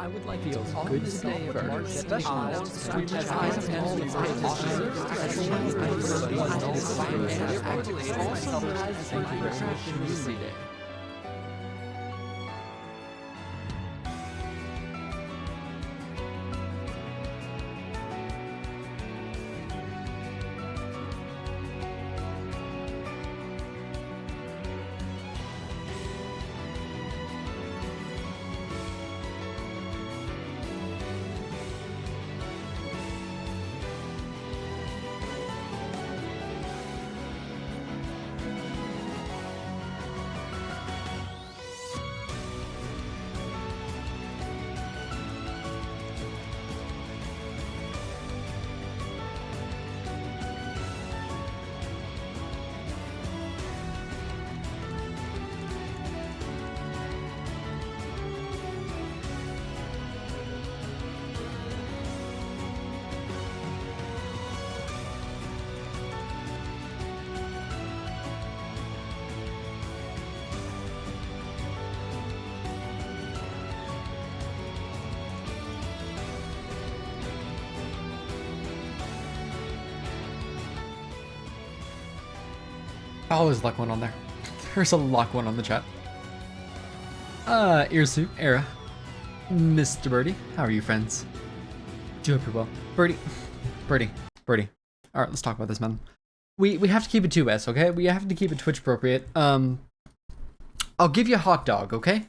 I would like to Feels all good this to day of offer work, special honest, which as I I am all the community day. Oh, there's a lot going on there. There's a lot going on in the chat. Irsu, Era, Mr. Birdie, how are you, friends? Do hope you're well. Birdie. All right, let's talk about this, man. We have to keep it 2S, okay? We have to keep it Twitch appropriate. I'll give you a hot dog, okay?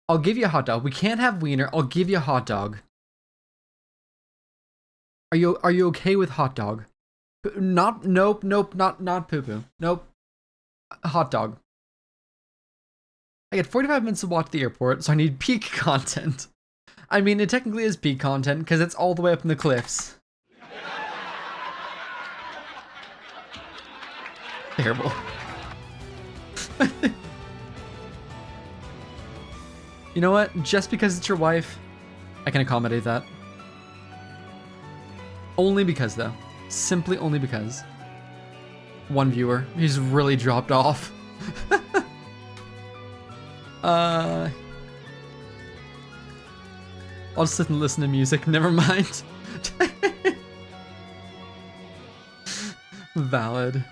I'll give you a hot dog. We can't have wiener. I'll give you a hot dog. Are you okay with hot dog? Nope, not poo-poo. Nope. Hot dog. I get 45 minutes to walk to the airport, so I need peak content. I mean, it technically is peak content, because it's all the way up in the cliffs. Terrible. You know what? Just because it's your wife, I can accommodate that. Only because, though. Simply only because. One viewer. He's really dropped off. I'll just sit and listen to music. Never mind. Valid.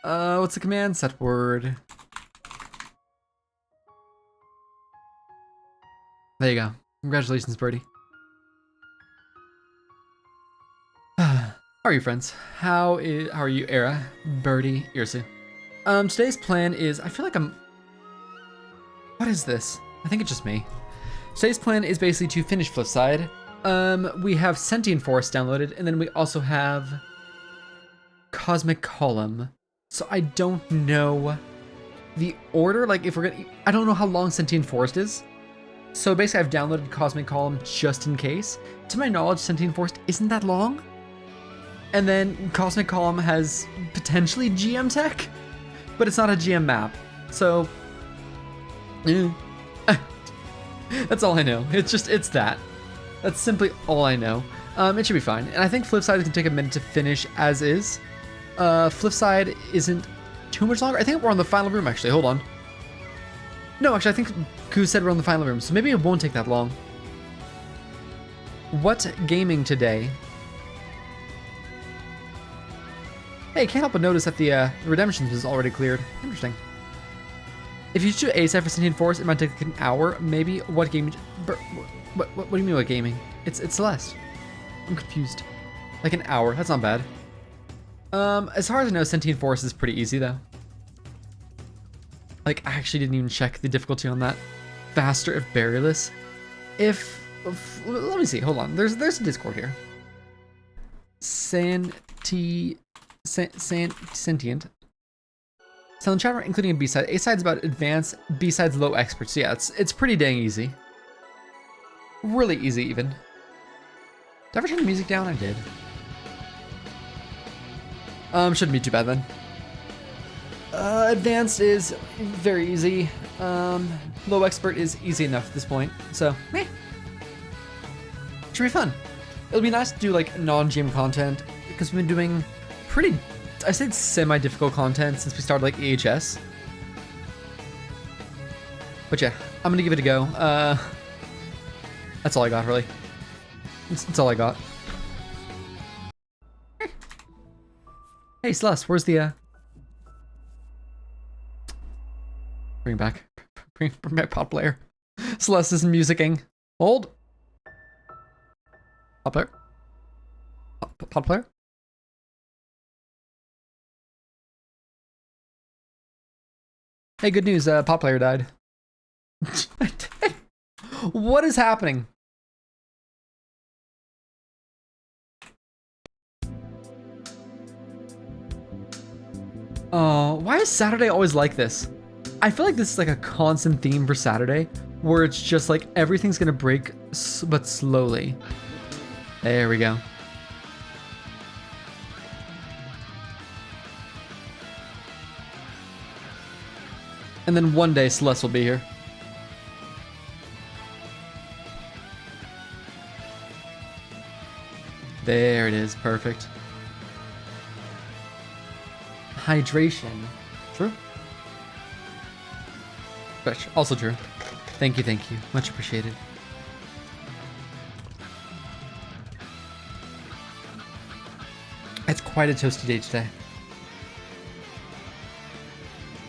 What's the command? Set word. There you go. Congratulations, Birdie. How are you, friends? How are you, Era, Birdie, Irsu? Today's plan is, I feel like what is this? I think it's just me. Today's plan is basically to finish Flipside. We have Sentient Force downloaded, and then we also have Cosmic Column. So I don't know the order, like if we're gonna, I don't know how long Sentient Forest is. So basically I've downloaded Cosmic Column just in case. To my knowledge, Sentient Forest isn't that long. And then Cosmic Column has potentially GM tech, but it's not a GM map. So, that's all I know. It's that. That's simply all I know. It should be fine. And I think Flipside is gonna take a minute to finish as is. Flipside isn't too much longer. I think we're on the final room actually, hold on. No, actually I think Koo said we're on the final room, so maybe it won't take that long. What gaming today? Hey, can't help but notice that the redemptions was already cleared. Interesting. If you do ASAP for Sentient Force, it might take like an hour, maybe. What game? What do you mean what gaming? It's Celeste. I'm confused. Like an hour, that's not bad. As far as I know, Sentient Force is pretty easy though. Like, I actually didn't even check the difficulty on that. Faster if barrierless. Let me see, hold on. There's a Discord here. Sentient. So in chat, including a B-side. A-side's about advanced, B-side's low expert. So yeah, it's pretty dang easy. Really easy even. Did I ever turn the music down? I did. Shouldn't be too bad then. Advanced is very easy. Low expert is easy enough at this point. So, meh. Should be fun. It'll be nice to do like non-GM content because we've been doing pretty, I said semi-difficult content since we started like EHS. But yeah, I'm gonna give it a go. That's all I got, really. That's all I got. Hey, Celeste, where's the, Bring back pod player. Celeste is musicking. Hold. Pod player. Pod player. Hey, good news. Pod player died. What is happening? Oh, why is Saturday always like this? I feel like this is like a constant theme for Saturday, where it's just like everything's gonna break, but slowly. There we go. And then one day Celeste will be here. There it is, perfect. Hydration. True. But also true. Thank you, much appreciated. It's quite a toasty day today.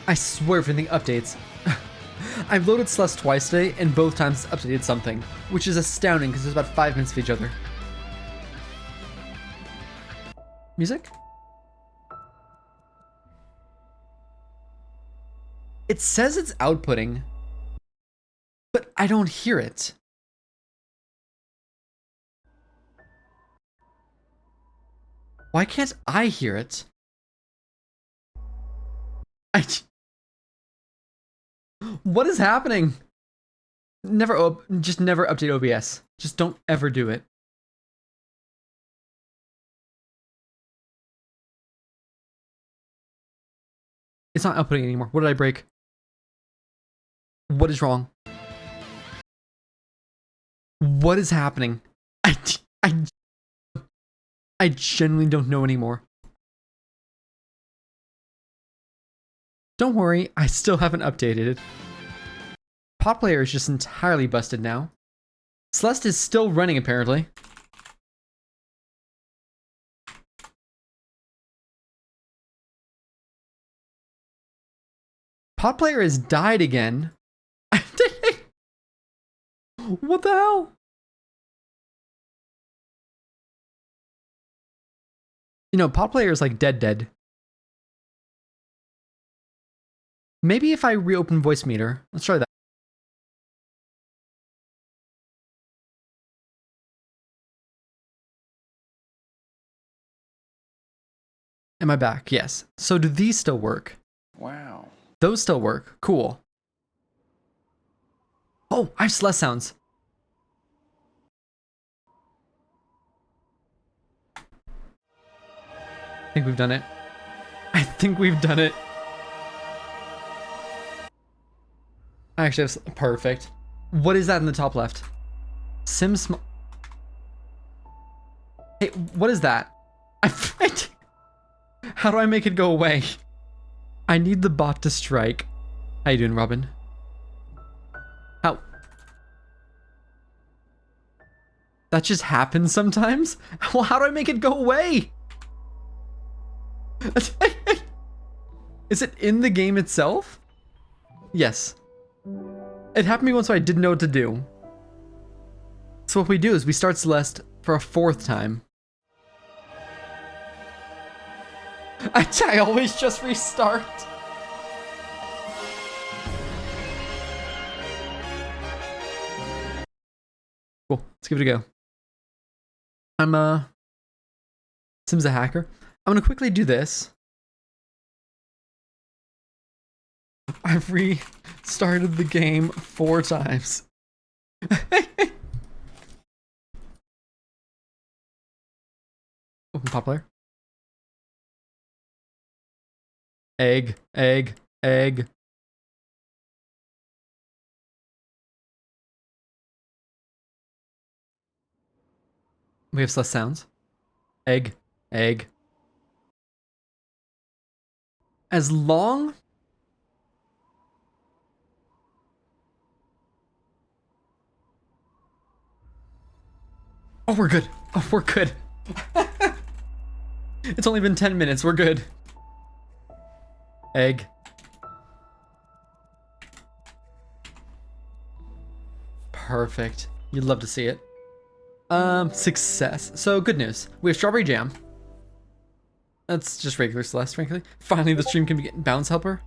I swear if anything updates. I've loaded Celeste twice today, and both times it's updated something, which is astounding because there's about 5 minutes of each other. Music? It says it's outputting, but I don't hear it. Why can't I hear it? What is happening? Just never update OBS. Just don't ever do it. It's not outputting anymore. What did I break? What is wrong? What is happening? I genuinely don't know anymore. Don't worry, I still haven't updated it. Pod player is just entirely busted now. Celeste is still running apparently. Pod player has died again. What the hell? You know, pod player is like dead. Maybe if I reopen voice meter, let's try that. Am I back? Yes. So do these still work? Wow. Those still work. Cool. Oh, I have Celeste sounds. I think we've done it. I think we've done it. I actually have perfect. What is that in the top left? Sims. Hey, what is that? How do I make it go away? I need the bot to strike. How you doing, Robin? How? That just happens sometimes? Well, how do I make it go away? Is it in the game itself? Yes. It happened to me once where I didn't know what to do. So what we do is we start Celeste for a 4th time. I always just restart. Cool, let's give it a go. I'm Sim's a hacker. I'm gonna quickly do this. I've restarted the game 4 times. Open pod player. Egg. We have less sounds. Egg. As long... Oh, we're good. Oh, we're good. It's only been 10 minutes. We're good. Egg. Perfect. You'd love to see it. Success. So good news. We have strawberry jam. That's just regular Celeste, frankly. Finally, the stream can be getting bounce helper.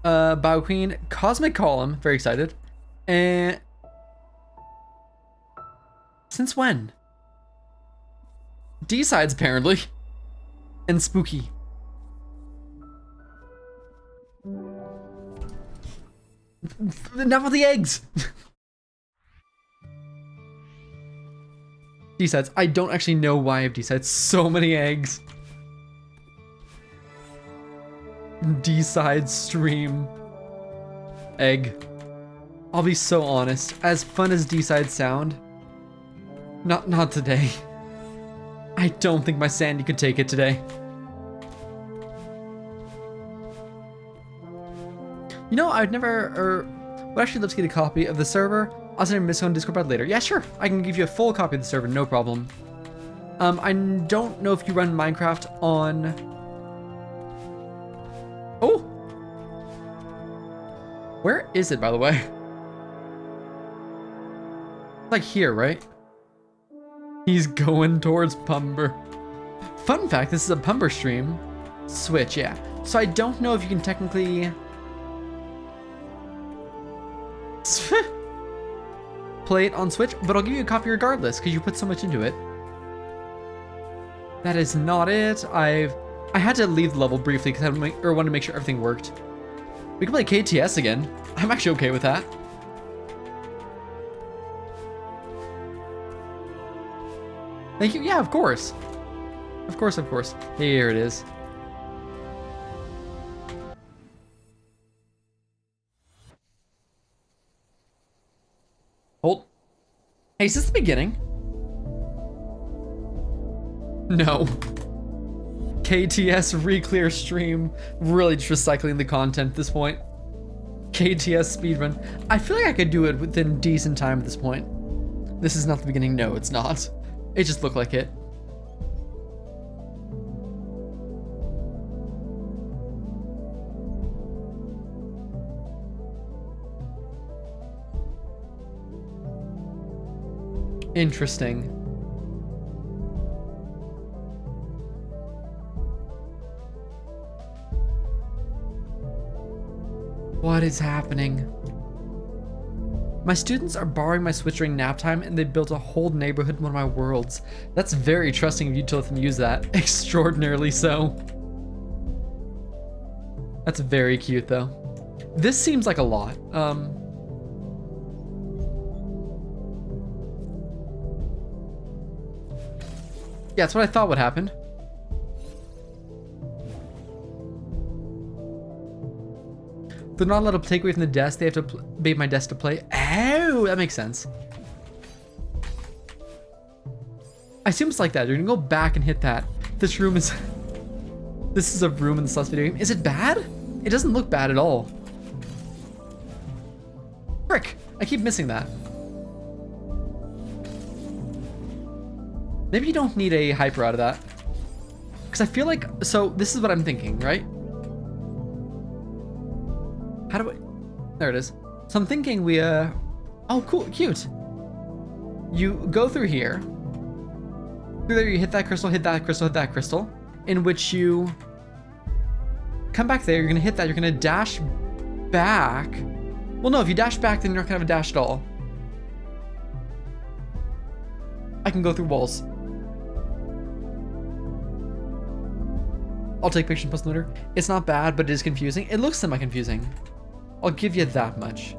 Bio Queen, Cosmic Column. Very excited. And since when? D-sides apparently. And spooky. Enough with the eggs. D-sides. I don't actually know why I have D-sides. So many eggs. D-side stream. Egg. I'll be so honest. As fun as D-sides sound, not today. I don't think my sanity could take it today. You know, I'd never, would actually love to get a copy of the server. I'll send a message on Discord about it later. Yeah, sure. I can give you a full copy of the server, no problem. I don't know if you run Minecraft on... Oh! Where is it, by the way? Like here, right? He's going towards Pumber. Fun fact, this is a Pumber stream. Switch, yeah. So I don't know if you can technically... play it on Switch, but I'll give you a copy regardless because you put so much into it. That is not it. I had to leave the level briefly because I wanted to make sure everything worked. We can play KTS again. I'm actually okay with that. Thank you. Yeah, of course. Of course, of course. Here it is. Hold. Hey, is this the beginning? No. KTS Reclear stream. Really just recycling the content at this point. KTS speedrun. I feel like I could do it within decent time at this point. This is not the beginning. No, it's not. It just looked like it. Interesting. What is happening? My students are borrowing my Switch during nap time and they built a whole neighborhood in one of my worlds. That's very trusting of you to let them use that. Extraordinarily so. That's very cute though. This seems like a lot. Yeah, that's what I thought would happen. They're not allowed to take away from the desk. They have to bait my desk to play. Oh, that makes sense. I assume it's like that. You're gonna go back and hit that. This room is... This is a room in the Celeste video game. Is it bad? It doesn't look bad at all. Frick! I keep missing that. Maybe you don't need a hyper out of that. Because I feel like... So, this is what I'm thinking, right? How do I... There it is. So I'm thinking we, Oh, cool, cute. You go through here. Through there, you hit that crystal, hit that crystal, hit that crystal. In which you... come back there, you're gonna hit that, you're gonna dash back. Well, no, if you dash back, then you're not gonna have a dash at all. I can go through walls. I'll take pictures and post them later. It's not bad, but it is confusing. It looks semi-confusing. I'll give you that much.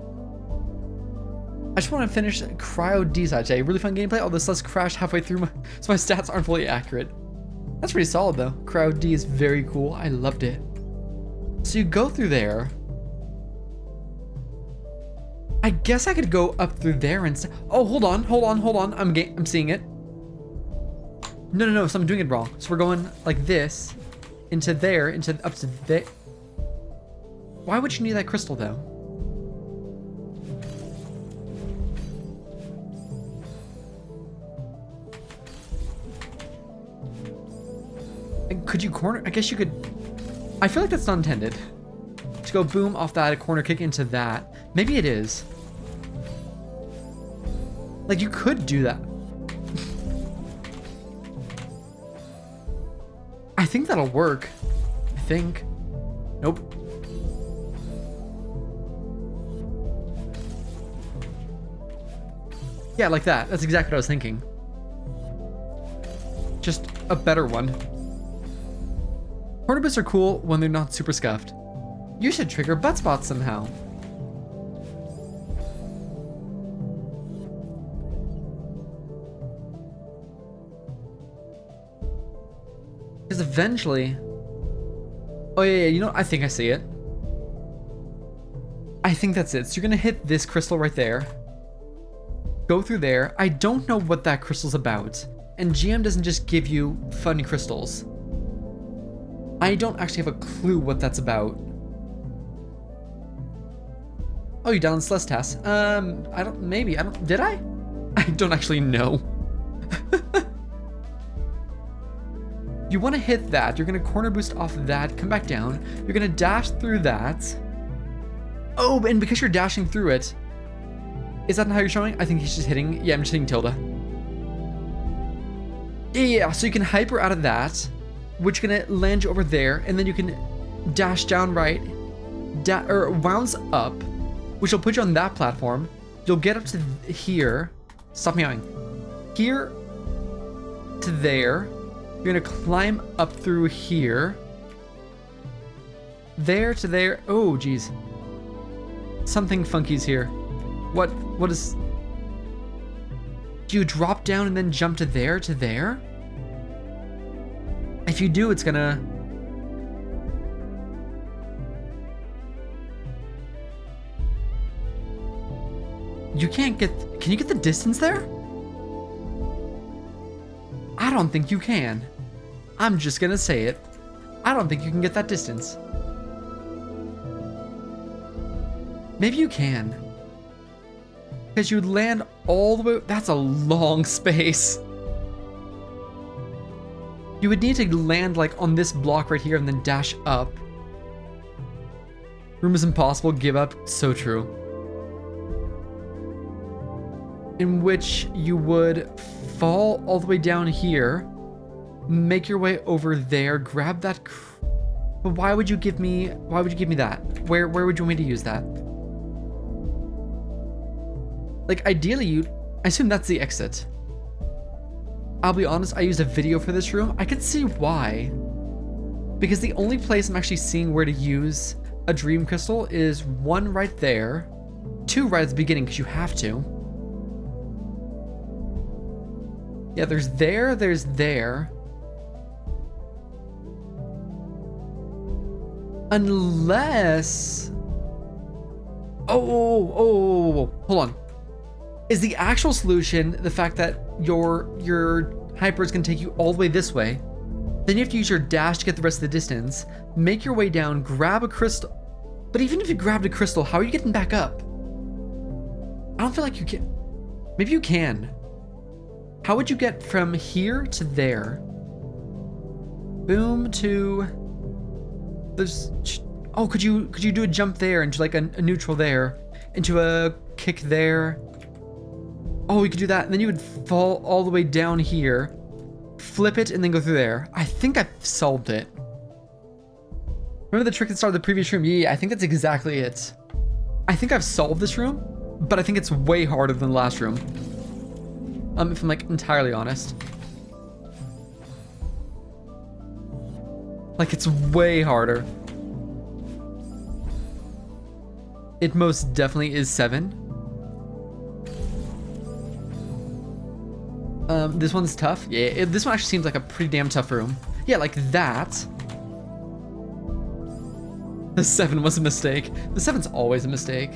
I just want to finish Cryo D-side today. Really fun gameplay. All this less crashed halfway through, so my stats aren't fully accurate. That's pretty solid though. Cryo D is very cool. I loved it. So you go through there. I guess I could go up through there and... Oh, hold on. I'm seeing it. No. So I'm doing it wrong. So we're going like this. Into there, up to there. Why would you need that crystal though? Could you corner? I guess you could. I feel like that's not intended. To go boom off that, a corner kick into that. Maybe it is. Like, you could do that. I think that'll work. I think. Nope. Yeah, like that. That's exactly what I was thinking. Just a better one. Corner boosts are cool when they're not super scuffed. You should trigger butt spots somehow. Because eventually... Oh yeah, you know, I think I see it. I think that's it. So you're gonna hit this crystal right there. Go through there. I don't know what that crystal's about. And GM doesn't just give you funny crystals. I don't actually have a clue what that's about. Oh, you downloaded CELETSE. Did I? I don't actually know. You want to hit that. You're going to corner boost off of that, come back down. You're going to dash through that. Oh, and because you're dashing through it, is that not how you're showing? I think he's just hitting. Yeah, I'm just hitting tilde. Yeah, so you can hyper out of that, which is going to land you over there, and then you can dash down right, or bounce up, which will put you on that platform. You'll get up to here. Stop meowing. Here to there. You're gonna climb up through here. There to there. Oh, geez. Something funky's here. What is... Do you drop down and then jump to there to there? If you do, it's gonna... You can't get... Can you get the distance there? I don't think you can. I'm just gonna say it. I don't think you can get that distance. Maybe you can. Because you'd land all the way... That's a long space. You would need to land like on this block right here and then dash up. Room is impossible, give up. So true. In which you would fall all the way down here, make your way over there, grab that. But why would you give me that? Where would you want me to use that? Like ideally I assume that's the exit. I'll be honest, I used a video for this room. I could see why. Because the only place I'm actually seeing where to use a dream crystal is one right there, two right at the beginning because you have to. Yeah, there's there. Unless... Oh, hold on. Is the actual solution the fact that your hyper is going to take you all the way this way? Then you have to use your dash to get the rest of the distance, make your way down, grab a crystal. But even if you grabbed a crystal, how are you getting back up? I don't feel like you can. Maybe you can. How would you get from here to there? Boom to... There's... Oh, could you do a jump there into like a neutral there, into a kick there? Oh, you could do that, and then you would fall all the way down here, flip it, and then go through there. I think I've solved it. Remember the trick that started the previous room? Yeah, I think that's exactly it. I think I've solved this room, but I think it's way harder than the last room. If I'm like entirely honest. Like it's way harder. It most definitely is 7. This one's tough. Yeah, this one actually seems like a pretty damn tough room. Yeah, like that. The 7 was a mistake. The 7's always a mistake.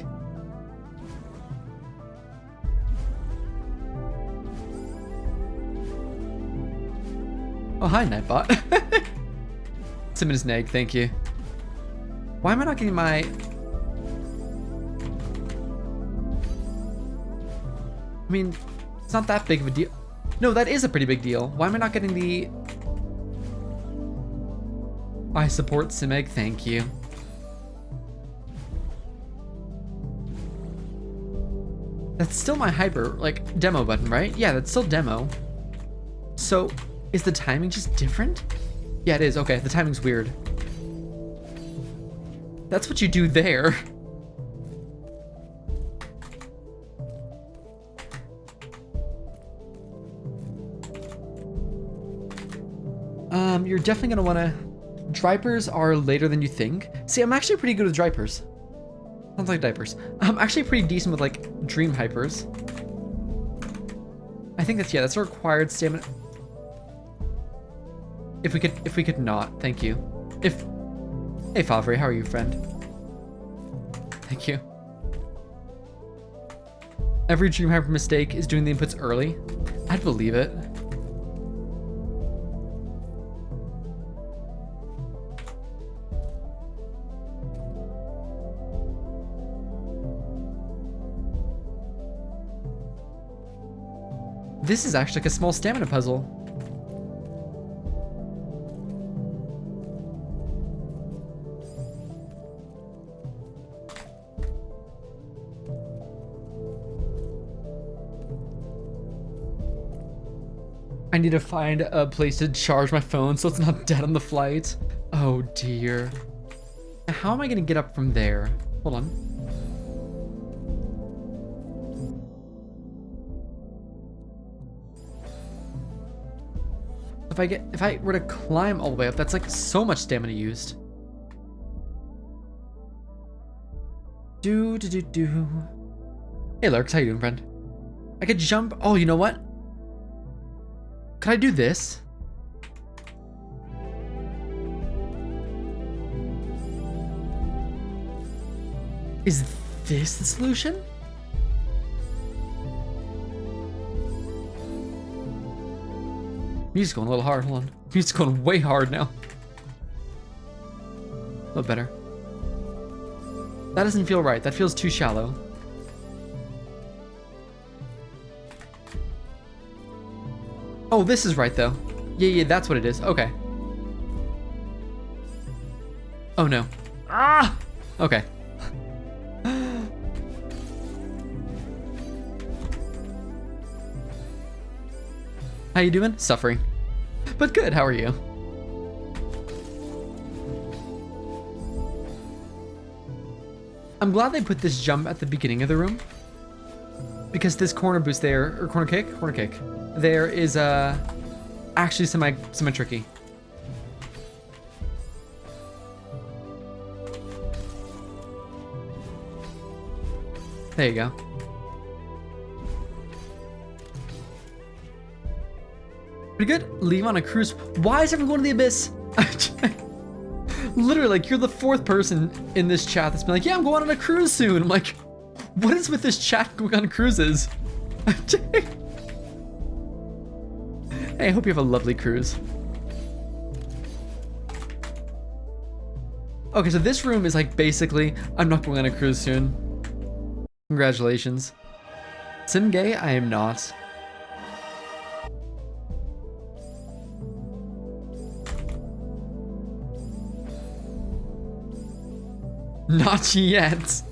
Oh, hi, Nightbot. Simmons Neg, thank you. Why am I not getting my... I mean, it's not that big of a deal. No, that is a pretty big deal. Why am I not getting the... I support Simeg, thank you. That's still my hyper, like, demo button, right? Yeah, that's still demo. So, is the timing just different? Yeah, it is. Okay, the timing's weird. That's what you do there. You're definitely gonna wanna... Dripers are later than you think. See, I'm actually pretty good with dripers. Sounds like diapers. I'm actually pretty decent with like dream hypers. I think that's a required stamina. If we could not, thank you. Hey Favre, how are you, friend? Thank you. Every dream hyper mistake is doing the inputs early. I'd believe it. This is actually like a small stamina puzzle. I need to find a place to charge my phone so it's not dead on the flight. Oh dear. How am I gonna get up from there? Hold on. If I were to climb all the way up, that's like so much stamina used. Hey Lurks, how you doing, friend? I could jump. Oh, you know what? Could I do this? Is this the solution? Music's going a little hard, hold on. Music's going way hard now. A little better. That doesn't feel right, that feels too shallow. Oh, this is right though. Yeah, that's what it is, okay. Oh no. Ah! Okay. How you doing? Suffering. But good, how are you? I'm glad they put this jump at the beginning of the room. Because this corner boost there, or corner kick, there is actually semi-tricky. There you go. Pretty good. Leave on a cruise. Why is everyone going to the abyss? Literally, like, you're the fourth person in this chat that's been like, yeah, I'm going on a cruise soon. I'm like, what is with this chat going on cruises? Hey, I hope you have a lovely cruise. Okay, so this room is like basically, I'm not going on a cruise soon. Congratulations. Sim gay? I am not. Not yet.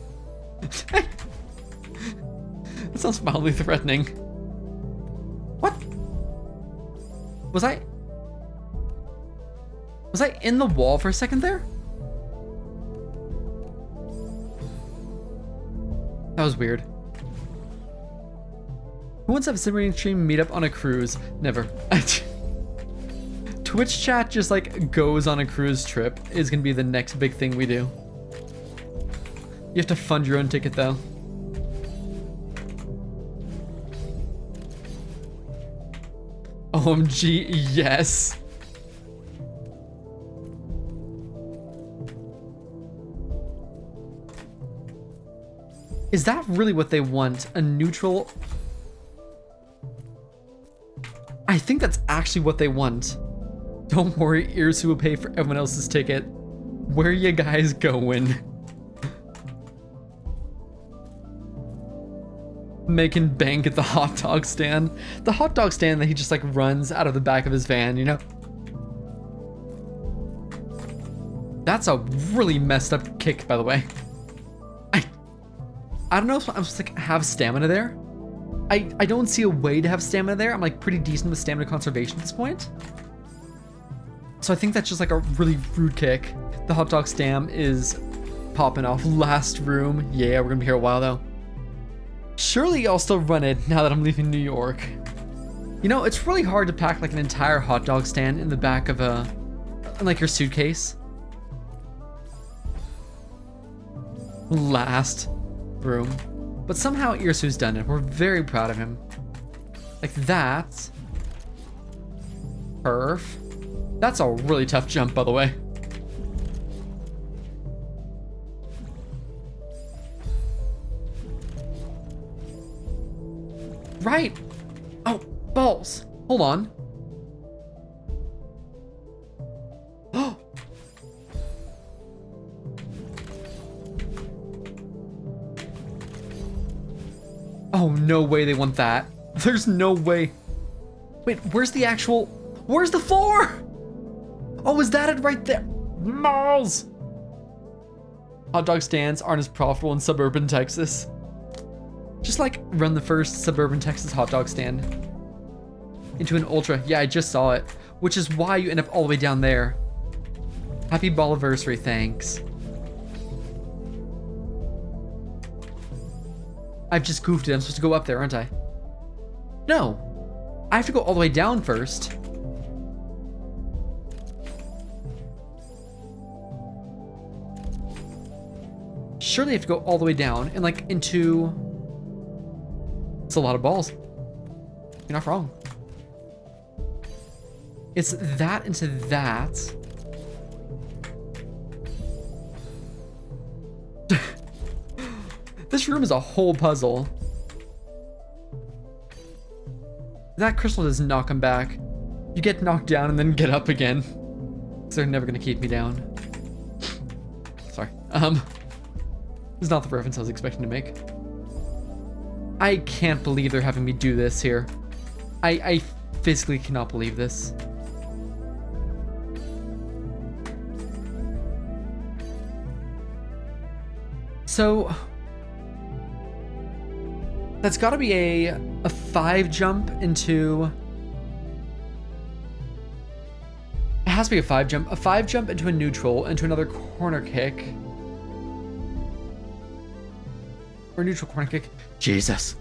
That sounds mildly threatening. What? Was I in the wall for a second there? That was weird. Who wants to have a Simeridian stream meet up on a cruise? Never. Twitch chat just like goes on a cruise trip is gonna be the next big thing we do. You have to fund your own ticket though. OMG, yes. Is that really what they want? A neutral? I think that's actually what they want. Don't worry, Irsu will pay for everyone else's ticket. Where you guys going? Making bank at the hot dog stand. The hot dog stand that he just like runs out of the back of his van, you know? That's a really messed up kick, by the way. I don't know if I'm supposed to like, have stamina there. I don't see a way to have stamina there. I'm like pretty decent with stamina conservation at this point. So I think that's just like a really rude kick. The hot dog stam is popping off. Last room. Yeah, we're gonna be here a while though. Surely I'll still run it now that I'm leaving New York. You know, it's really hard to pack like an entire hot dog stand in the back of like your suitcase. Last room. But somehow Irsu's done it. We're very proud of him. Like that. Perf. That's a really tough jump, by the way. Right. Oh, balls. Hold on. Oh. Oh, no way they want that. There's no way. Wait, where's the actual... Where's the floor? Oh, is that it right there? Malls! Hot dog stands aren't as profitable in suburban Texas. Just like run the first suburban Texas hot dog stand into an ultra. Yeah, I just saw it. Which is why you end up all the way down there. Happy balliversary, thanks. I've just goofed it. I'm supposed to go up there, aren't I? No. I have to go all the way down first. Surely I have to go all the way down and like into... It's a lot of balls. You're not wrong. It's that into that. This room is a whole puzzle. That crystal does not come back. You get knocked down and then get up again. So they're never gonna keep me down. Sorry. This is not the reference I was expecting to make. I can't believe they're having me do this here. I physically cannot believe this. So that's got to be a 5 jump into... It has to be a 5 jump. A 5 jump into a neutral, into another corner kick. Or neutral corner kick. Jesus.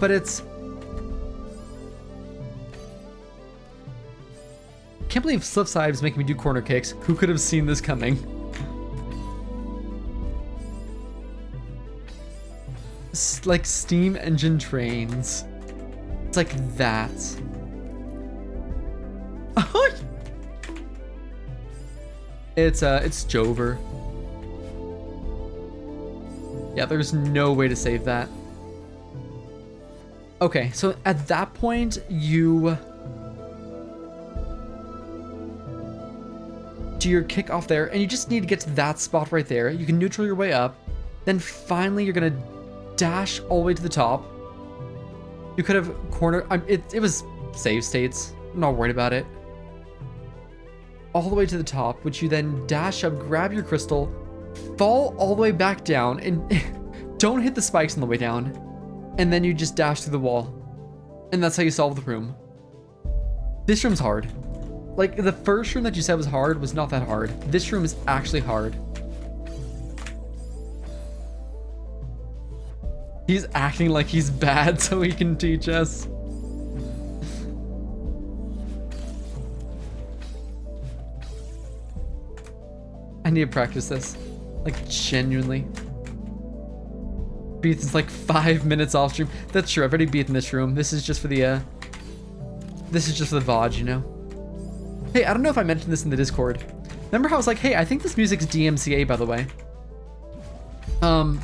But it's... Can't believe slip side is making me do corner kicks. Who could have seen this coming? Like steam engine trains. It's like that. It's Jover. Yeah, there's no way to save that. Okay, so at that point, you do your kick off there, and you just need to get to that spot right there. You can neutral your way up. Then finally, you're gonna dash all the way to the top. You could have corner. It was save states. I'm not worried about it. All the way to the top, which you then dash up, grab your crystal, fall all the way back down, and don't hit the spikes on the way down. And then you just dash through the wall. And that's how you solve the room. This room's hard. Like, the first room that you said was hard was not that hard. This room is actually hard. He's acting like he's bad so he can teach us. I need to practice this. Like, genuinely. Beaton's like 5 minutes off stream. That's true, I've already beaten this room. This is just for the, this is just for the VOD, you know? Hey, I don't know if I mentioned this in the Discord. Remember how I was like, hey, I think this music's DMCA, by the way. I'm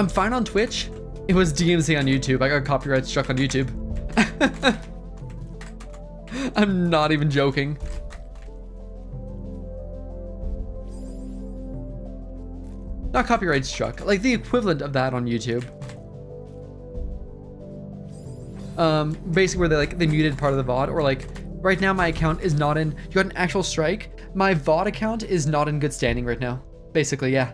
fine on Twitch. It was DMCA on YouTube. I got copyright struck on YouTube. I'm not even joking. Not copyright struck, like the equivalent of that on YouTube. Basically where they muted part of the VOD, or like Right now, my account is not in. You got an actual strike? My VOD account is not in good standing right now. Basically, yeah.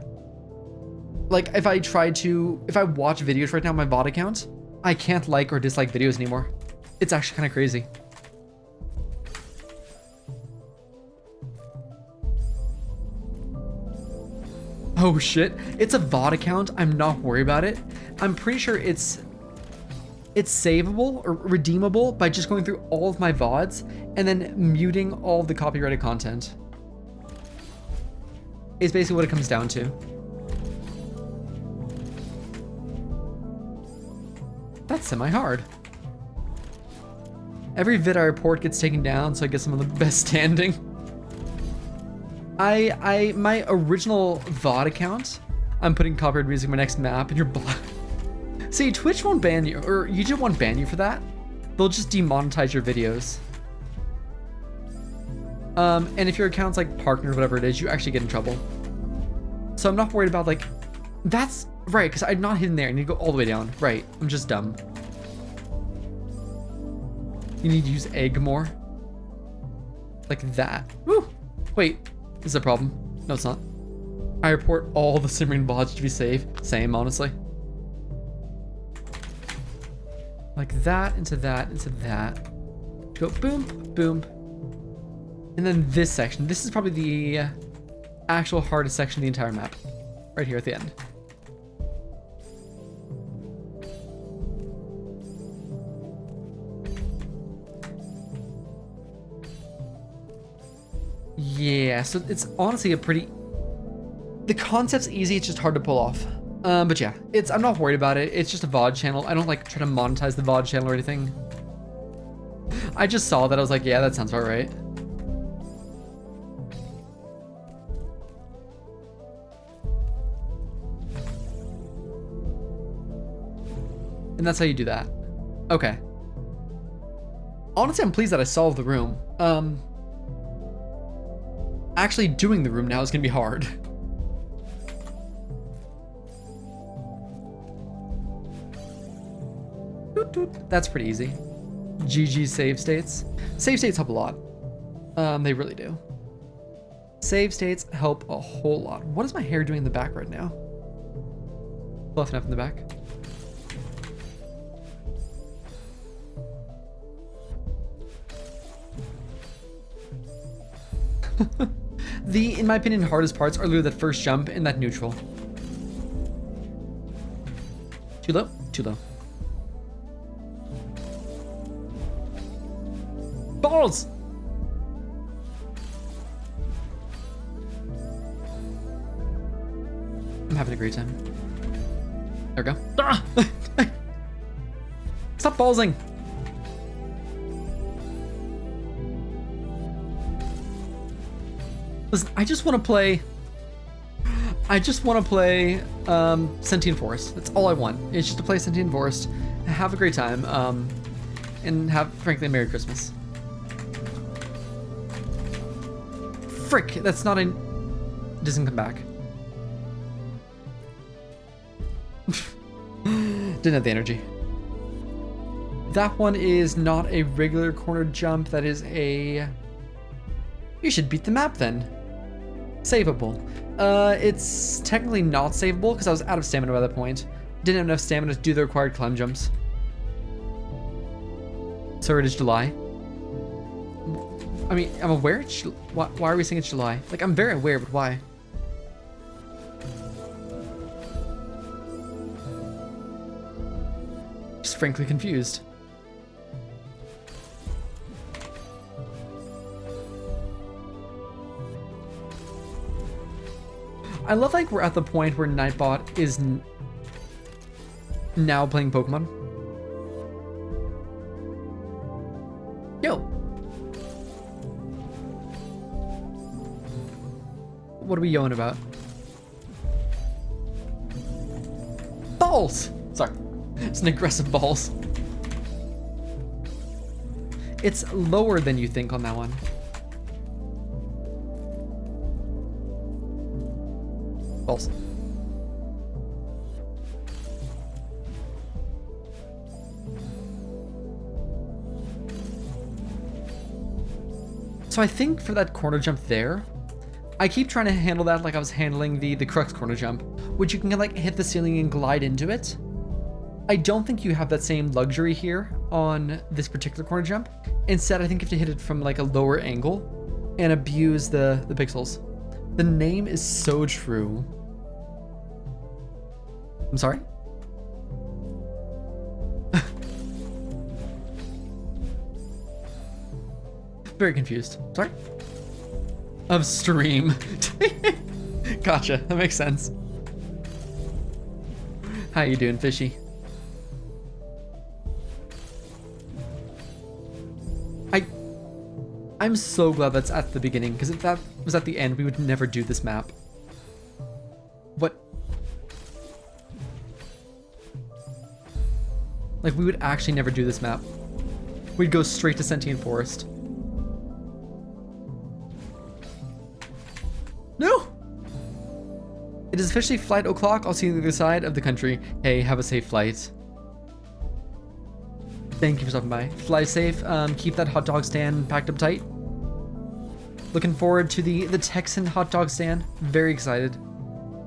Like, if I watch videos right now on my VOD account, I can't like or dislike videos anymore. It's actually kind of crazy. Oh shit, it's a VOD account. I'm not worried about it. I'm pretty sure it's savable or redeemable by just going through all of my VODs and then muting all of the copyrighted content. It's basically what it comes down to. That's semi-hard. Every vid I report gets taken down, so I get some of the best standing. My original VOD account, I'm putting copyrighted music in my next map and you're blocked. See, Twitch won't ban you, or YouTube won't ban you for that. They'll just demonetize your videos. And if your account's like partnered or whatever it is, you actually get in trouble. So I'm not worried about like, that's right, because I'm not hidden there. I need to go all the way down. Right, I'm just dumb. You need to use egg more. Like that. Woo! Wait, is that a problem? No, it's not. I report all the Simeridian VODs to be safe. Same, honestly. Like that, into that, into that. Go boom, boom. And then this section. This is probably the actual hardest section of the entire map. Right here at the end. Yeah, so it's honestly a pretty... The concept's easy, it's just hard to pull off. But yeah, I'm not worried about it. It's just a VOD channel. I don't like try to monetize the VOD channel or anything. I just saw that, I was like, yeah, that sounds about right. And that's how you do that. Okay. Honestly, I'm pleased that I solved the room. Actually doing the room now is gonna be hard. That's pretty easy. GG save states. Save states help a lot. They really do. Save states help a whole lot. What is my hair doing in the back right now? Fluff enough in the back. In my opinion, hardest parts are literally that first jump and that neutral. Too low? Too low. Balls! I'm having a great time. There we go. Ah! Stop ballsing! Listen, I just want to play Sentient Forest. That's all I want. It's just to play Sentient Forest, have a great time, and have, frankly, a Merry Christmas. Frick, that's not a... Doesn't come back. Didn't have the energy. That one is not a regular corner jump. That is a... You should beat the map then. Savable. It's technically not savable because I was out of stamina by that point. Didn't have enough stamina to do the required climb jumps. So it is July. I mean, I'm aware it's why are we saying it's July? Like, I'm very aware, but why? Just frankly confused. I love like we're at the point where Nightbot is now playing Pokemon. Yo. What are we yelling about? Balls! Sorry. It's an aggressive balls. It's lower than you think on that one. Balls. So I think for that corner jump there, I keep trying to handle that like I was handling the crux corner jump, which you can like hit the ceiling and glide into it. I don't think you have that same luxury here on this particular corner jump. Instead, I think you have to hit it from like a lower angle and abuse the pixels. The name is so true. I'm sorry? Very confused. Sorry? Of stream. Gotcha. That makes sense. How you doing, fishy? I'm so glad that's at the beginning, because if that was at the end, we would never do this map. What? Like, we would actually never do this map. We'd go straight to Sentient Forest. No! It is officially flight o'clock. I'll see you on the other side of the country. Hey, have a safe flight. Thank you for stopping by. Fly safe. Keep that hot dog stand packed up tight. Looking forward to the Texan hot dog stand. Very excited.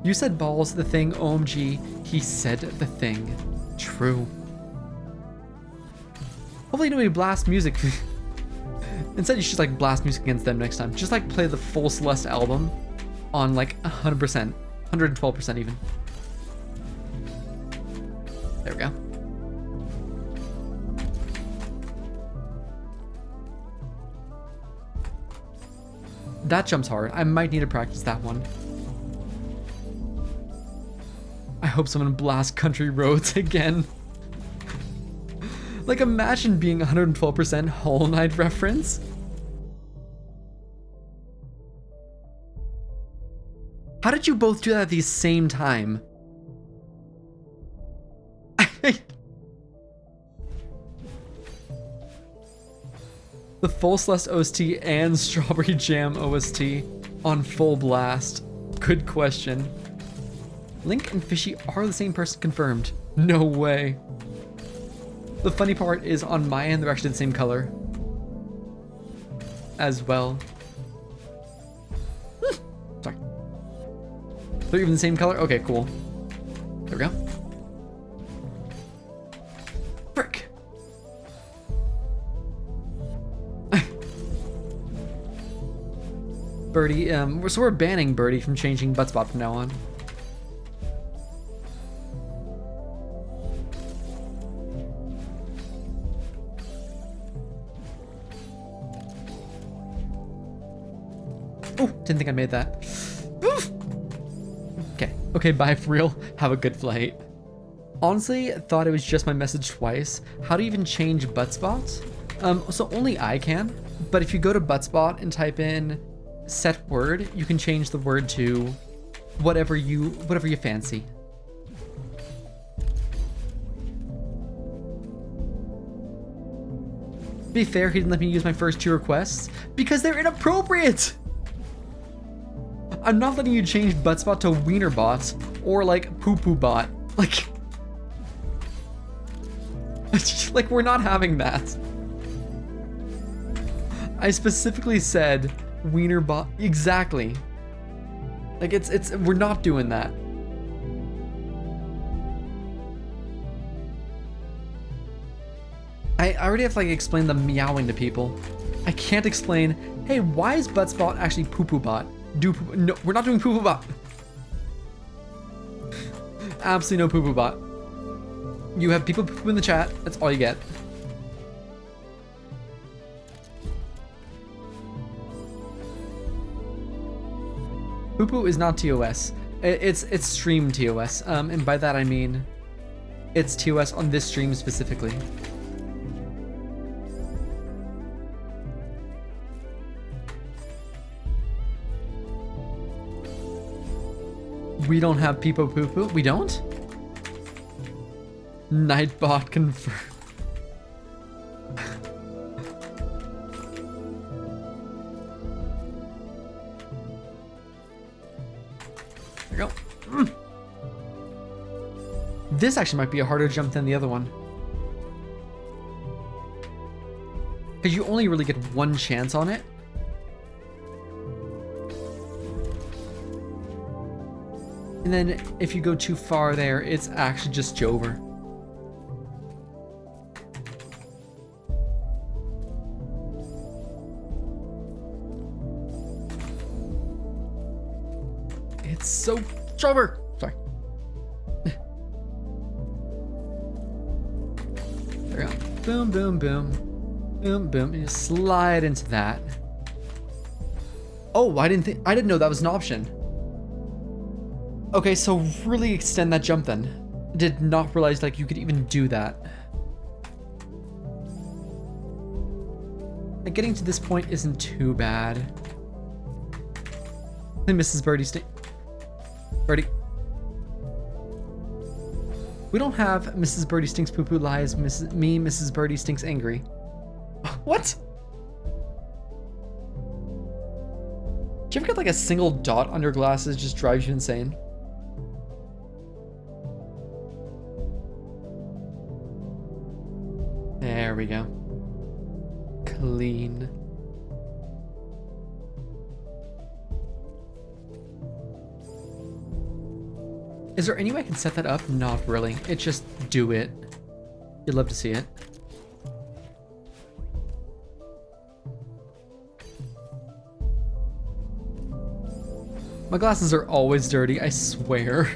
You said balls, the thing. OMG. He said the thing. True. Hopefully nobody blasts music. Instead, you should like blast music against them next time. Just like play the full Celeste album on like 100%, 112% even. There we go. That jump's hard. I might need to practice that one. I hope someone blasts Country Roads again. Like, imagine being 112% Hollow Knight reference. How did you both do that at the same time? The full Celeste OST and Strawberry Jam OST on full blast. Good question. Link and Fishy are the same person confirmed. No way. The funny part is on my end, they're actually the same color as well. Sorry. They're even the same color? Okay, cool. There we go. Frick. Birdie, so we're banning Birdie from changing butt spot from now on. Oh, didn't think I made that. Oof. Okay, bye for real. Have a good flight. Honestly, thought it was just my message twice. How do you even change butt spots? So only I can, but if you go to butt spot and type in set word, you can change the word to whatever you fancy. To be fair, he didn't let me use my first 2 requests because they're inappropriate. I'm not letting you change butt spot to wiener bot or like poo poo bot. Like we're not having that. I specifically said wiener bot. Exactly. Like we're not doing that. I already have to like explain the meowing to people. I can't explain, hey, why is butt spot actually poo poo bot? No, we're not doing poo poo bot. Absolutely no poo poo bot. You have people poo poo in the chat. That's all you get. Poo poo is not TOS. It's stream TOS. And by that I mean it's TOS on this stream specifically. We don't have Peepo Poo Poo. We don't? Nightbot confirmed. There we go. This actually might be a harder jump than the other one. Because you only really get one chance on it. And then if you go too far there, it's actually just Jover. It's so Jover. Sorry. There we go. Boom, boom, boom. Boom, boom. And just slide into that. Oh, I didn't know that was an option. Okay, so really extend that jump then. Did not realize like you could even do that. Like, getting to this point isn't too bad. And Mrs. Birdie. We don't have Mrs. Birdie Stinks Poo Poo Lies, Mrs. Birdie Stinks Angry. What? Do you ever get like a single dot on your glasses just drives you insane? There we go. Clean. Is there any way I can set that up? Not really. It's just do it. You'd love to see it. My glasses are always dirty, I swear.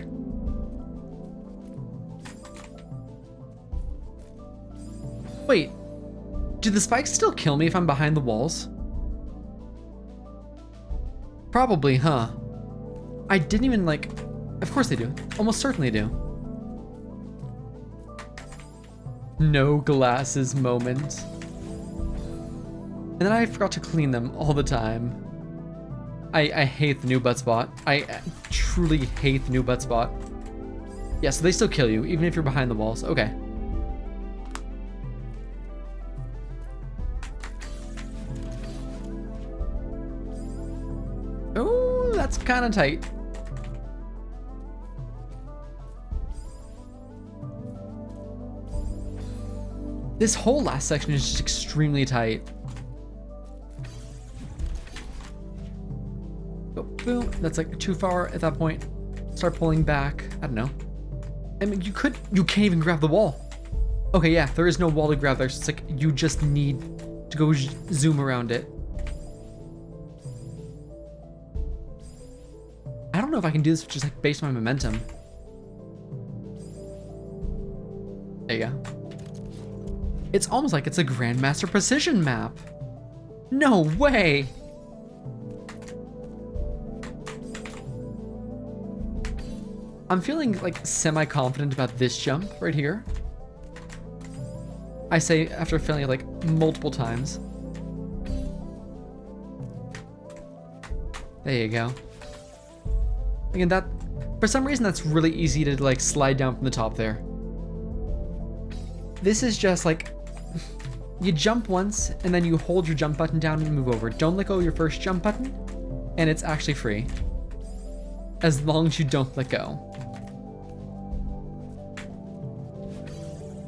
Wait, do the spikes still kill me if I'm behind the walls? Probably, huh? I didn't even like... Of course they do. Almost certainly do. No glasses moment. And then I forgot to clean them all the time. I hate the new butt spot. I truly hate the new butt spot. Yeah, so they still kill you, even if you're behind the walls. Okay. Oh, that's kind of tight. This whole last section is just extremely tight. Oh, boom. That's like too far at that point. Start pulling back. I don't know. I mean, you can't even grab the wall. Okay, yeah, there is no wall to grab there. So it's like you just need to go zoom around it. I don't know if I can do this just like based on my momentum. There you go. It's almost like it's a Grandmaster precision map. No way. I'm feeling like semi-confident about this jump right here. I say after failing it like multiple times. There you go. Again, that, for some reason that's really easy to like slide down from the top there. This is just like, you jump once and then you hold your jump button down and move over. Don't let go of your first jump button and it's actually free. As long as you don't let go.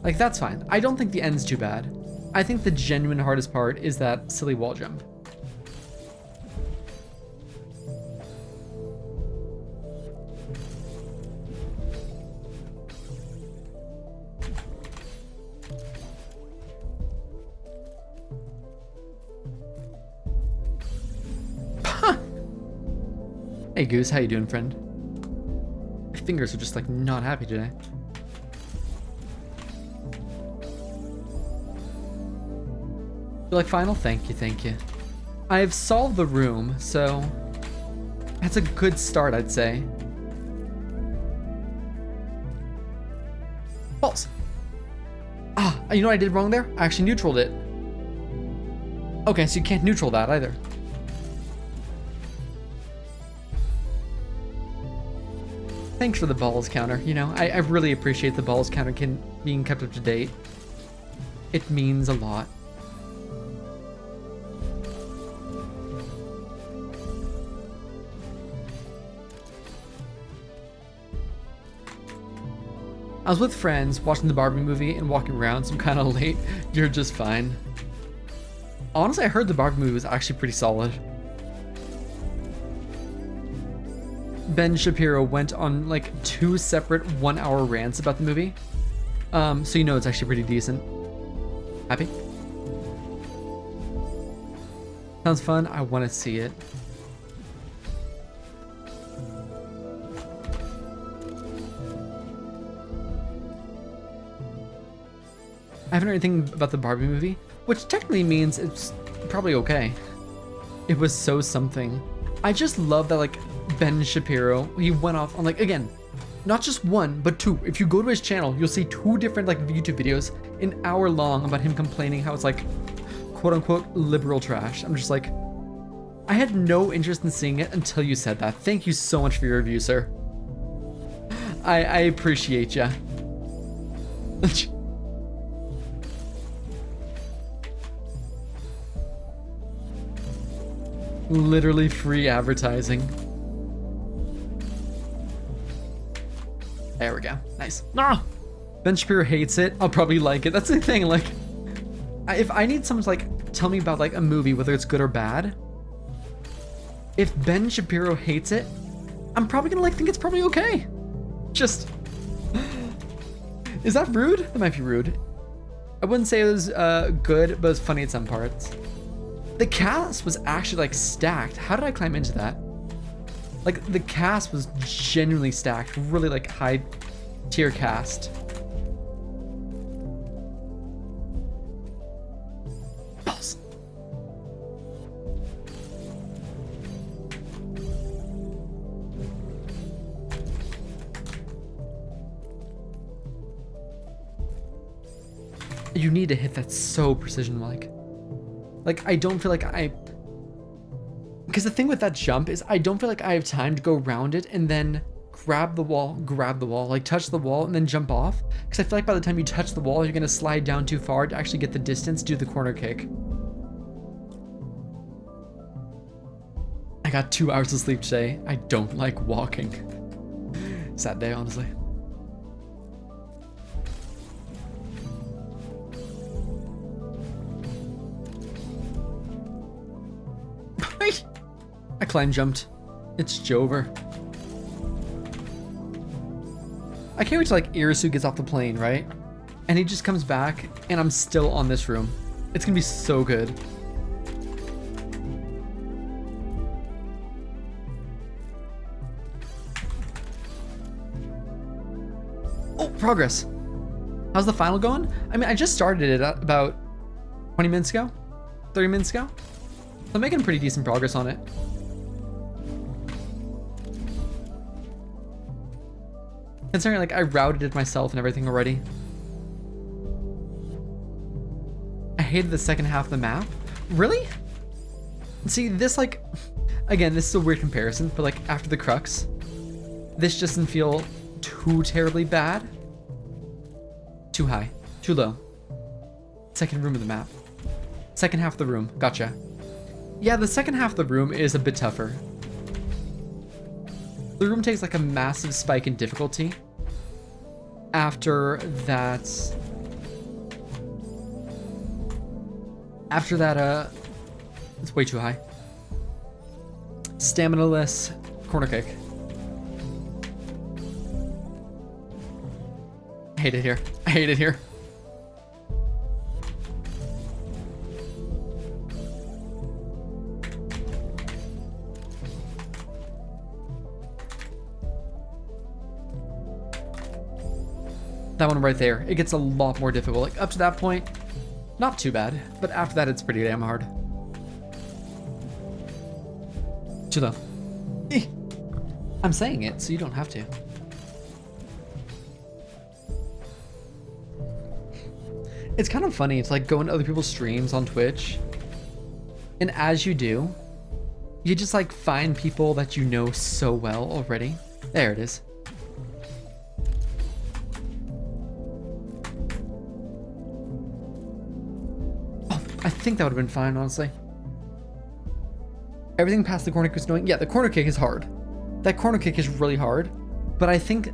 Like, that's fine. I don't think the end's too bad. I think the genuine hardest part is that silly wall jump. Hey Goose, how you doing, friend? My fingers are just like not happy today. You're like final? Thank you, thank you. I have solved the room, so that's a good start, I'd say. False. Ah, you know what I did wrong there? I actually neutraled it. Okay, so you can't neutral that either. Thanks for the balls counter. You know, I really appreciate the balls counter being kept up to date. It means a lot. I was with friends watching the Barbie movie and walking around, so I'm kind of late. You're just fine. Honestly, I heard the Barbie movie was actually pretty solid. Ben Shapiro went on like 2 separate 1-hour rants about the movie. So you know it's actually pretty decent. Happy? Sounds fun. I want to see it. I haven't heard anything about the Barbie movie, which technically means it's probably okay. It was so something. I just love that, like, Ben Shapiro, he went off on, like, again, not just 1, but 2. If you go to his channel, you'll see 2 different, like, YouTube videos, an hour long, about him complaining how it's, like, quote unquote liberal trash. I'm just like, I had no interest in seeing it until you said that. Thank you so much for your review, sir. I appreciate ya. Literally free advertising. There we go. Nice. No! Ben Shapiro hates it. I'll probably like it. That's the thing. Like, if I need someone to like tell me about like a movie, whether it's good or bad, if Ben Shapiro hates it, I'm probably gonna like think it's probably okay. Just, is that rude? That might be rude. I wouldn't say it was good, but it was funny at some parts. The cast was actually like stacked. How did I climb into that? Like the cast was genuinely stacked, really like high tier cast. Balls. You need to hit that so precision like. Like, I don't feel like because the thing with that jump is I don't feel like I have time to go around it and then grab the wall, like touch the wall and then jump off. Because I feel like by the time you touch the wall, you're going to slide down too far to actually get the distance to do the corner kick. I got 2 hours of sleep today. I don't like walking. Sad day, honestly. I climb jumped. It's Jover. I can't wait till like Irisu gets off the plane, right? And he just comes back and I'm still on this room. It's gonna be so good. Oh, progress. How's the final going? I mean, I just started it about 20 minutes ago, 30 minutes ago. I'm making pretty decent progress on it. Considering like I routed it myself and everything already. I hated the second half of the map. Really? See, this like, again, this is a weird comparison, but like after the crux, this just doesn't feel too terribly bad. Too high, too low. Second room of the map. Second half of the room, gotcha. Yeah, the second half of the room is a bit tougher. The room takes like a massive spike in difficulty. After that, it's way too high. Stamina-less corner kick. I hate it here. I hate it here. That one right there, it gets a lot more difficult. Like up to that point, not too bad, but after that, it's pretty damn hard. Too low. I'm saying it, so you don't have to. It's kind of funny. It's like going to other people's streams on Twitch, and as you do, you just like find people that you know so well already. There it is. I think that would have been fine, honestly. Everything past the corner kick is annoying. Yeah, the corner kick is hard. That corner kick is really hard. But I think,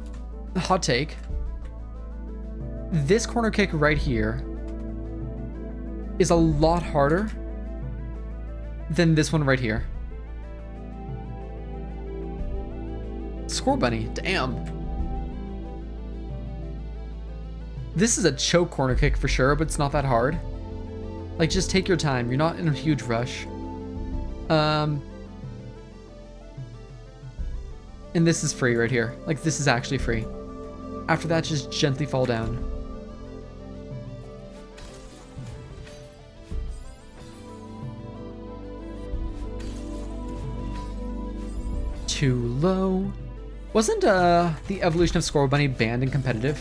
hot take, this corner kick right here is a lot harder than this one right here. Score Bunny. Damn. This is a choke corner kick for sure, but it's not that hard. Like, just take your time. You're not in a huge rush. And this is free right here. Like, this is actually free. After that, just gently fall down. Too low. Wasn't the evolution of Score Bunny banned in competitive?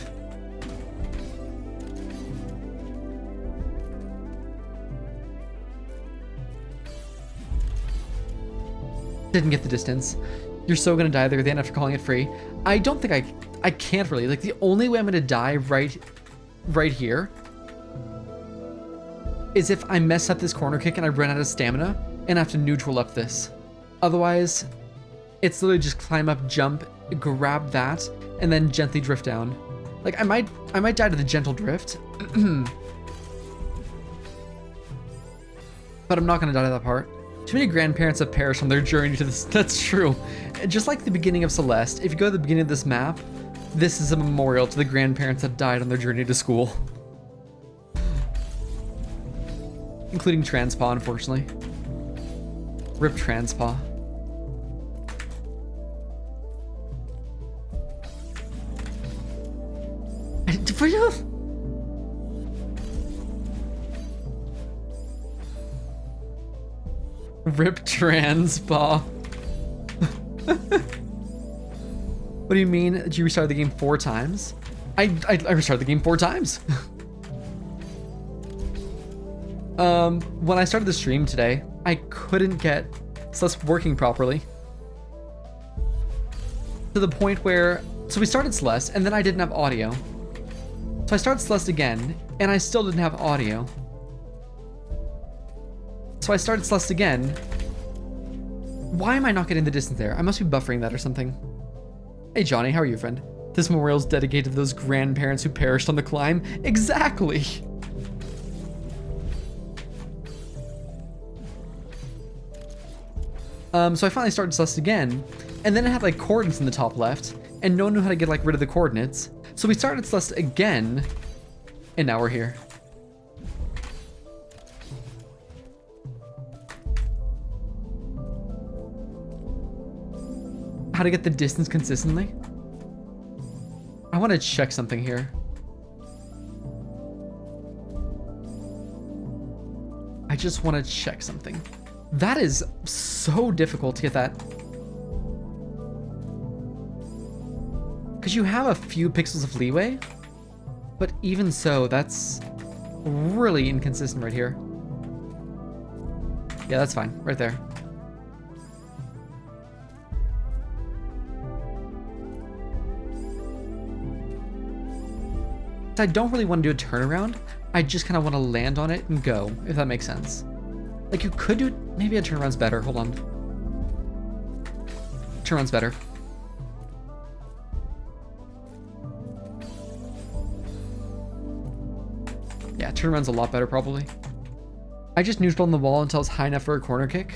Didn't get the distance. You're so gonna die there then after calling it free. I don't think I can't really. Like, the only way I'm gonna die right here is if I mess up this corner kick and I run out of stamina and I have to neutral up this. Otherwise, it's literally just climb up, jump, grab that, and then gently drift down. Like, I might die to the gentle drift. But I'm not gonna die to that part. Too many grandparents have perished on their journey to this. That's true. Just like the beginning of Celeste, if you go to the beginning of this map, this is a memorial to the grandparents that died on their journey to school. Including Transpaw, unfortunately. Rip Transpaw. For you? Rip Transpaw. What do you mean? Did you restart the game 4 times? I restarted the game 4 times. When I started the stream today, I couldn't get Celeste working properly. To the point where, so we started Celeste and then I didn't have audio. So I started Celeste again and I still didn't have audio. So I started Celeste again. Why am I not getting the distance there? I must be buffering that or something. Hey Johnny, how are you, friend? This memorial's dedicated to those grandparents who perished on the climb. Exactly. So I finally started Celeste again, and then it had like coordinates in the top left, and no one knew how to get like rid of the coordinates. So we started Celeste again, and now we're here. How to get the distance consistently? I want to check something here. I just want to check something. That is so difficult to get that. Because you have a few pixels of leeway, but even so, that's really inconsistent right here. Yeah, that's fine, right there. I don't really want to do a turnaround. I just kind of want to land on it and go, if that makes sense. Like, you could do, maybe a turnaround's better. Hold on. Turnaround's better. Yeah, turnaround's a lot better probably. I just neutraled on the wall until it's high enough for a corner kick.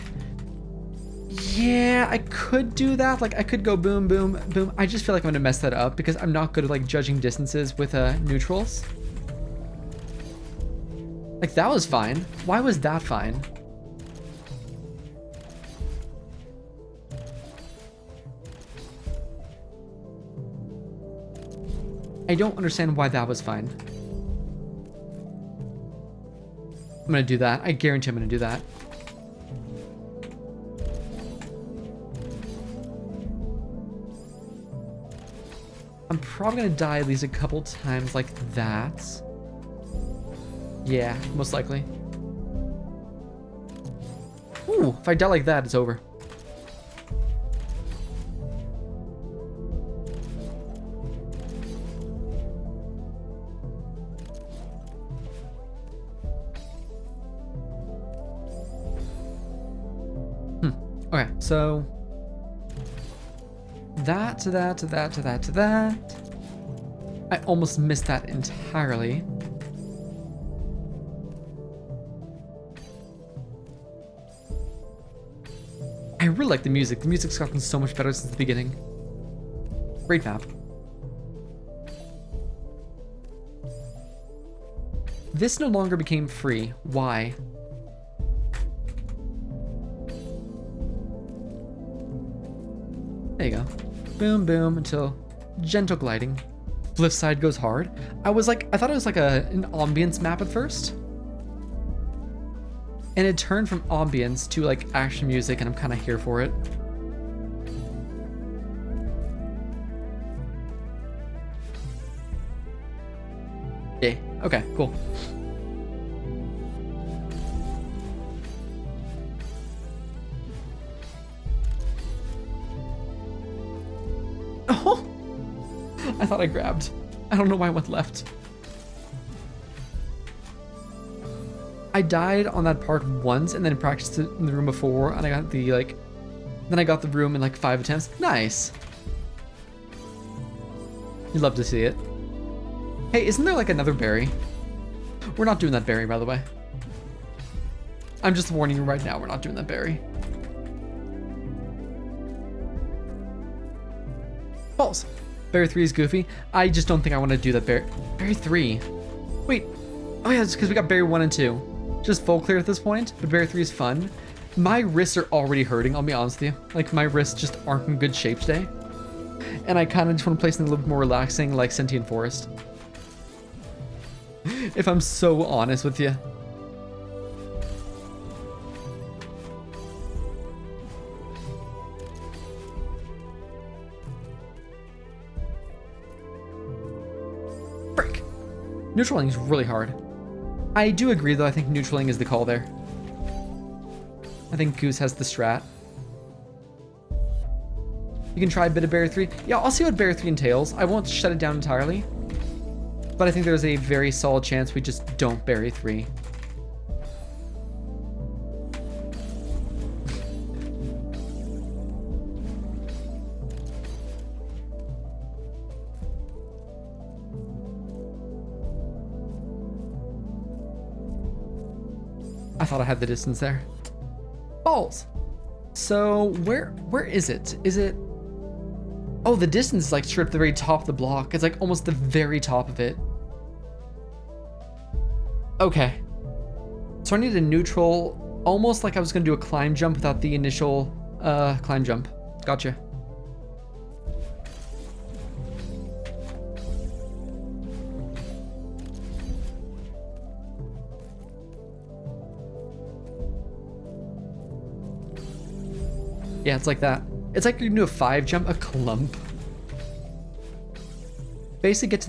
Yeah, I could do that. Like, I could go boom, boom, boom. I just feel like I'm gonna mess that up because I'm not good at like judging distances with neutrals. Like, that was fine. Why was that fine? I don't understand why that was fine. I'm gonna do that. I guarantee I'm gonna do that. I'm probably gonna die at least a couple times like that. Yeah, most likely. Ooh, if I die like that, it's over. Okay, so that to that to that to that to that. I almost missed that entirely. I really like the music. The music's gotten so much better since the beginning. Great map. This no longer became free. Why? There you go. Boom, boom, until gentle gliding. Flip side goes hard. I thought it was like an ambience map at first. And it turned from ambience to like action music, and I'm kind of here for it. Yeah, okay, cool. Oh! I thought I grabbed. I don't know why I went left. I died on that part once and then practiced it in the room before, and I got the then I got the room in like 5 attempts. Nice. You'd love to see it. Hey, isn't there like another berry? We're not doing that berry, by the way. I'm just warning you right now, we're not doing that berry. Balls. Berry 3 is goofy. I just don't think I want to do that berry. Berry 3. Wait. Oh yeah, it's because we got berry 1 and 2. Just full clear at this point, but berry 3 is fun. My wrists are already hurting, I'll be honest with you. Like, my wrists just aren't in good shape today. And I kind of just want to play something a little bit more relaxing, like Sentient Forest. If I'm so honest with you. Frick. Neutraling is really hard. I do agree though, I think neutraling is the call there. I think Goose has the strat. You can try a bit of Bear 3. Yeah, I'll see what Bear 3 entails. I won't shut it down entirely. But I think there's a very solid chance we just don't Berry 3. I thought I had the distance there. Balls. So where is it? Is it? Oh, the distance is like straight at the very top of the block. It's like almost the very top of it. Okay. So I need a neutral, almost like I was gonna do a climb jump without the initial climb jump. Gotcha. Yeah, it's like that. It's like you can do a 5 jump, a clump. Basically get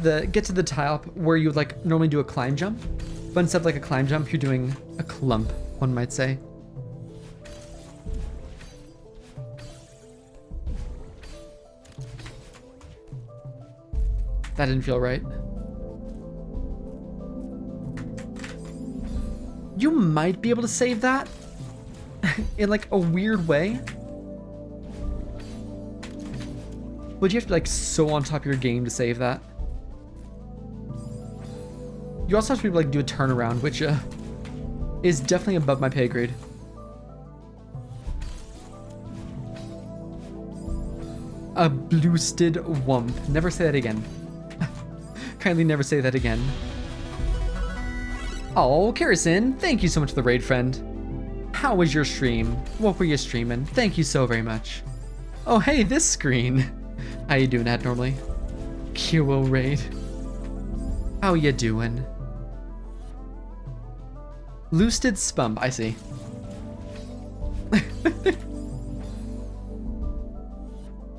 to the top where you would like normally do a climb jump, but instead of like a climb jump, you're doing a clump, one might say. That didn't feel right. You might be able to save that in like a weird way. But you have to be like so on top of your game to save that. You also have to be able to like do a turnaround, which is definitely above my pay grade. A bloosted wump. Never say that again. Kindly never say that again. Oh, Karison, thank you so much for the raid, friend. How was your stream? What were you streaming? Thank you so very much. Oh, hey, this screen. How you doing, Abnormally? QO raid. How you doing? Loosted spump, I see.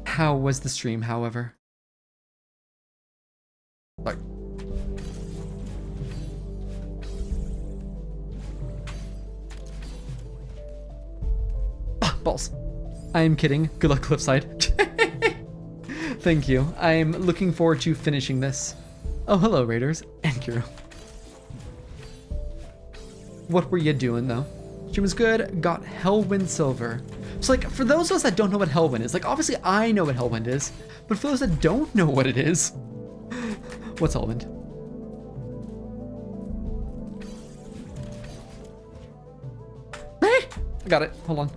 How was the stream, however? Like. Ah, balls. I am kidding. Good luck, Cliffside. Thank you. I'm looking forward to finishing this. Oh, hello, Raiders. And Kiro. What were you doing, though? Stream was good. Got Hellwind Silver. So, like, for those of us that don't know what Hellwind is, like, obviously I know what Hellwind is, but for those that don't know what it is, what's Hellwind? Hey! I got it. Hold on.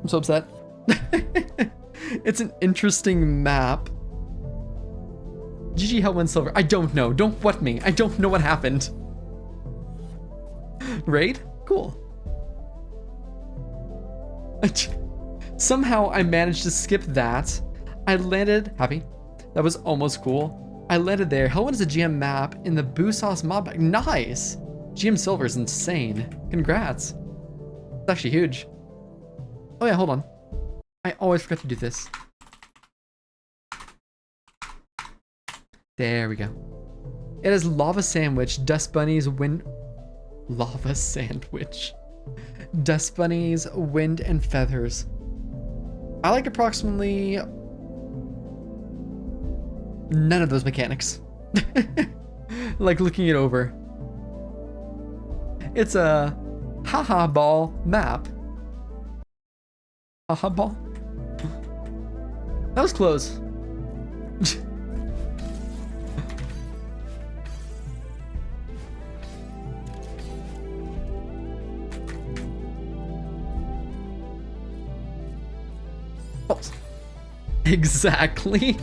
I'm so upset. It's an interesting map. GG Hell wins silver. I don't know. Don't what me. I don't know what happened. Raid? Cool. Somehow I managed to skip that. I landed. Happy? That was almost cool. I landed there. Hell wins a GM map in the Boo Sauce mod bag. Nice! GM silver is insane. Congrats. It's actually huge. Oh yeah, hold on. I always forget to do this. There we go. It is lava sandwich, dust bunnies, wind... Lava sandwich. Dust bunnies, wind, and feathers. I like approximately... none of those mechanics. Like looking it over. It's a haha ball map. Haha ball? That was close. Oh. Exactly.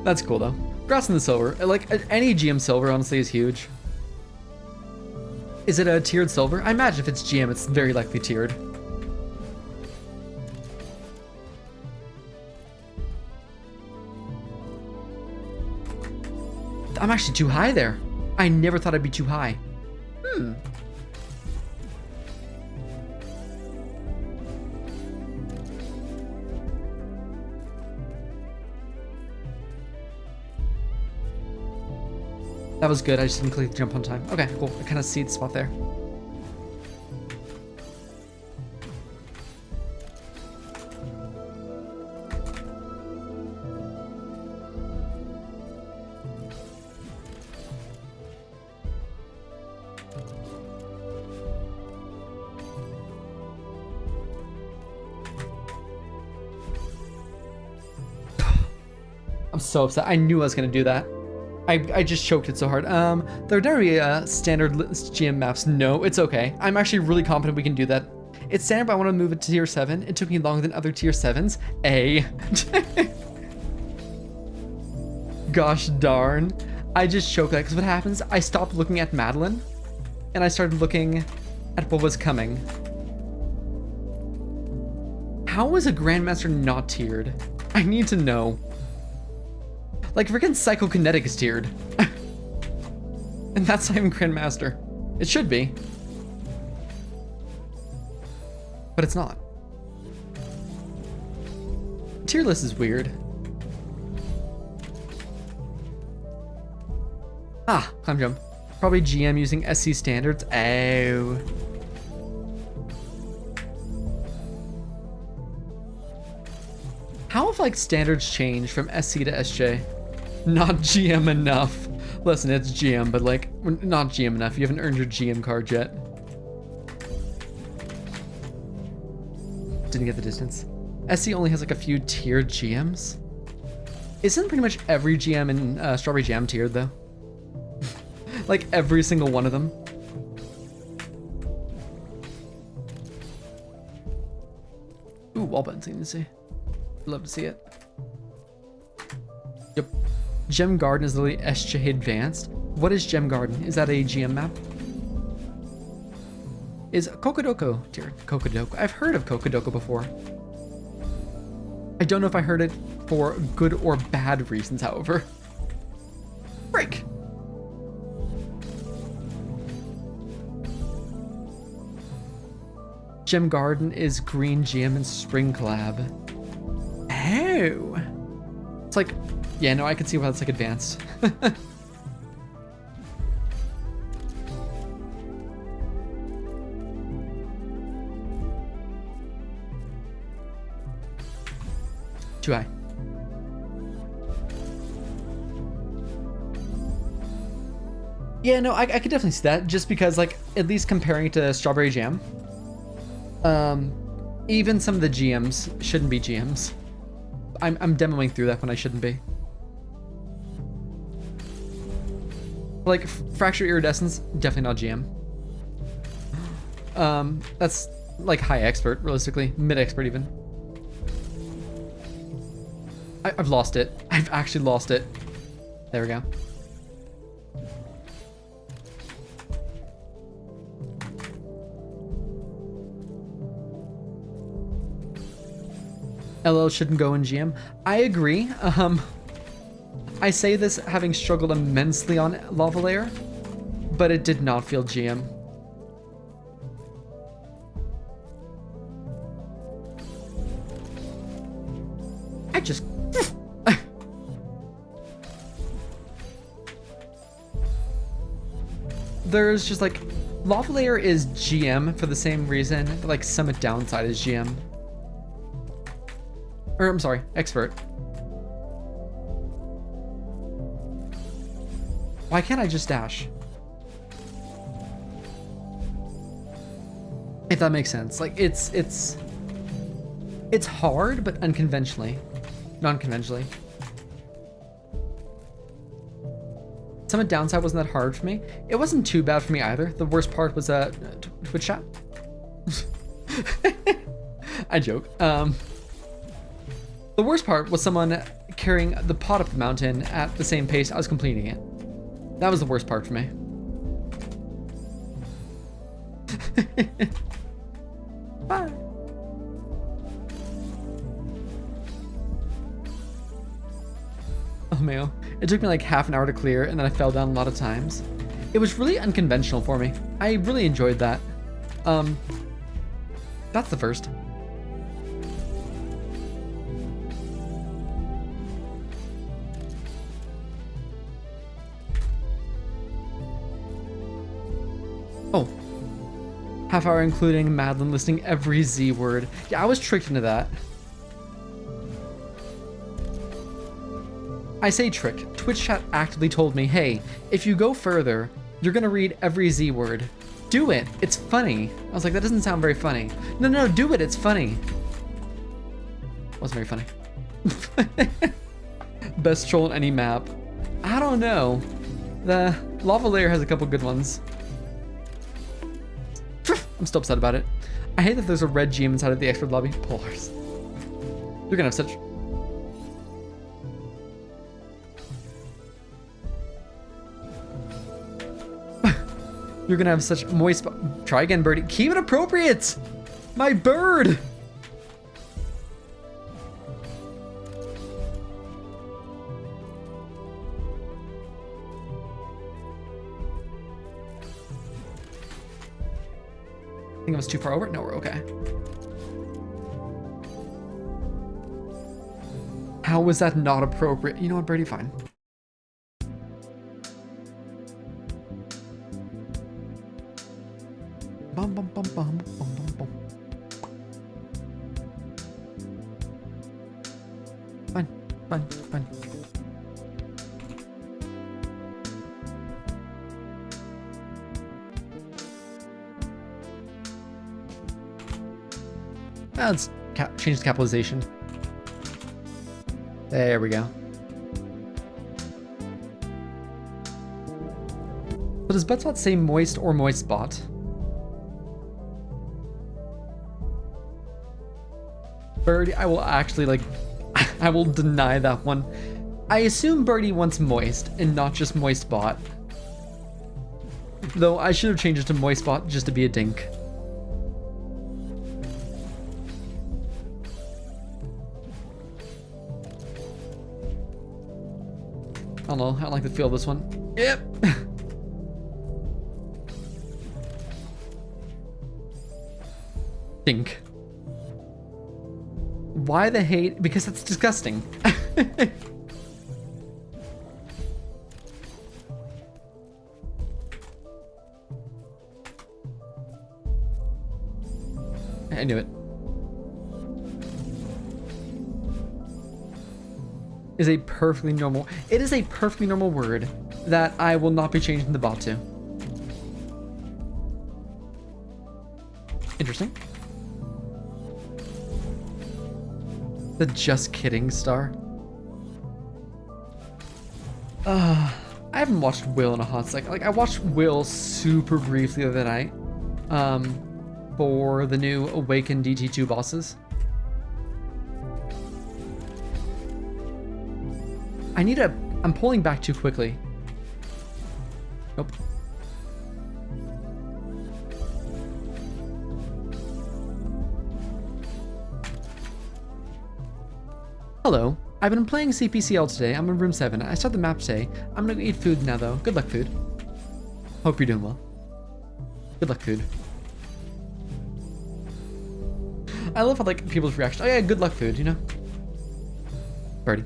That's cool though. Congrats on the silver. Like any GM silver honestly is huge. Is it a tiered silver? I imagine if it's GM, it's very likely tiered. I'm actually too high there. I never thought I'd be too high. That was good. I just didn't click the jump on time. Okay, cool. I kind of see the spot there. I'm so upset. I knew I was going to do that. I just choked it so hard. There would never be standard GM maps. No, it's okay. I'm actually really confident we can do that. It's standard, but I want to move it to tier 7. It took me longer than other tier 7s. Gosh darn. I just choked that because what happens, I stopped looking at Madeline and I started looking at what was coming. How is a Grandmaster not tiered? I need to know. Like, freaking Psychokinetic is tiered. And that's not even Grandmaster. It should be. But it's not. Tier list is weird. Ah, climb jump. Probably GM using SC standards. Oh. How have, like, standards changed from SC to SJ? Not GM enough. Listen, it's GM, but like, not GM enough. You haven't earned your GM card yet. Didn't get the distance. SC only has like a few tiered GMs. Isn't pretty much every GM in Strawberry Jam tiered though? Like every single one of them. Ooh, wall button thing to see. Love to see it. Yep. Gem Garden is literally SJ Advanced. What is Gem Garden? Is that a GM map? Is Kokodoko tiered? Kokodoko. I've heard of Kokodoko before. I don't know if I heard it for good or bad reasons, however. Break. Gem Garden is Green GM and Spring Collab. Oh. It's like, yeah, no, I can see why it's like advanced. Too high. Yeah, no, I could definitely see that, just because, like, at least comparing it to Strawberry Jam, even some of the GMs shouldn't be GMs. I'm demoing through that when I shouldn't be. Like, Fracture Iridescence, definitely not GM. That's like high expert, realistically. Mid expert even. I've lost it. I've actually lost it. There we go. LL shouldn't go in GM. I agree. I say this having struggled immensely on Lava Layer, but it did not feel GM. I just... There's just like... Lava Layer is GM for the same reason, but like Summit Downside is GM. Or, I'm sorry, Expert. Why can't I just dash? If that makes sense. Like, it's hard, but unconventionally. Non-conventionally. Summit Downside wasn't that hard for me. It wasn't too bad for me either. The worst part was Twitch chat. I joke. The worst part was someone carrying the pot up the mountain at the same pace I was completing it. That was the worst part for me. Bye. Oh man, it took me like half an hour to clear and then I fell down a lot of times. It was really unconventional for me. I really enjoyed that. That's the first. Oh, half hour including Madeline listing every Z word. Yeah, I was tricked into that. I say trick. Twitch chat actively told me, hey, if you go further, you're gonna read every Z word. Do it, it's funny. I was like, that doesn't sound very funny. No, do it, it's funny. Wasn't very funny. Best troll on any map. I don't know. The Lava Layer has a couple good ones. I'm still upset about it. I hate that there's a red GM inside of the expert lobby. Polars. You're gonna have such... You're gonna have such moist... Try again, birdie. Keep it appropriate! My bird! I think I was too far over. No, we're okay. How was that not appropriate? You know what, birdie, fine. Bum, bum, bum, bum, bum, bum, bum. Fine. Let's change the capitalization. There we go. So does Butspot say moist or moist spot? Birdie, I will actually like, I will deny that one. I assume Birdie wants moist and not just moist bot. Though I should have changed it to moist bot just to be a dink. I don't know, I don't like the feel of this one. Yep. Dink. Why the hate? Because that's disgusting. I knew it. Is a perfectly normal. It is a perfectly normal word that I will not be changing the bot to. Interesting. The just kidding star. I haven't watched Will in a hot second. Like, I watched Will super briefly the other night. for the new Awakened DT2 bosses. I'm pulling back too quickly. Nope. Hello. I've been playing CPCL today. I'm in room 7. I started the map today. I'm gonna eat food now though. Good luck, food. Hope you're doing well. Good luck, food. I love how like people's reaction. Oh yeah, good luck, food, you know? Birdie.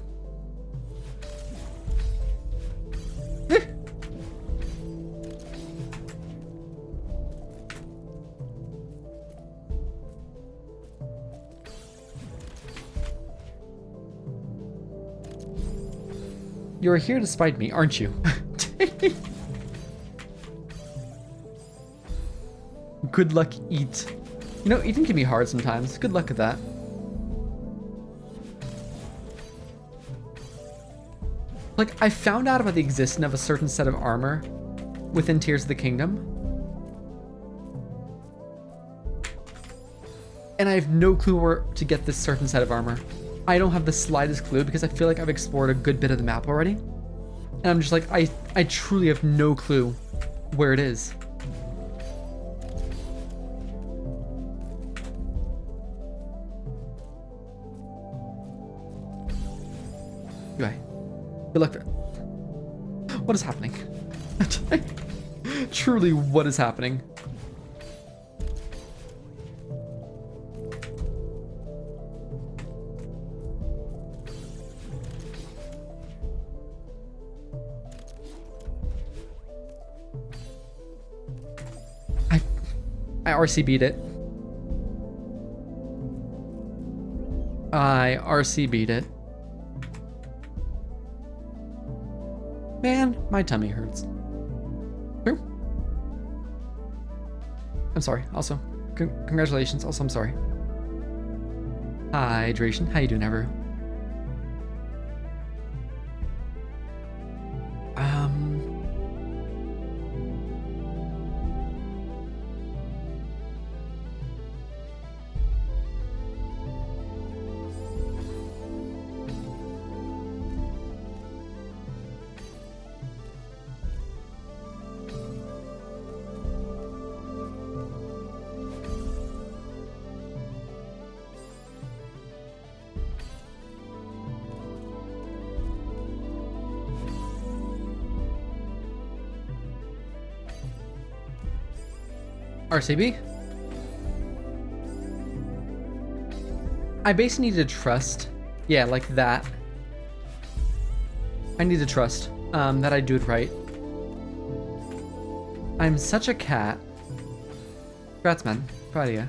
You're here to spite me, aren't you? Good luck, eat. You know, eating can be hard sometimes. Good luck with that. Like, I found out about the existence of a certain set of armor within Tears of the Kingdom. And I have no clue where to get this certain set of armor. I don't have the slightest clue because I feel like I've explored a good bit of the map already. And I'm just like, I truly have no clue where it is. Anyway, good luck. What is happening? Truly, what is happening? I RCB'd it. I RCB'd it. Man, my tummy hurts. True. I'm sorry. Also, congratulations. Also, I'm sorry. Hydration. How you doing, Ever? RCB? I basically need to trust. Yeah, like that. I need to trust that I do it right. I'm such a cat. Congrats, man. Proud of you.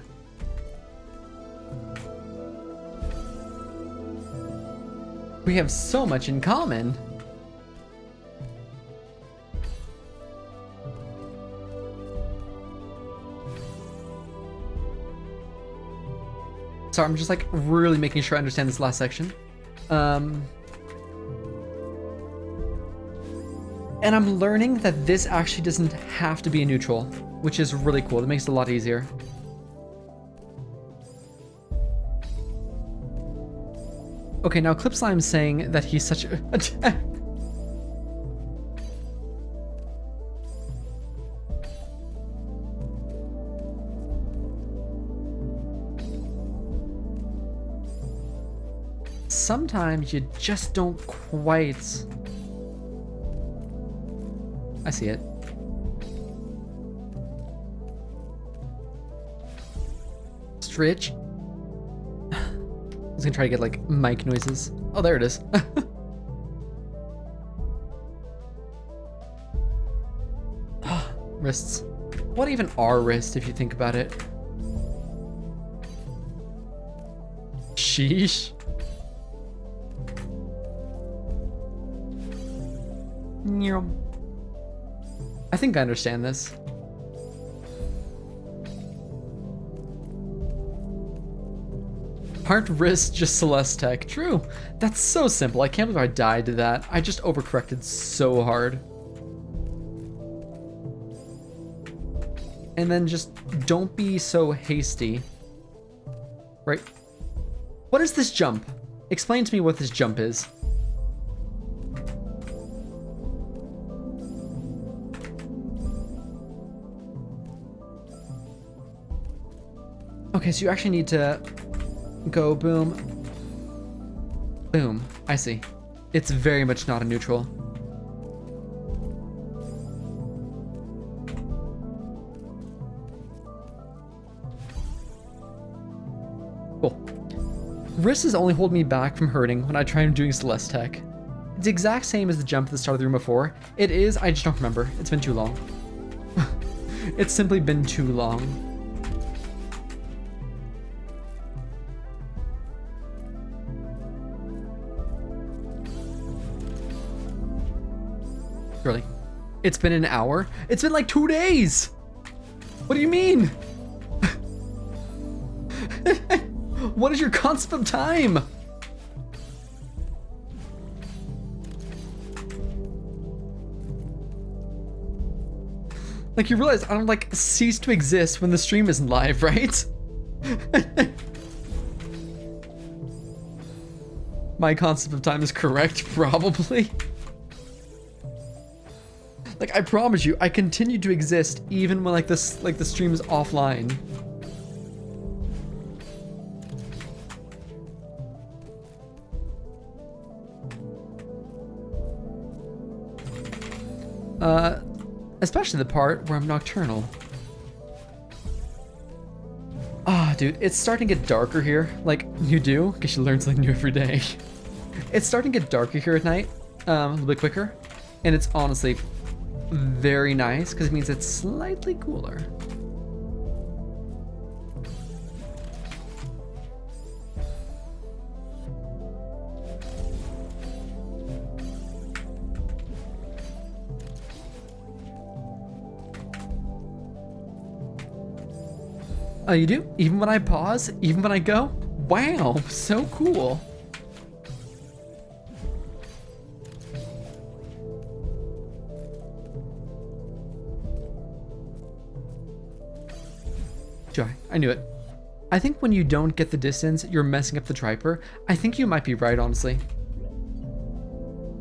We have so much in common. Sorry, I'm just like really making sure I understand this last section. And I'm learning that this actually doesn't have to be a neutral, which is really cool. It makes it a lot easier. Okay, now Clip Slime's saying that he's such a... Sometimes you just don't quite... I see it. Stretch. I was gonna try to get like mic noises. Oh, there it is. Wrists. What even are wrists if you think about it? Sheesh. I think I understand this. Aren't wrists just Celeste tech? True. That's so simple. I can't believe I died to that. I just overcorrected so hard. and then just don't be so hasty. Right? What is this jump? Explain to me what this jump is. Okay, so you actually need to go boom, boom. I see. It's very much not a neutral. Cool. Wrist is only holding me back from hurting when I try doing Celeste Tech. It's the exact same as the jump at the start of the room before. It is, I just don't remember. It's been too long. It's simply been too long. Really? It's been an hour? It's been like 2 days! What do you mean? What is your concept of time? Like, you realize I don't like cease to exist when the stream isn't live, right? My concept of time is correct, probably. Like, I promise you, I continue to exist even when like the stream is offline. Especially the part where I'm nocturnal. Ah, dude, it's starting to get darker here. Like, you do, because you learn something new every day. It's starting to get darker here at night, a little bit quicker. And it's honestly very nice, because it means it's slightly cooler. Oh, you do? Even when I pause? Even when I go? Wow, so cool. Joy, I knew it. I think when you don't get the distance, you're messing up the triper. I think you might be right, honestly.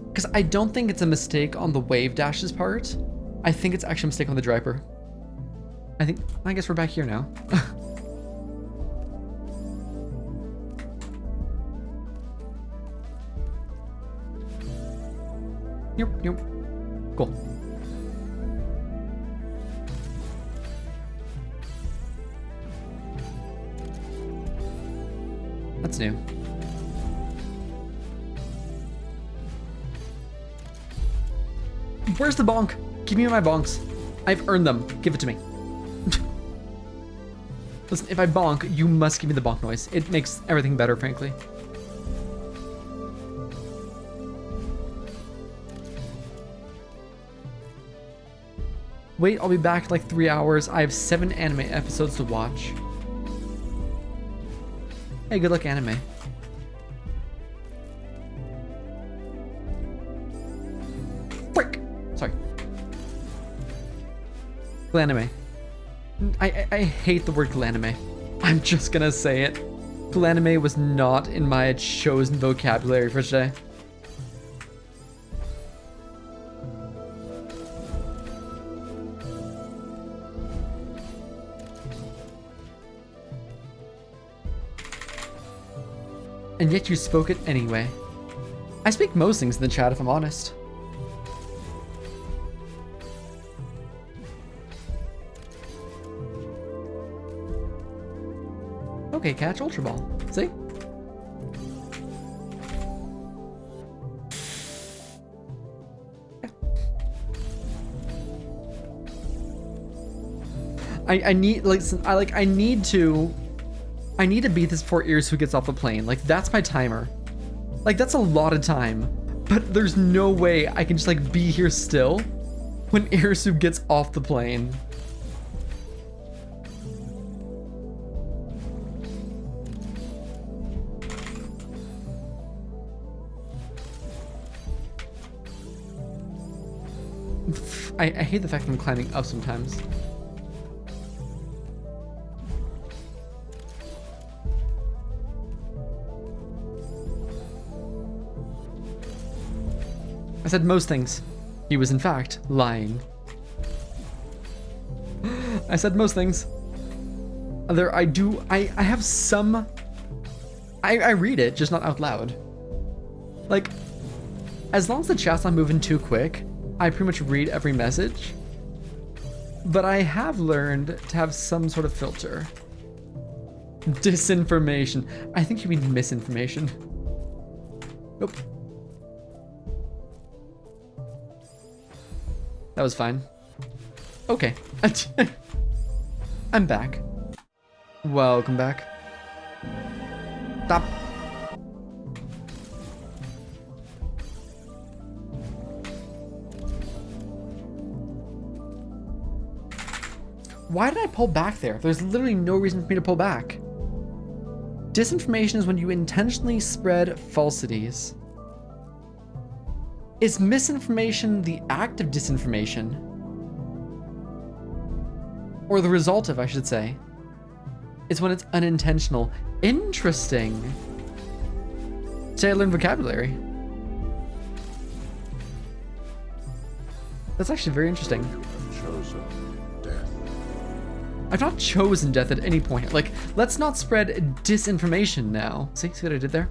Because I don't think it's a mistake on the wave dash's part. I think it's actually a mistake on the driper. I guess we're back here now. Yep. Cool. That's new. Where's the bonk? Give me my bonks. I've earned them. Give it to me. Listen, if I bonk, you must give me the bonk noise. It makes everything better, frankly. Wait, I'll be back in like 3 hours. I have 7 anime episodes to watch. Hey, good luck, anime. Frick! Sorry. Glanime. I hate the word glanime. I'm just gonna say it. Glanime was not in my chosen vocabulary for today. And yet you spoke it anyway. I speak most things in the chat if I'm honest. Okay, catch Ultra Ball. See? I need, listen, I need to beat this before Irisu gets off the plane. Like, that's my timer. Like, that's a lot of time. But there's no way I can just, like, be here still when Irisu gets off the plane. I hate the fact that I'm climbing up sometimes. I said most things. He was in fact lying. I said most things. I have some, I read it, just not out loud. Like, as long as the chat's not moving too quick, I pretty much read every message. But I have learned to have some sort of filter. Disinformation. I think you mean misinformation. Nope. That was fine. Okay. I'm back. Welcome back. Stop. Why did I pull back there? There's literally no reason for me to pull back. Disinformation is when you intentionally spread falsities. Is misinformation the act of disinformation? Or the result of, I should say. It's when it's unintentional. Interesting. Say I learned vocabulary. That's actually very interesting. Chosen death. I've not chosen death at any point. Like, let's not spread disinformation now. See what I did there?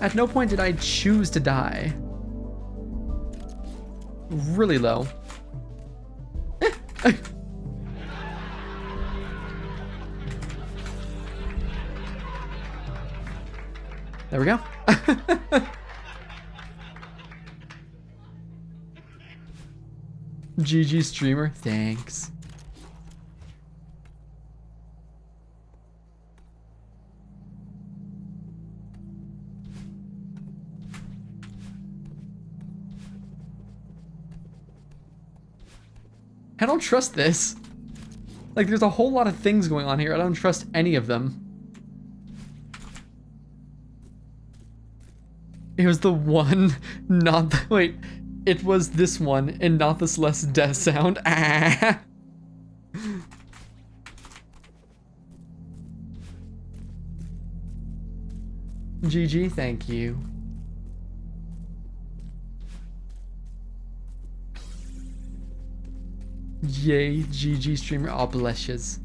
At no point did I choose to die. Really low. There we go. GG streamer, thanks. I don't trust this. Like, there's a whole lot of things going on here. I don't trust any of them. It was the one, not the, wait. It was this one and not the Celeste death sound. Ah. GG, thank you. Yay, GG streamer, all blesses.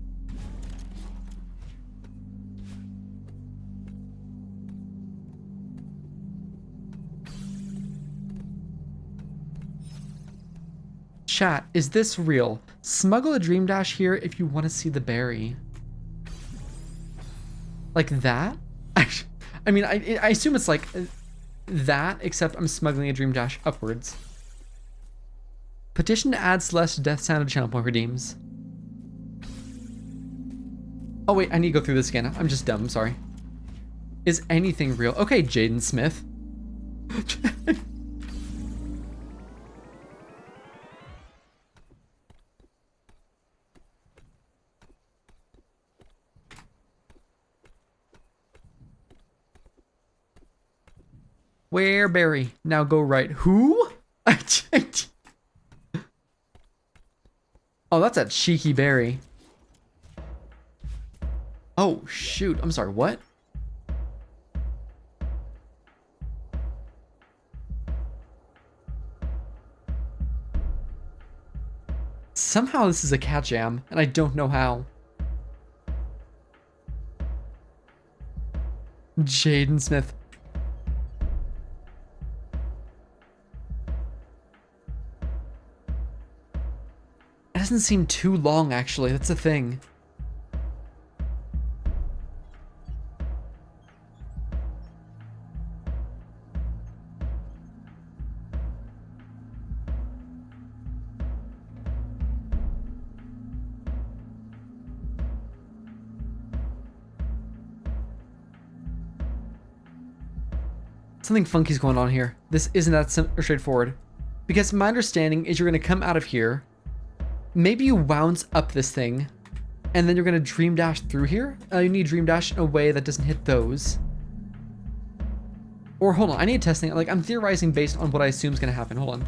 Chat, is this real? Smuggle a dream dash here if you want to see the berry. Like that? I mean, I assume it's like that, except I'm smuggling a dream dash upwards. Petition to add Celeste death sound to channel point redeems. Oh wait, I need to go through this again. I'm just dumb, I'm sorry. Is anything real? Okay, Jaden Smith. Where Barry? Now go right. Who? Oh, that's a cheeky berry. Oh, shoot. I'm sorry, what? Somehow this is a cat jam, and I don't know how. Jaden Smith. It doesn't seem too long, actually. That's the thing. Something funky's going on here. This isn't that straightforward. Because my understanding is you're going to come out of here. Maybe you bounce up this thing, and then you're gonna dream dash through here. You need dream dash in a way that doesn't hit those. Or hold on, I need testing. Like, I'm theorizing based on what I assume is gonna happen. Hold on.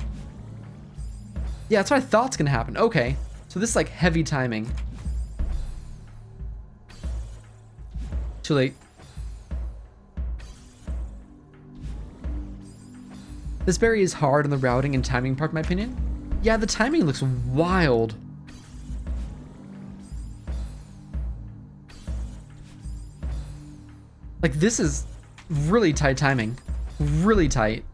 Yeah, that's what I thought's gonna happen. Okay, so this is like heavy timing. Too late. This berry is hard on the routing and timing part, in my opinion. Yeah, the timing looks wild. Like, this is really tight timing. Really tight.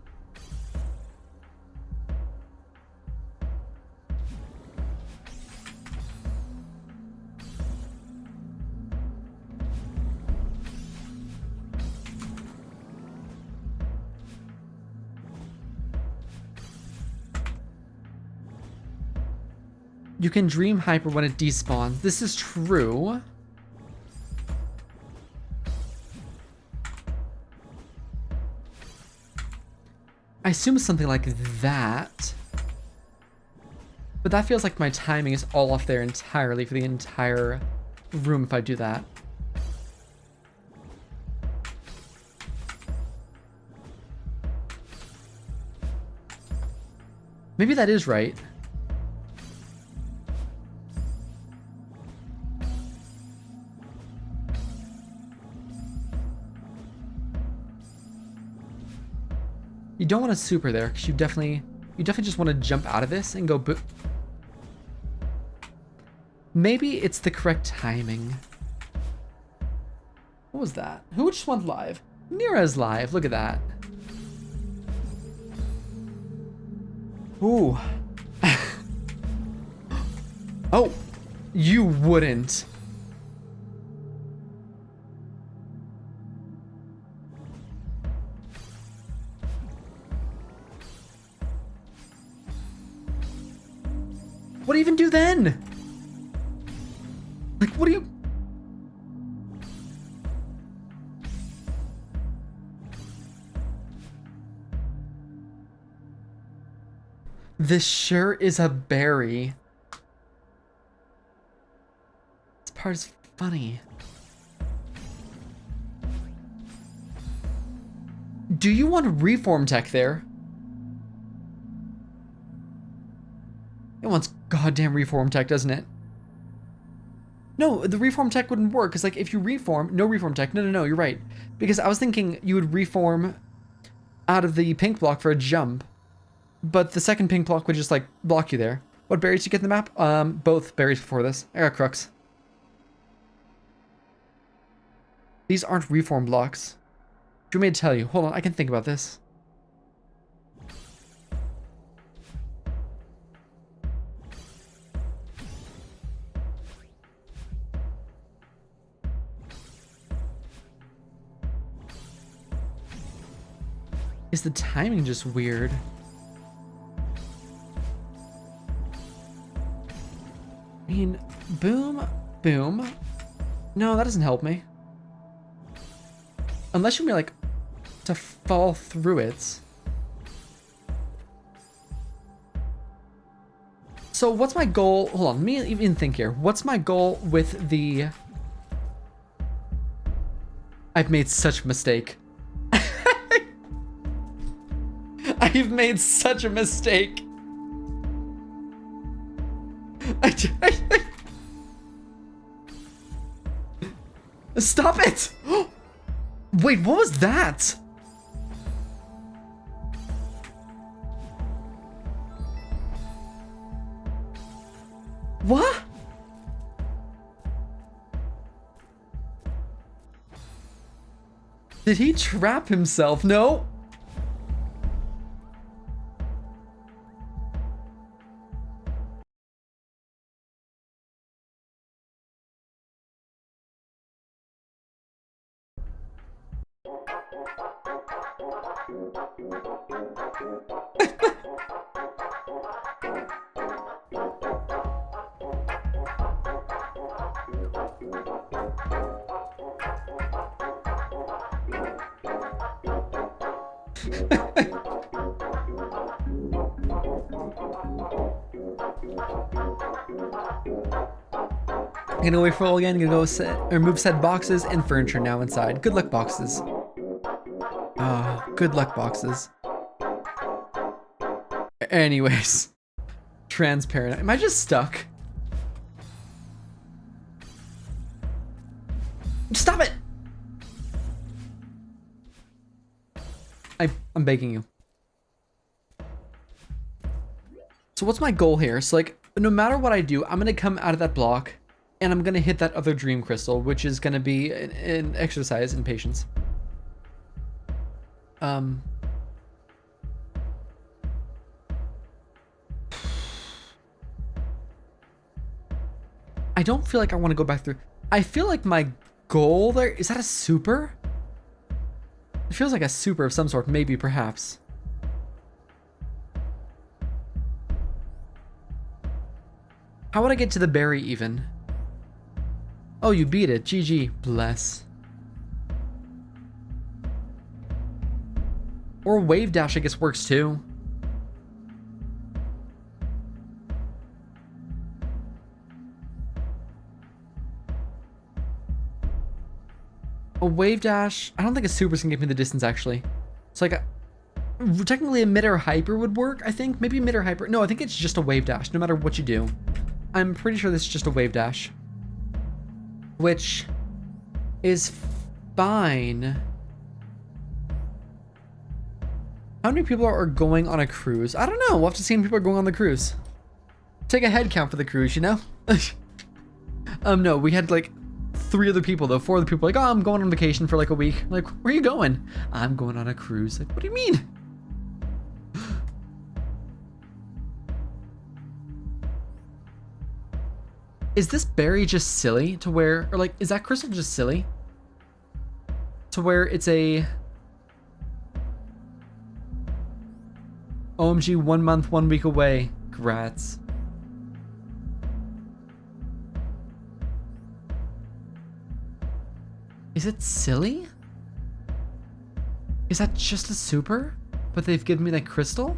You can dream hyper when it despawns. This is true. I assume it's something like that. But that feels like my timing is all off there entirely for the entire room if I do that. Maybe that is right. You don't want to super there because you definitely just want to jump out of this and go boop. Maybe it's the correct timing. What was that? Who just went live? Nira's live. Look at that. Ooh. Oh, you wouldn't. What do you even do then? Like, what do you... This sure is a berry. This part is funny. Do you want reform tech there? It wants goddamn reform tech, doesn't it? No, the reform tech wouldn't work, because like if you reform, no reform tech, no, you're right. Because I was thinking you would reform out of the pink block for a jump, but the second pink block would just like block you there. What berries did you get in the map? Both berries before this. I got crux. These aren't reform blocks. Do you want me to tell you? Hold on, I can think about this. Is the timing just weird? I mean, boom, boom. No, that doesn't help me. Unless you mean like to fall through it. So what's my goal? Hold on, let me even think here. What's my goal with the... I've made such a mistake. I've made such a mistake. Stop it! Wait, what was that? What? Did he trap himself? No. Gonna wait for all again. Gonna go set or move said boxes and furniture now inside. Good luck, boxes. Good luck, boxes. Anyways, transparent. Am I just stuck? Stop it! I'm begging you. So what's my goal here? So like, no matter what I do, I'm going to come out of that block and I'm going to hit that other dream crystal, which is going to be an exercise in patience. I don't feel like I want to go back through. I feel like my goal there, is that a super? It feels like a super of some sort, maybe, perhaps. How would I get to the berry even? Oh, you beat it. GG. Bless. Or wave dash, I guess, works too. A wave dash, I don't think a super's gonna give me the distance actually. It's like technically a mid or hyper would work, I think. Maybe mid or hyper. No, I think it's just a wave dash, no matter what you do. I'm pretty sure this is just a wave dash. Which is fine. How many people are going on a cruise? I don't know. We'll have to see how many people are going on the cruise. Take a head count for the cruise, you know? No, we had like 3 other people though. 4 other people like, oh, I'm going on vacation for like a week. Like, where are you going? I'm going on a cruise. Like, what do you mean? Is this berry just silly to where, or like, is that crystal just silly? To where it's a OMG 1 month, 1 week away. Grats. Is it silly? Is that just a super? But they've given me that crystal?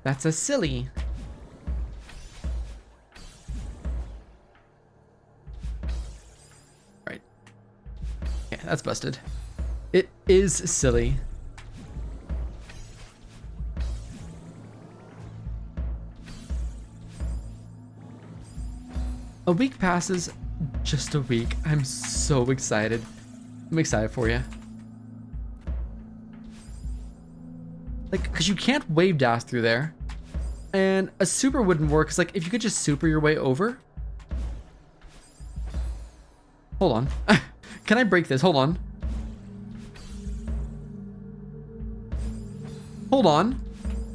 That's a silly. Right. Yeah, that's busted. It is silly. A week passes, just a week. I'm so excited. I'm excited for you. Like, because you can't wave dash through there. And a super wouldn't work, because like, if you could just super your way over. Hold on. Can I break this? Hold on. Hold on.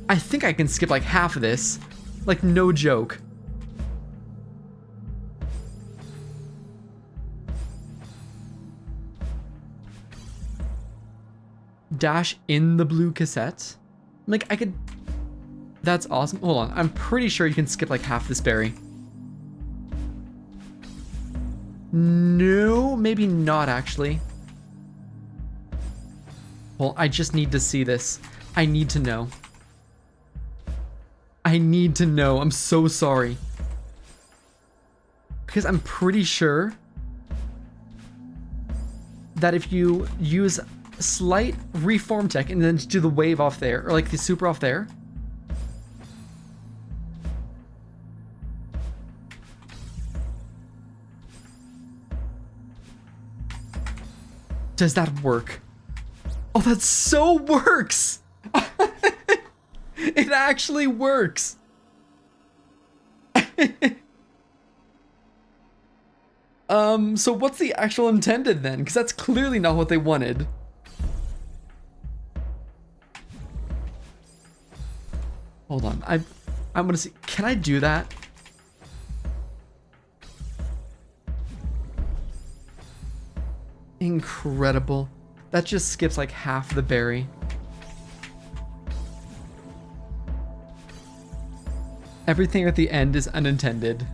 I think I can skip like half of this. Like, no joke. Dash in the blue cassette. Like, I could... That's awesome. Hold on. I'm pretty sure you can skip like half this berry. No, maybe not actually. Well, I just need to see this. I need to know. I need to know. I'm so sorry. Because I'm pretty sure that if you use slight reform tech and then just do the wave off there, or like the super off there. Does that work? Oh, that so works! It actually works! So what's the actual intended then? Because that's clearly not what they wanted. Hold on, I'm gonna see, can I do that? Incredible. That just skips like half the berry. Everything at the end is unintended.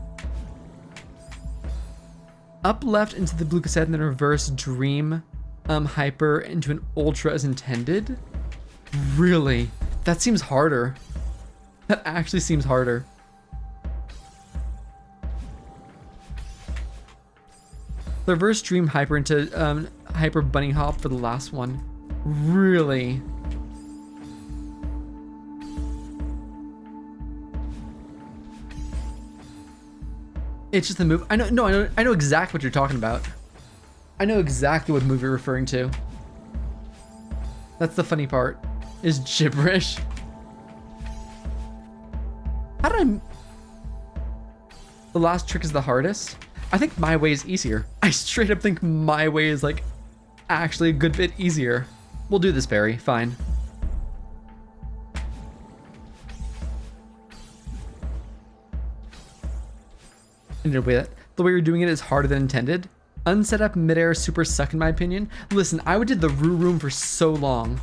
Up left into the blue cassette and then reverse dream hyper into an ultra as intended? Really? That seems harder. That actually seems harder. The reverse dream hyper into hyper bunny hop for the last one. Really? It's just the move. I know. No, I know exactly what you're talking about. I know exactly what move you're referring to. That's the funny part. Is gibberish. How did I? The last trick is the hardest. I think my way is easier. I straight up think my way is like actually a good bit easier. We'll do this, Barry. Fine. The way you're doing it is harder than intended. Unset up midair super suck in my opinion. Listen, I did the Roo Room for so long.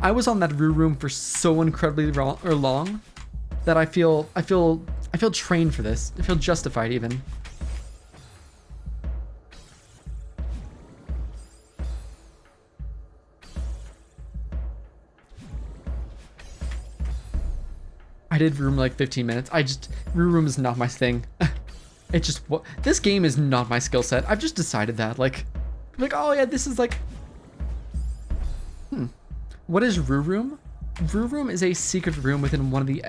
I was on that Roo Room for so incredibly long that I feel trained for this. I feel justified even. I did Room like 15 minutes. Roo Room is not my thing. It just, this game is not my skill set. I've just decided that. Like, oh yeah, this is like, What is Roo Room? Roo Room is a secret room within one of the,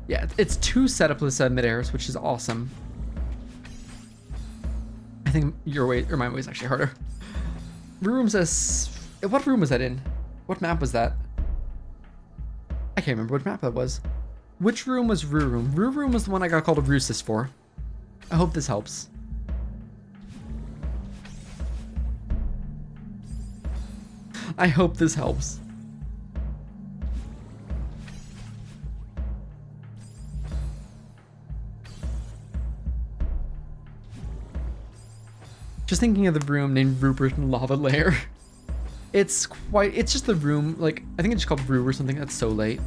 yeah, it's 2 setupless mid-airs, which is awesome. I think your way, or my way is actually harder. Roo Room says, what room was that in? What map was that? I can't remember what map that was. Which room was Roo Room? Roo Room was the one I got called a Roosis for. I hope this helps. I hope this helps. Just thinking of the room named Rupert and Lava Lair. It's just the room, like, I think it's just called Rue or something. That's so late.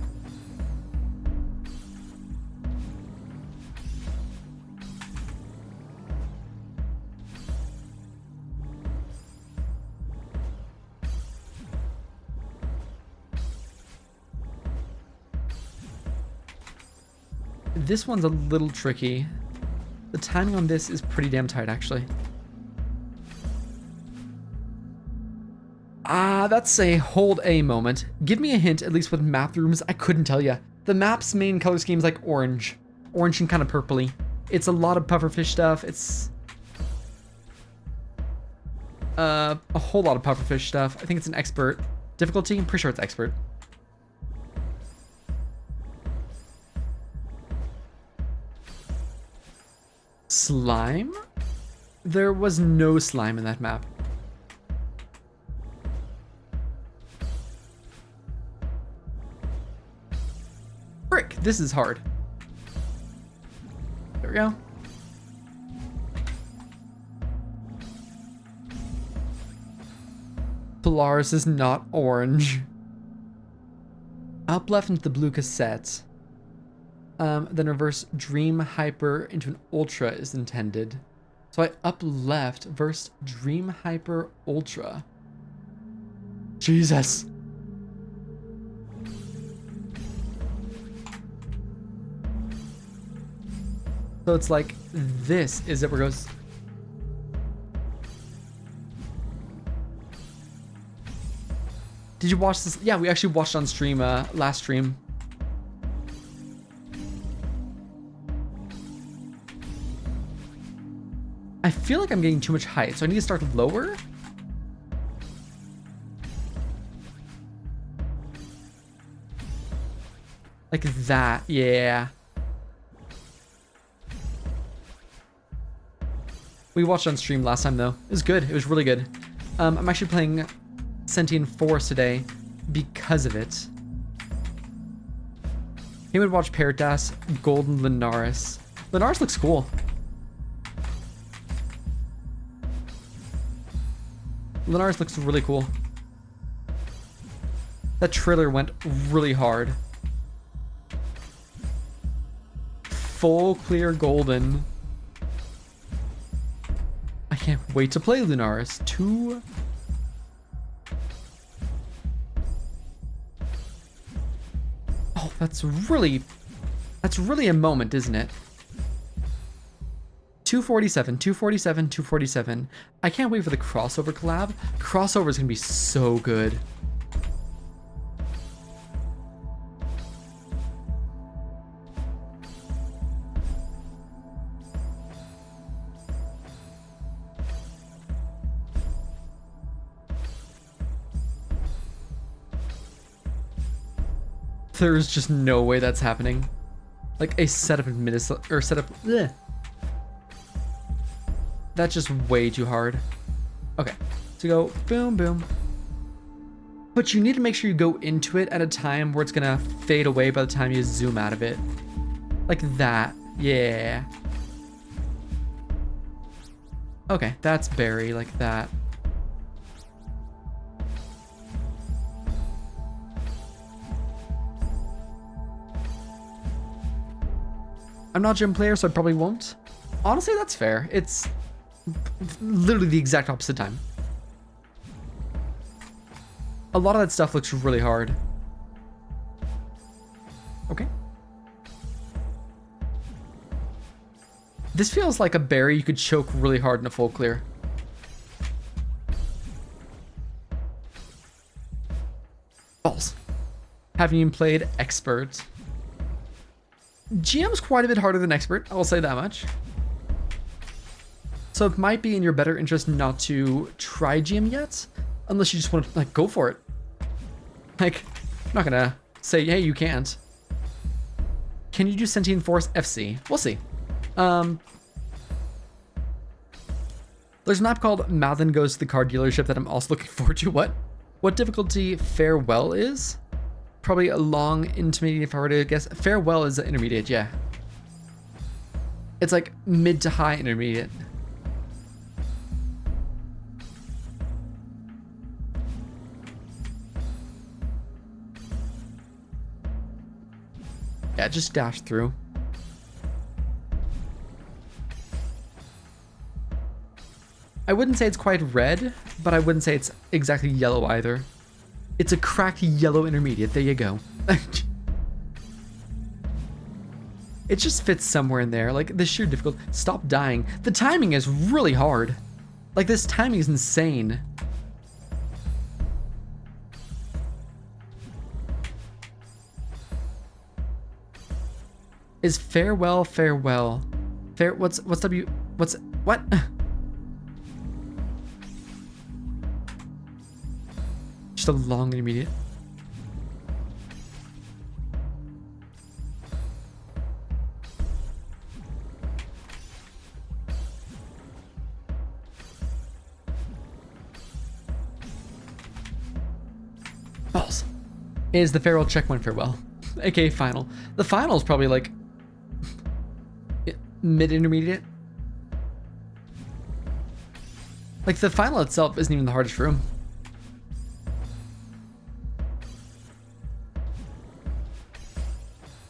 This one's a little tricky. The timing on this is pretty damn tight, actually. That's a hold A moment. Give me a hint, at least with map rooms. I couldn't tell you. The map's main color scheme is like orange. Orange and kind of purpley. It's a lot of pufferfish stuff. It's a whole lot of pufferfish stuff. I think it's an expert. Difficulty? I'm pretty sure it's expert. Slime? There was no slime in that map. Frick, this is hard. There we go. Polaris is not orange. Up left into the blue cassette. Then reverse Dream Hyper into an Ultra is intended. So I up left verse Dream Hyper Ultra. Jesus. So it's like, this is it where it goes. Did you watch this? Yeah, we actually watched on stream, last stream. I feel like I'm getting too much height, so I need to start lower. Like that, yeah. We watched on stream last time though. It was good. It was really good. I'm actually playing Sentient Force today because of it. He would watch Parrotas, Golden Linares. Linares looks cool. Linares looks really cool. That trailer went really hard. Full clear golden. I can't wait to play Lunaris. Oh, that's really a moment, isn't it? 247, 247, 247. I can't wait for the crossover collab. Crossover is gonna be so good. There's just no way that's happening. Like a setup or setup. Bleh. That's just way too hard. Okay, so go boom, boom. But you need to make sure you go into it at a time where it's gonna fade away by the time you zoom out of it. Like that, yeah. Okay, that's berry, like that. I'm not a gym player, so I probably won't. Honestly, that's fair. It's literally the exact opposite time. A lot of that stuff looks really hard. Okay. This feels like a berry you could choke really hard in a full clear. Balls. Haven't even played expert. GM's quite a bit harder than expert, I will say that much. So it might be in your better interest not to try GM yet, unless you just want to like go for it. Like, I'm not gonna say, hey, you can't. Can you do Sentient Force FC? We'll see. There's a map called Malden Goes to the Car Dealership that I'm also looking forward to. What difficulty Farewell is? Probably a long intermediate if I were to guess. Farewell is intermediate, yeah. It's like mid to high intermediate. Yeah, just dash through. I wouldn't say it's quite red, but I wouldn't say it's exactly yellow either. It's a cracked yellow intermediate. There you go. It just fits somewhere in there. Like the sheer difficulty. Stop dying. The timing is really hard. Like this timing is insane. Is farewell? What's W? What's what? Just a long intermediate. Balls. Is the farewell checkpoint farewell? aka final. The final is probably like mid-intermediate. Like the final itself isn't even the hardest room.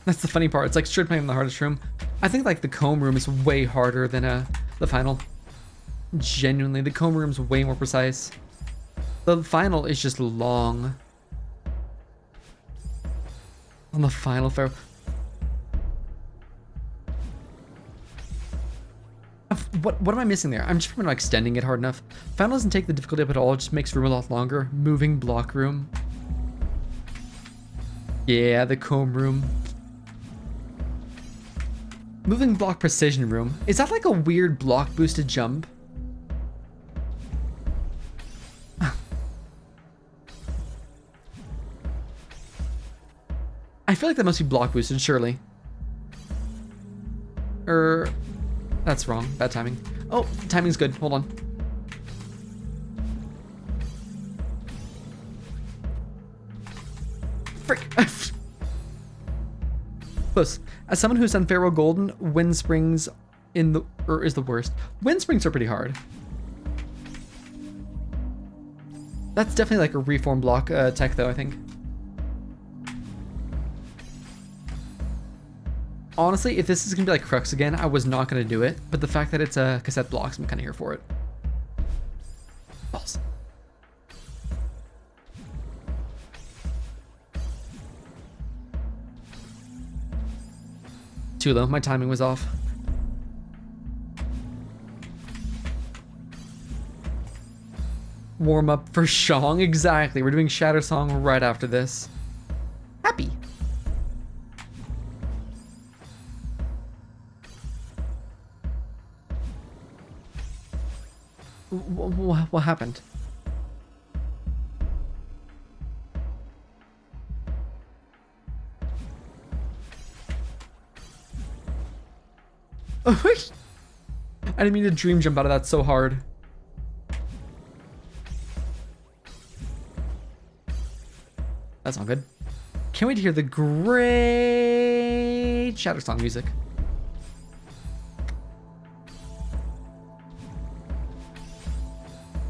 That's the funny part. It's like straight playing the hardest room. I think like the comb room is way harder than the final. Genuinely, the comb room's way more precise. The final is just long. On the final fair. What am I missing there? I'm just not extending it hard enough. Final doesn't take the difficulty up at all. It just makes room a lot longer. Moving block room. Yeah, the comb room. Moving block precision room. Is that like a weird block boosted jump? I feel like that must be block boosted, surely. That's wrong. Bad timing. Oh, timing's good. Hold on. Frick. Close. As someone who's done Pharaoh Golden, Wind Springs is the worst. Wind Springs are pretty hard. That's definitely like a reform block tech though, I think. Honestly, if this is gonna be like Crux again, I was not gonna do it, but the fact that it's a cassette blocks, I'm kinda here for it. Balls. Too low, my timing was off. Warm up for Shang, exactly. We're doing Shatter Song right after this. Happy. What happened? I didn't mean to dream jump out of that so hard. That's not good. Can't wait to hear the great Shattersong music.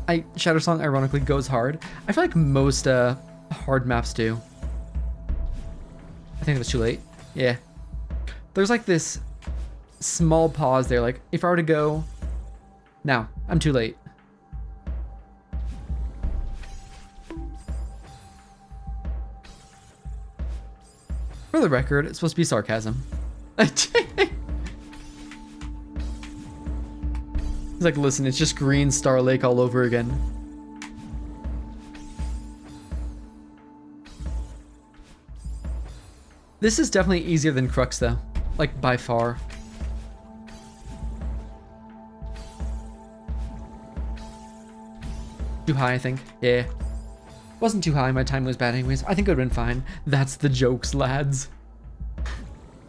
Shattersong ironically goes hard. I feel like most hard maps do. I think it was too late. Yeah. There's like this small pause there. Like if I were to go now, I'm too late. For the record, it's supposed to be sarcasm. He's like, listen, it's just Green Star Lake all over again. This is definitely easier than Crux though, like by far. Too high, I think. Yeah. Wasn't too high, my time was bad anyways. I think it would've been fine. That's the jokes, lads.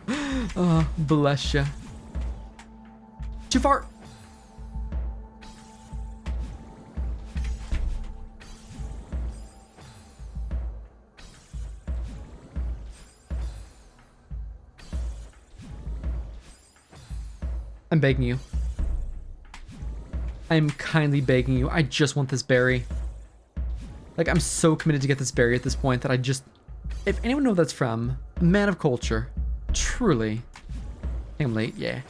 Oh, bless ya. Too far. I'm begging you. I'm kindly begging you. I just want this berry. Like, I'm so committed to get this berry at this point that I just... If anyone knows that's from, man of culture. Truly. I think I'm late, yeah.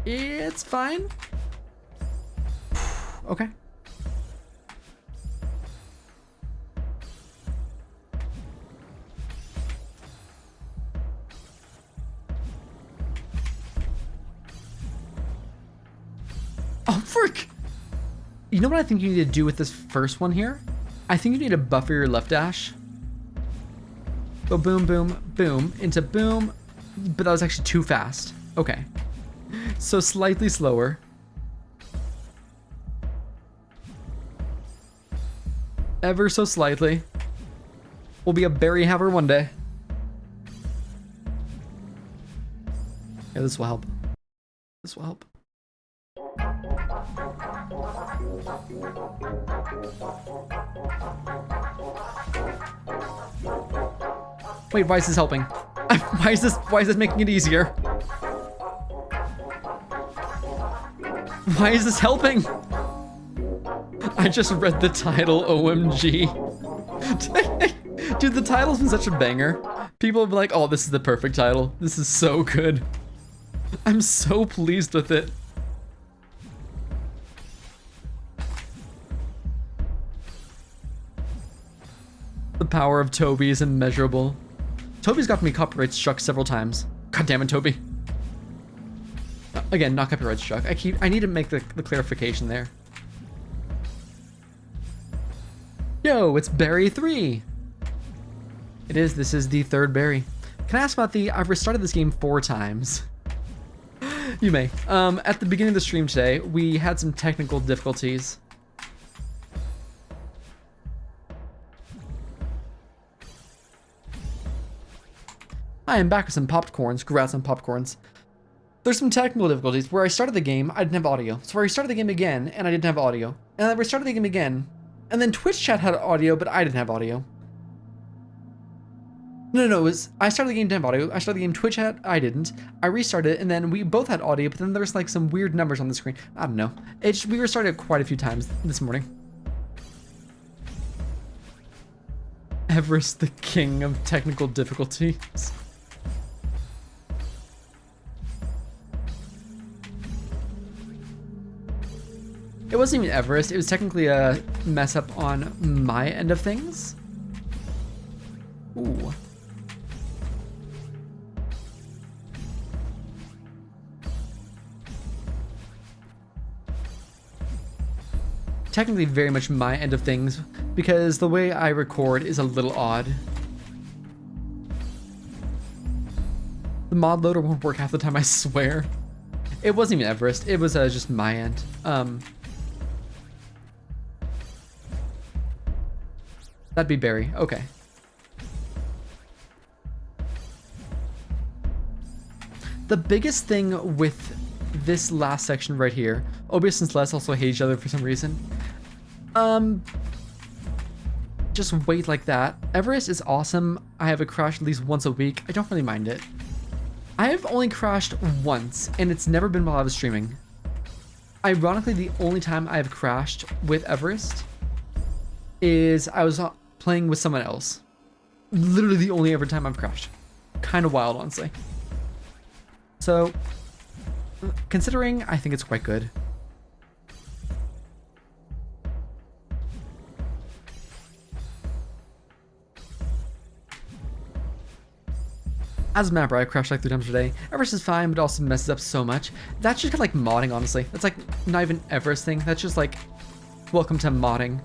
It's fine. Okay. Oh, frick! You know what I think you need to do with this first one here? I think you need to buffer your left dash. Go boom, boom, boom, into boom. But that was actually too fast. Okay. So slightly slower. Ever so slightly. We'll be a berry haver one day. Yeah, this will help. This will help. Wait, why is this helping? Why is this making it easier? Why is this helping? I just read the title, OMG. Dude, the title's been such a banger. People have been like, oh, this is the perfect title. This is so good. I'm so pleased with it. The power of Toby is immeasurable. Toby's got me copyright struck several times. God damn it, Toby. Again, not copyright struck. I need to make the clarification there. Yo, it's berry 3. It is. This is the third berry. Can I ask about I've restarted this game 4 times. You may. At the beginning of the stream today, we had some technical difficulties. I am back with some popcorns. Congrats on popcorns. There's some technical difficulties. Where I started the game, I didn't have audio. So I restarted the game again, and I didn't have audio. And I restarted the game again, and then Twitch chat had audio, but I didn't have audio. No, it was... I started the game, didn't have audio. I started the game, Twitch chat, I didn't. I restarted it, and then we both had audio, but then there's like some weird numbers on the screen. I don't know. We restarted it quite a few times this morning. Everest, the king of technical difficulties. It wasn't even Everest, it was technically a mess up on my end of things. Ooh. Technically very much my end of things, because the way I record is a little odd. The mod loader won't work half the time, I swear. It wasn't even Everest, it was just my end. That'd be Barry. Okay. The biggest thing with this last section right here, Obius and Celeste also hate each other for some reason. Just wait like that. Everest is awesome. I have a crash at least once a week. I don't really mind it. I have only crashed once, and it's never been while I was streaming. Ironically, the only time I have crashed with Everest is I was playing with someone else. Literally the only ever time I've crashed. Kind of wild, honestly. So, considering, I think it's quite good. As a mapper, I crashed like 3 times today. Everest is fine, but also messes up so much. That's just kind of like modding, honestly. That's like not even Everest thing. That's just like, welcome to modding.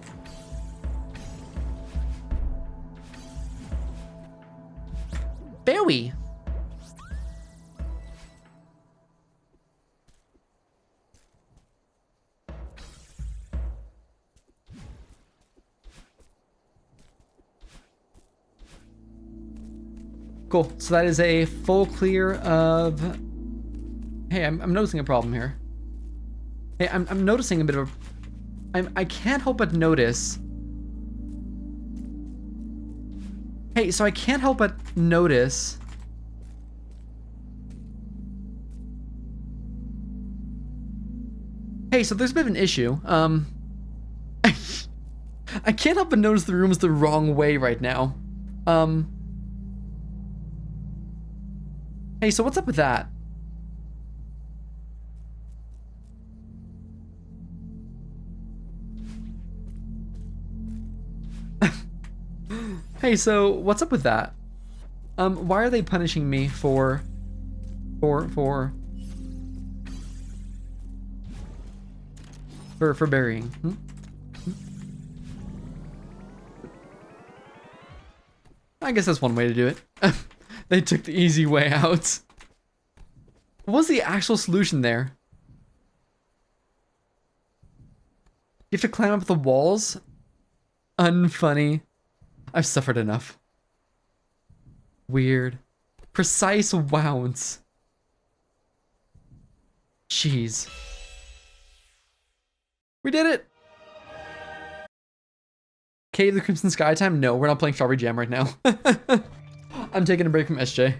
Bowie. Cool, so that is a full clear of... Hey, I'm noticing a problem here. Hey, I'm noticing a bit of a... I can't help but notice... Hey, so I can't help but notice... Hey, so there's a bit of an issue. I can't help but notice the room's the wrong way right now. Hey, so what's up with that? Hey, so what's up with that? Why are they punishing me for burying? I guess that's one way to do it. They took the easy way out. What was the actual solution there? You have to climb up the walls? Unfunny. I've suffered enough. Weird. Precise wounds. Jeez. We did it! Cave the Crimson Sky time? No, we're not playing Strawberry Jam right now. I'm taking a break from SJ.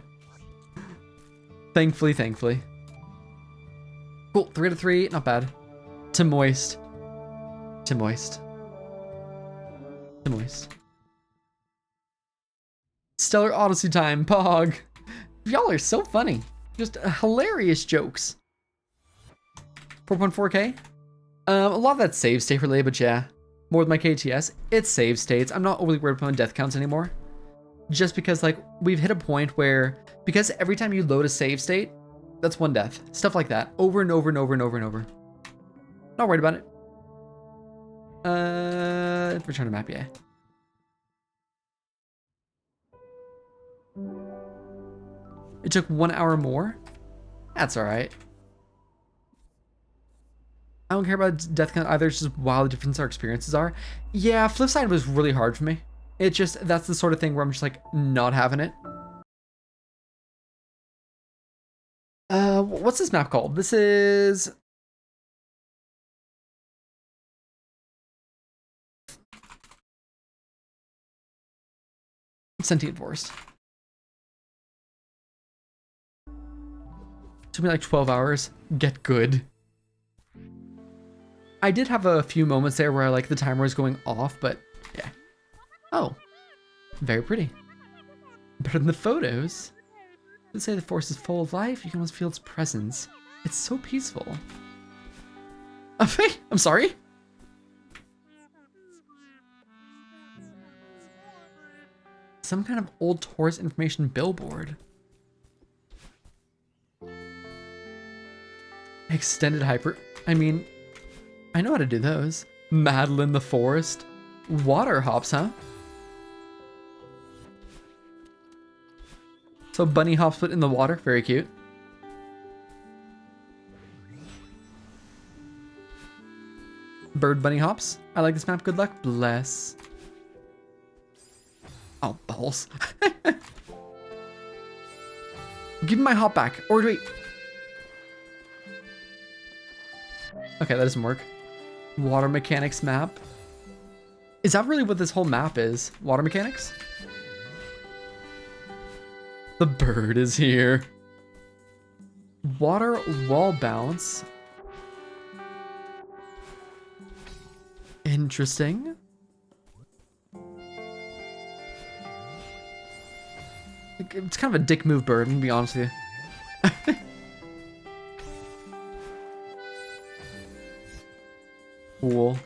Thankfully. Cool, 3 out of 3, not bad. To moist. Stellar Odyssey time, Pog. Y'all are so funny. Just hilarious jokes. 4.4K? A lot of that's save state related, but yeah. More with my KTS, it's save states. I'm not overly worried about death counts anymore. Just because, like, we've hit a point where, because every time you load a save state, that's 1 death. Stuff like that. Over and over and over and over and over. Not worried about it. Return to map, yeah. It took 1 hour more? That's alright. I don't care about death count either, it's just wow the difference our experiences are. Yeah, flip side was really hard for me. It's just, that's the sort of thing where I'm just like, not having it. What's this map called? This is... Sentient Forest. Took me like 12 hours. Get good. I did have a few moments there where like the timer was going off, but yeah. Oh, very pretty. Better than the photos. Let's say the forest is full of life. You can almost feel its presence. It's so peaceful. I'm sorry. Some kind of old tourist information billboard. Extended hyper. I mean, I know how to do those. Madeline the Forest. Water hops, huh? So bunny hops put in the water. Very cute. Bird bunny hops. I like this map. Good luck. Bless. Oh, balls. Give me my hop back. Or wait. Okay, that doesn't work. Water mechanics map. Is that really what this whole map is? Water mechanics? The bird is here. Water wall bounce. Interesting. It's kind of a dick move, bird, I'm gonna be honest with you. Cool.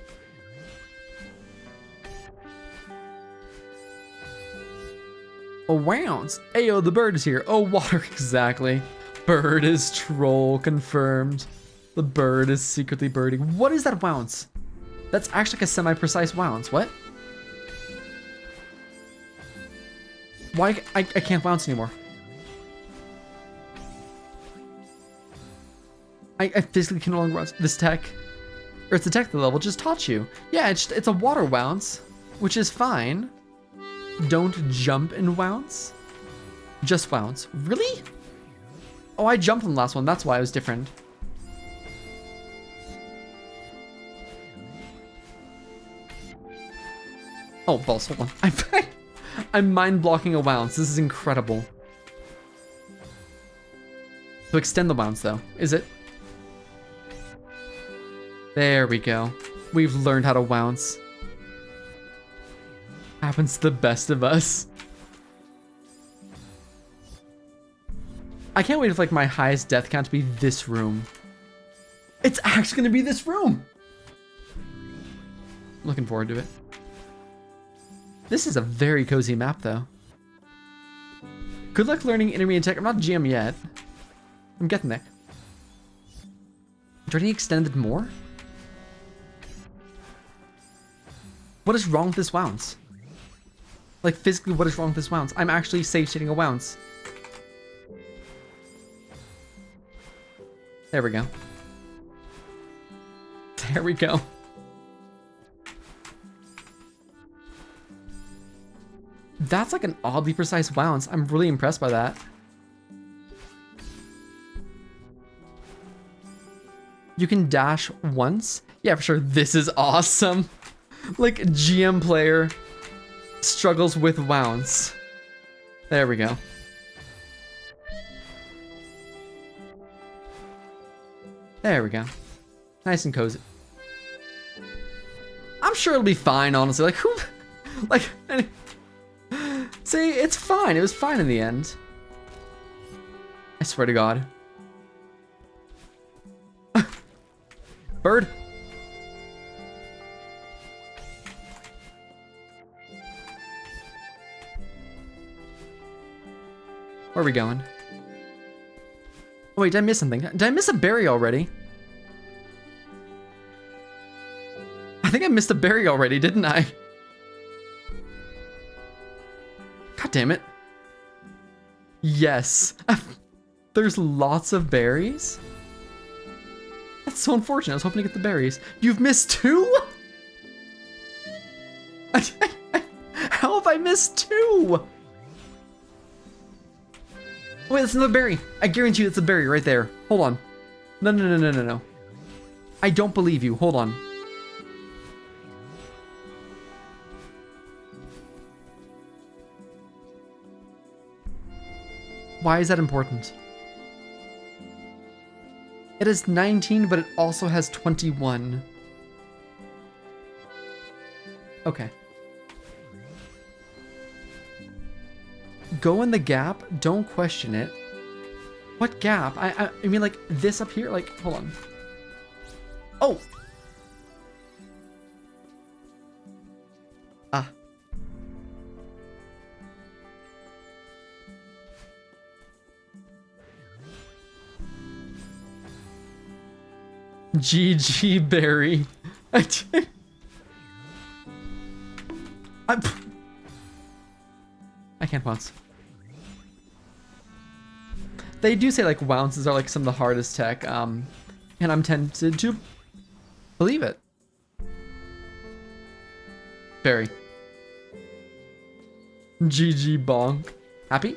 Oh, wounds. Ayo, the bird is here. Oh, water, exactly. Bird is troll, confirmed. The bird is secretly birding. What is that wounds? That's actually like a semi-precise wounds. What? Why? I can't bounce anymore. I physically can no longer bounce. This tech, or it's a tech the level just taught you. Yeah, it's a water bounce, which is fine. Don't jump in bounce. Just bounce. Really? Oh, I jumped in the last one. That's why it was different. Oh, balls, hold on. I'm mind blocking a bounce. This is incredible. To extend the bounce though, is it? There we go. We've learned how to bounce. Happens to the best of us. I can't wait for like my highest death count to be this room. It's actually gonna be this room. Looking forward to it. This is a very cozy map though. Good luck learning intermediate tech. I'm not GM yet. I'm getting there. Do I need extended more? What is wrong with this wounds? Like physically, what is wrong with this wounds? I'm actually safe shitting a wounds. There we go. There we go. That's like an oddly precise bounce. I'm really impressed by that. You can dash once? Yeah, for sure. This is awesome. Like GM player struggles with wounds. There we go. There we go. Nice and cozy. I'm sure it'll be fine, honestly. Like, who? Like, see, it's fine. It was fine in the end. I swear to God. Bird. Where are we going? Oh, wait, did I miss something? Did I miss a berry already? I think I missed a berry already, didn't I? God damn it. Yes. There's lots of berries? That's so unfortunate. I was hoping to get the berries. You've missed 2? How have I missed 2? Wait, that's another berry. I guarantee you it's a berry right there. Hold on. No. I don't believe you. Hold on. Why is that important? It has 19, but it also has 21. Okay. Go in the gap, don't question it. What gap? I mean like this up here, like, hold on. Oh! Ah. GG Barry. I can't bounce. They do say like bounces are like some of the hardest tech, and I'm tempted to believe it. Barry. GG bonk. Happy?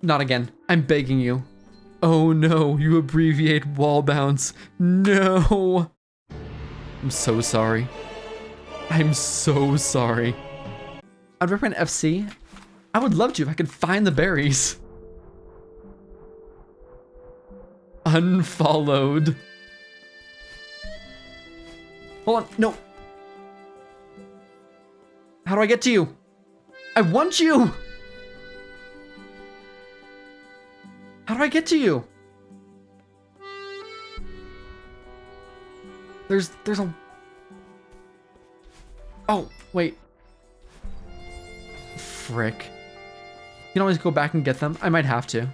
Not again. I'm begging you. Oh no, you abbreviate wall bounce. No. I'm so sorry. I'm so sorry. I'd recommend FC. I would love to if I could find the berries. Unfollowed. Hold on, no. How do I get to you? I want you. How do I get to you? There's a... Oh, wait. Frick. You can always go back and get them. I might have to.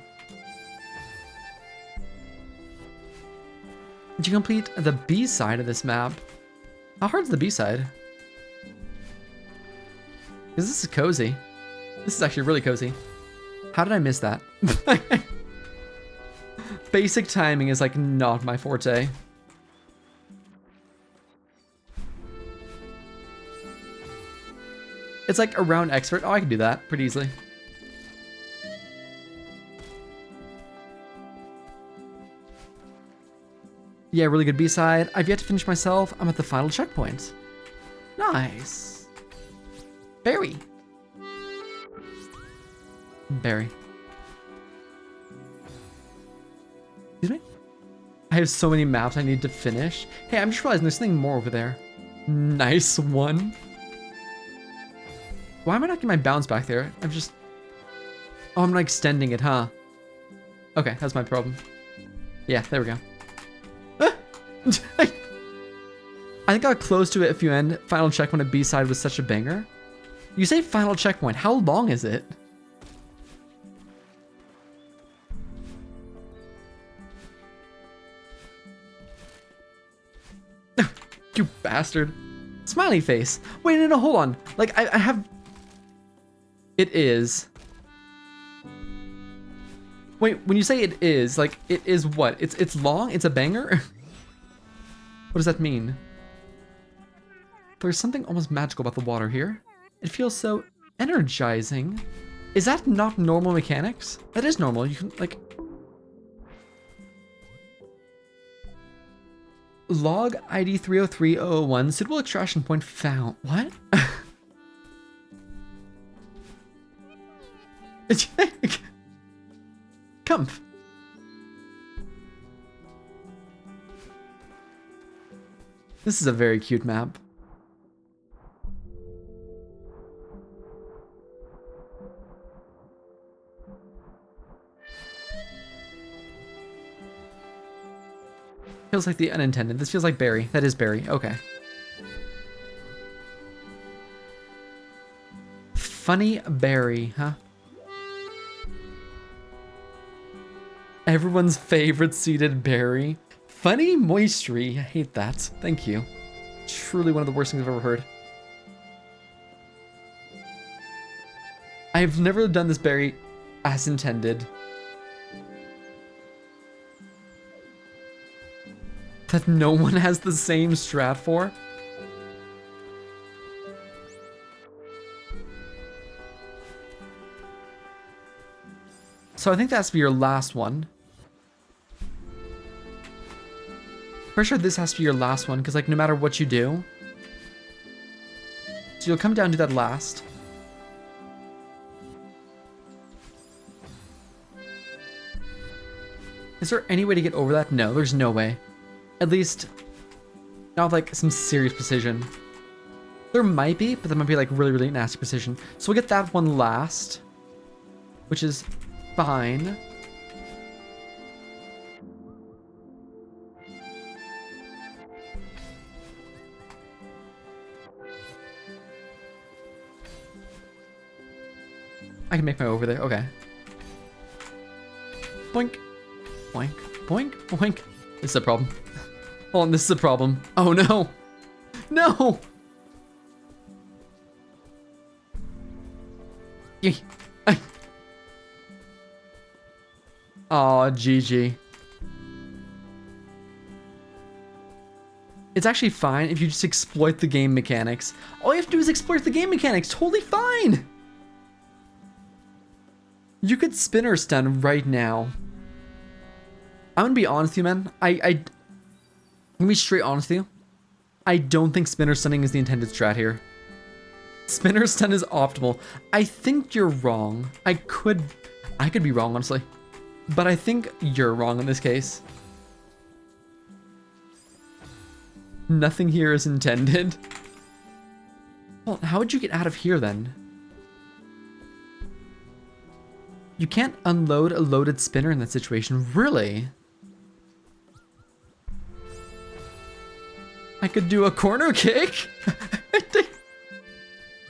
Did you complete the B side of this map? How hard's the B side? Because this is cozy. This is actually really cozy. How did I miss that? Basic timing is like not my forte. It's like around expert. Oh, I can do that pretty easily. Yeah, really good B-side. I've yet to finish myself. I'm at the final checkpoint. Nice. Berry. Berry. Excuse me? I have so many maps I need to finish. Hey, I'm just realizing there's something more over there. Nice one. Why am I not getting my bounce back there? I'm just... Oh, I'm not extending it, huh? Okay, that's my problem. Yeah, there we go. I think I got close to it if you end. Final checkpoint at B-side was such a banger. You say final checkpoint. How long is it? You bastard. Smiley face. Wait, no, hold on. Like, I have... It is. Wait, when you say it is, like, it is what? It's long? It's a banger? What does that mean? There's something almost magical about the water here. It feels so energizing. Is that not normal mechanics? That is normal. You can, like... Log ID 303001, suitable extraction point found. What? Come. This is a very cute map. Feels like the unintended. This feels like Barry. That is Barry. Okay. Funny Barry, huh? Everyone's favorite seated Barry. Funny moistery. I hate that. Thank you. Truly one of the worst things I've ever heard. I've never done this Barry as intended. That no one has the same strat for? So I think that has to be your last one. Pretty sure this has to be your last one, because like no matter what you do. So you'll come down to that last. Is there any way to get over that? No, there's no way. At least, not with like some serious precision. There might be, but that might be like really, really nasty precision. So we'll get that one last, which is fine. I can make my way over there. Okay. Boink, boink, boink, boink. This is a problem. Hold on, this is a problem. Oh no! No! Aw, GG. It's actually fine if you just exploit the game mechanics. All you have to do is exploit the game mechanics. Totally fine! You could spinner stun right now. I'm gonna be honest with you, man. I'm gonna be straight honest with you. I don't think spinner stunning is the intended strat here. Spinner stun is optimal. I think you're wrong. I could be wrong, honestly. But I think you're wrong in this case. Nothing here is intended. Well, how would you get out of here then? You can't unload a loaded spinner in that situation, really? I could do a corner kick?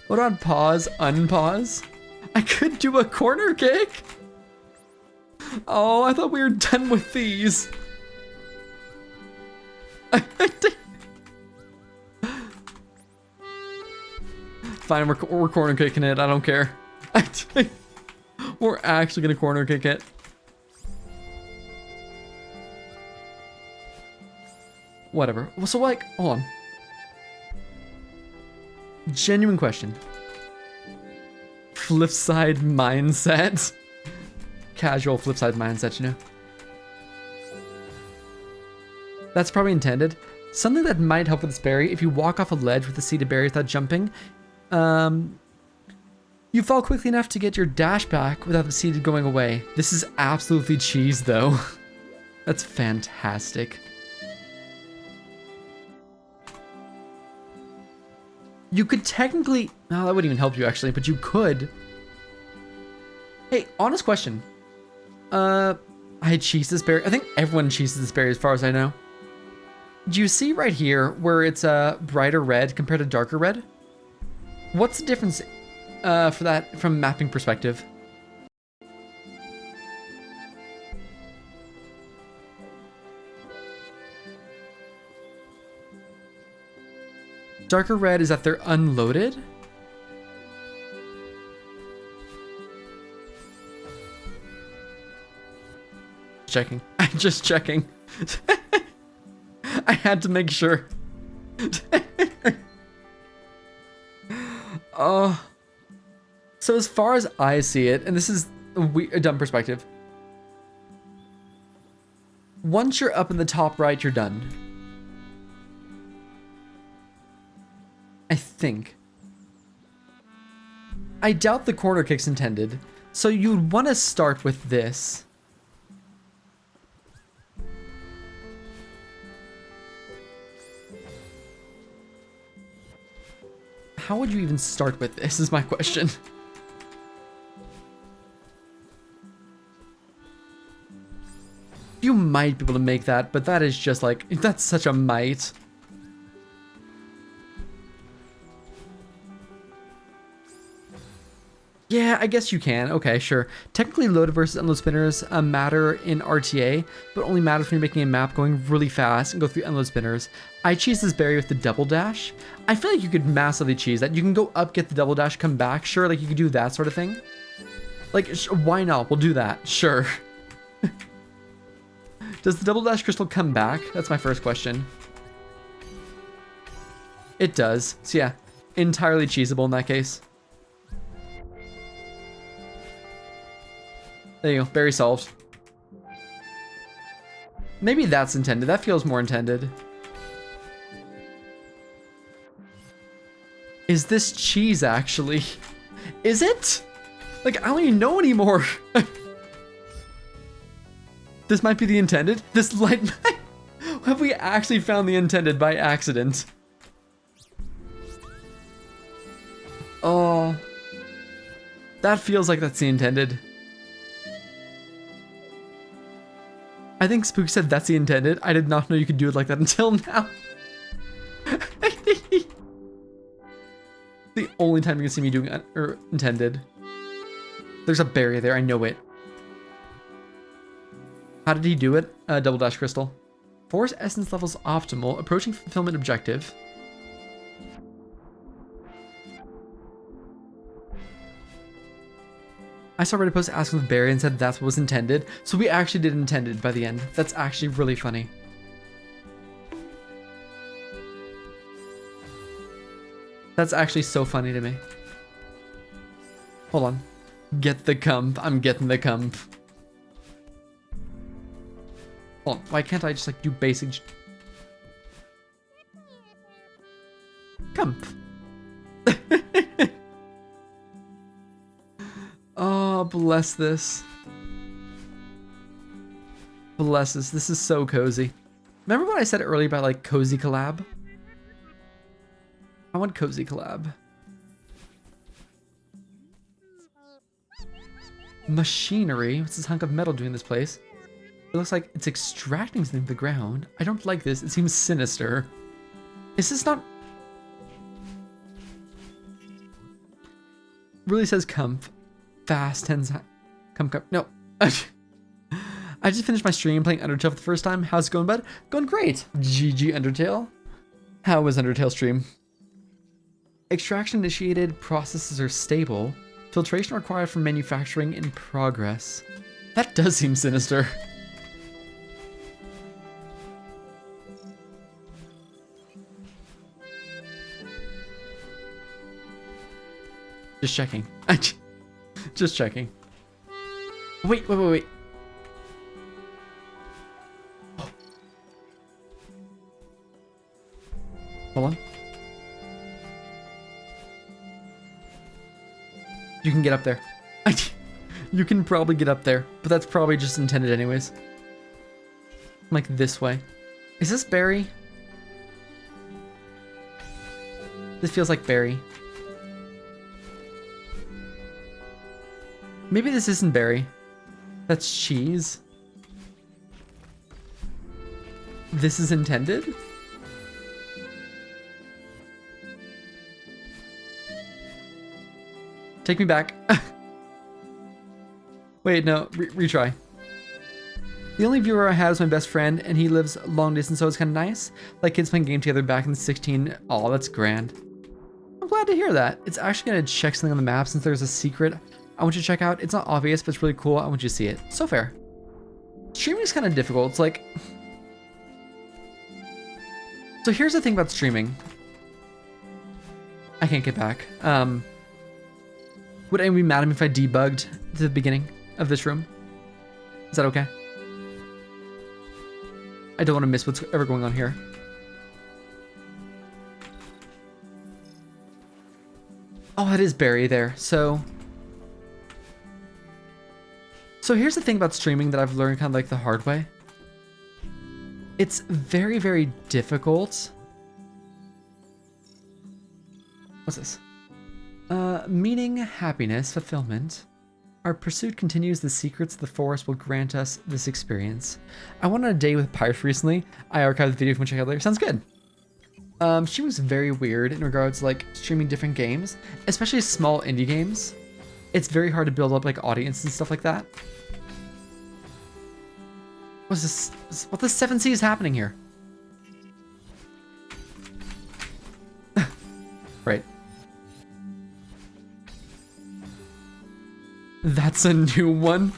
Hold on, pause, unpause. I could do a corner kick? Oh, I thought we were done with these. Fine, we're corner kicking it, I don't care. We're actually gonna corner kick it. Whatever. Well, so like, hold on. Genuine question. Flip side mindset. Casual flip side mindset, you know. That's probably intended. Something that might help with this berry, if you walk off a ledge with a seeded berry without jumping, you fall quickly enough to get your dash back without the seeded going away. This is absolutely cheese, though. That's fantastic. You could technically... No, that wouldn't even help you, actually, but you could. Hey, honest question. I cheesed this berry. I think everyone cheeses this berry as far as I know. Do you see right here where it's a brighter red compared to darker red? What's the difference for that from a mapping perspective? Darker red is that they're unloaded? Checking. I'm just checking. I had to make sure. So as far as I see it, and this is a dumb perspective, once you're up in the top right, you're done. I think. I doubt the corner kick's intended, so you'd want to start with this. How would you even start with this is my question. You might be able to make that, but that is just like, that's such a might. Yeah, I guess you can. Okay, sure. Technically, loaded versus unload spinners matter in RTA, but only matters when you're making a map going really fast and go through unload spinners. I cheese this berry with the double dash. I feel like you could massively cheese that. You can go up, get the double dash, come back. Sure, like you could do that sort of thing. Like, why not? We'll do that. Sure. Does the double dash crystal come back? That's my first question. It does. So yeah, entirely cheesable in that case. There you go, berry solved. Maybe that's intended. That feels more intended. Is this cheese, actually? Is it? Like, I don't even know anymore. This might be the intended? This light... Have we actually found the intended by accident? Oh. That feels like that's the intended. I think Spook said that's the intended. I did not know you could do it like that until now. The only time you can see me doing intended. There's a berry there, I know it. How did he do it? Double dash crystal. Force essence levels optimal. Approaching fulfillment objective. I saw Reddit post asking with Barry and said that's what was intended. So we actually did intended by the end. That's actually really funny. That's actually so funny to me. Hold on. Get the comp. I'm getting the comp. Hold on, why can't I just like do basic comp? Oh, bless this. Bless this. This is so cozy. Remember what I said earlier about like cozy collab? I want cozy collab. Machinery. What's this hunk of metal doing in this place? It looks like it's extracting something from the ground. I don't like this. It seems sinister. Is this not... Really says comp. Fast, tense... Comp. No. I just finished my stream playing Undertale for the first time. How's it going, bud? Going great. GG Undertale. How was Undertale stream? Extraction initiated. Processes are stable. Filtration required for manufacturing in progress. That does seem sinister. Just checking. Just checking. Wait. Oh. Hold on. You can get up there. You can probably get up there, but that's probably just intended anyways. Like this way. Is this Barry? This feels like Barry. Maybe this isn't Barry. That's cheese. This is intended? Take me back. Wait, no, retry. The only viewer I have is my best friend, and he lives long distance, so it's kind of nice. Like kids playing game together back in the 16. Oh, that's grand. I'm glad to hear that. It's actually gonna check something on the map since there's a secret I want you to check out. It's not obvious, but it's really cool. I want you to see it. So fair. Streaming is kind of difficult. It's like... So here's the thing about streaming. I can't get back. Would anyone be mad at me if I debugged to the beginning of this room? Is that okay? I don't want to miss what's ever going on here. Oh, that is Barry there. So here's the thing about streaming that I've learned kind of like the hard way. It's very, very difficult. What's this? Meaning, happiness, fulfillment. Our pursuit continues. The secrets of the forest will grant us this experience. I went on a date with Pirates recently. I archived the video if you want to check out later. Sounds good. Streaming's very weird in regards to like streaming different games, especially small indie games. It's very hard to build up like audience and stuff like that. What's this? What the 7C is happening here? Right. That's a new one.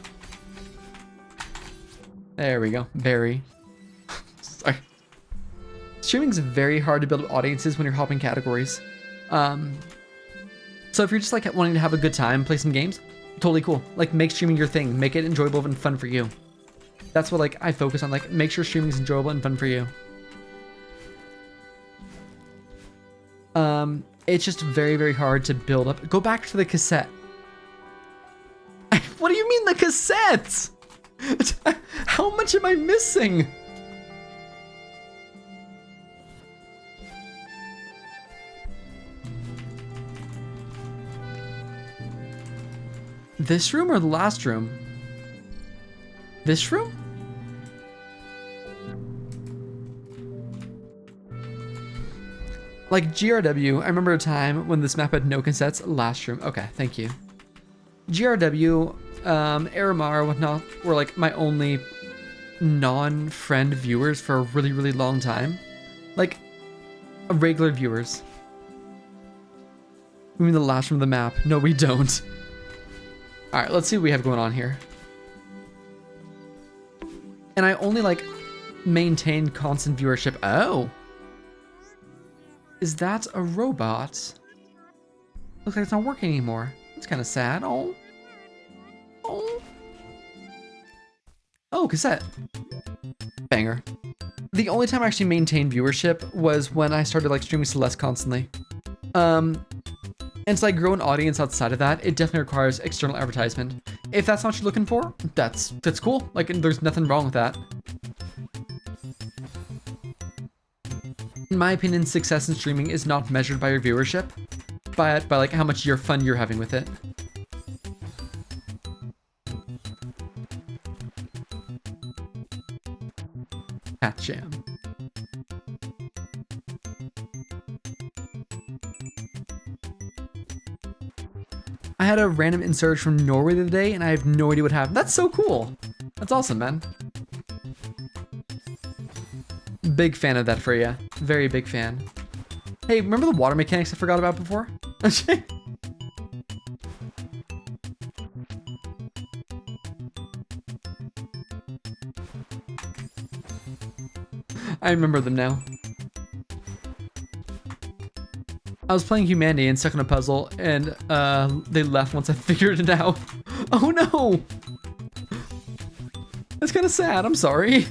There we go. Barry. Sorry. Streaming's very hard to build audiences when you're hopping categories. So if you're just like wanting to have a good time, play some games, totally cool. Like make streaming your thing. Make it enjoyable and fun for you. That's what like I focus on. Like make sure streaming is enjoyable and fun for you. It's just very, very hard to build up. Go back to the cassette. What do you mean the cassettes? How much am I missing? This room or the last room? This room? Like GRW, I remember a time when this map had no cassettes. Last room. Okay, thank you. GRW, Aramar, whatnot, were like my only non-friend viewers for a really, really long time. Like, regular viewers. We mean the last room of the map. No, we don't. Alright, let's see what we have going on here. And I only, like, maintain constant viewership. Oh! Is that a robot? Looks like it's not working anymore. That's kind of sad. Oh. Oh, cassette. Banger. The only time I actually maintained viewership was when I started like streaming Celeste constantly. And to like grow an audience outside of that, it definitely requires external advertisement. If that's not what you're looking for, that's cool. Like, there's nothing wrong with that. In my opinion, success in streaming is not measured by your viewership, but by like how much fun you're having with it. Cat Jam. I had a random insert from Norway the other day, and I have no idea what happened. That's so cool. That's awesome, man. Big fan of that for you. Very big fan. Hey, remember the water mechanics I forgot about before? I remember them now. I was playing Humanity and stuck in a puzzle, and they left once I figured it out. Oh no! That's kind of sad, I'm sorry.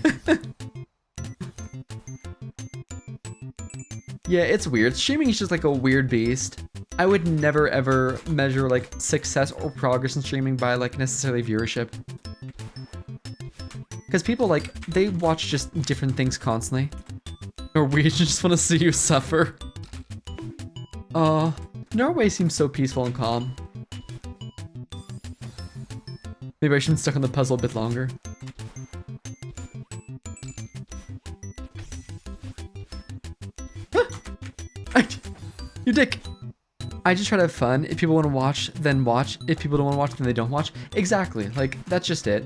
Yeah, it's weird. Streaming is just like a weird beast. I would never ever measure like success or progress in streaming by like necessarily viewership. Because people like, they watch just different things constantly. Or we just want to see you suffer. Norway seems so peaceful and calm. Maybe I should have stuck on the puzzle a bit longer. You dick! I just try to have fun. If people want to watch, then watch. If people don't want to watch, then they don't watch. Exactly. Like, that's just it.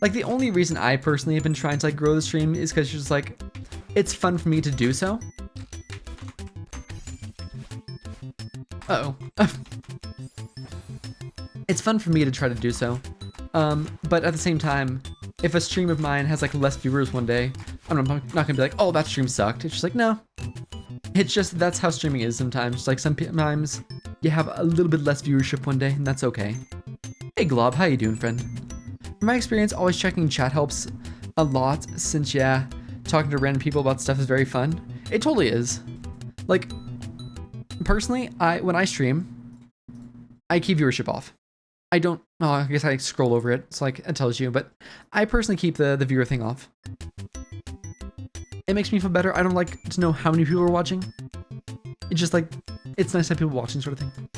Like, the only reason I personally have been trying to like grow the stream is because it's just like, it's fun for me to do so. Uh-oh. It's fun for me to try to do so. But at the same time, if a stream of mine has like less viewers one day, I'm not gonna be like, oh, that stream sucked. It's just like, no. It's just, that's how streaming is sometimes. Just like sometimes you have a little bit less viewership one day, and that's okay. Hey Glob, how you doing, friend? From my experience, always checking chat helps a lot, since yeah, talking to random people about stuff is very fun. It totally is. Like, personally, when I stream, I keep viewership off. I don't, oh, I guess I scroll over it, so like it tells you, but I personally keep the viewer thing off. It makes me feel better. I don't like to know how many people are watching. It's just like, it's nice to have people watching, sort of thing.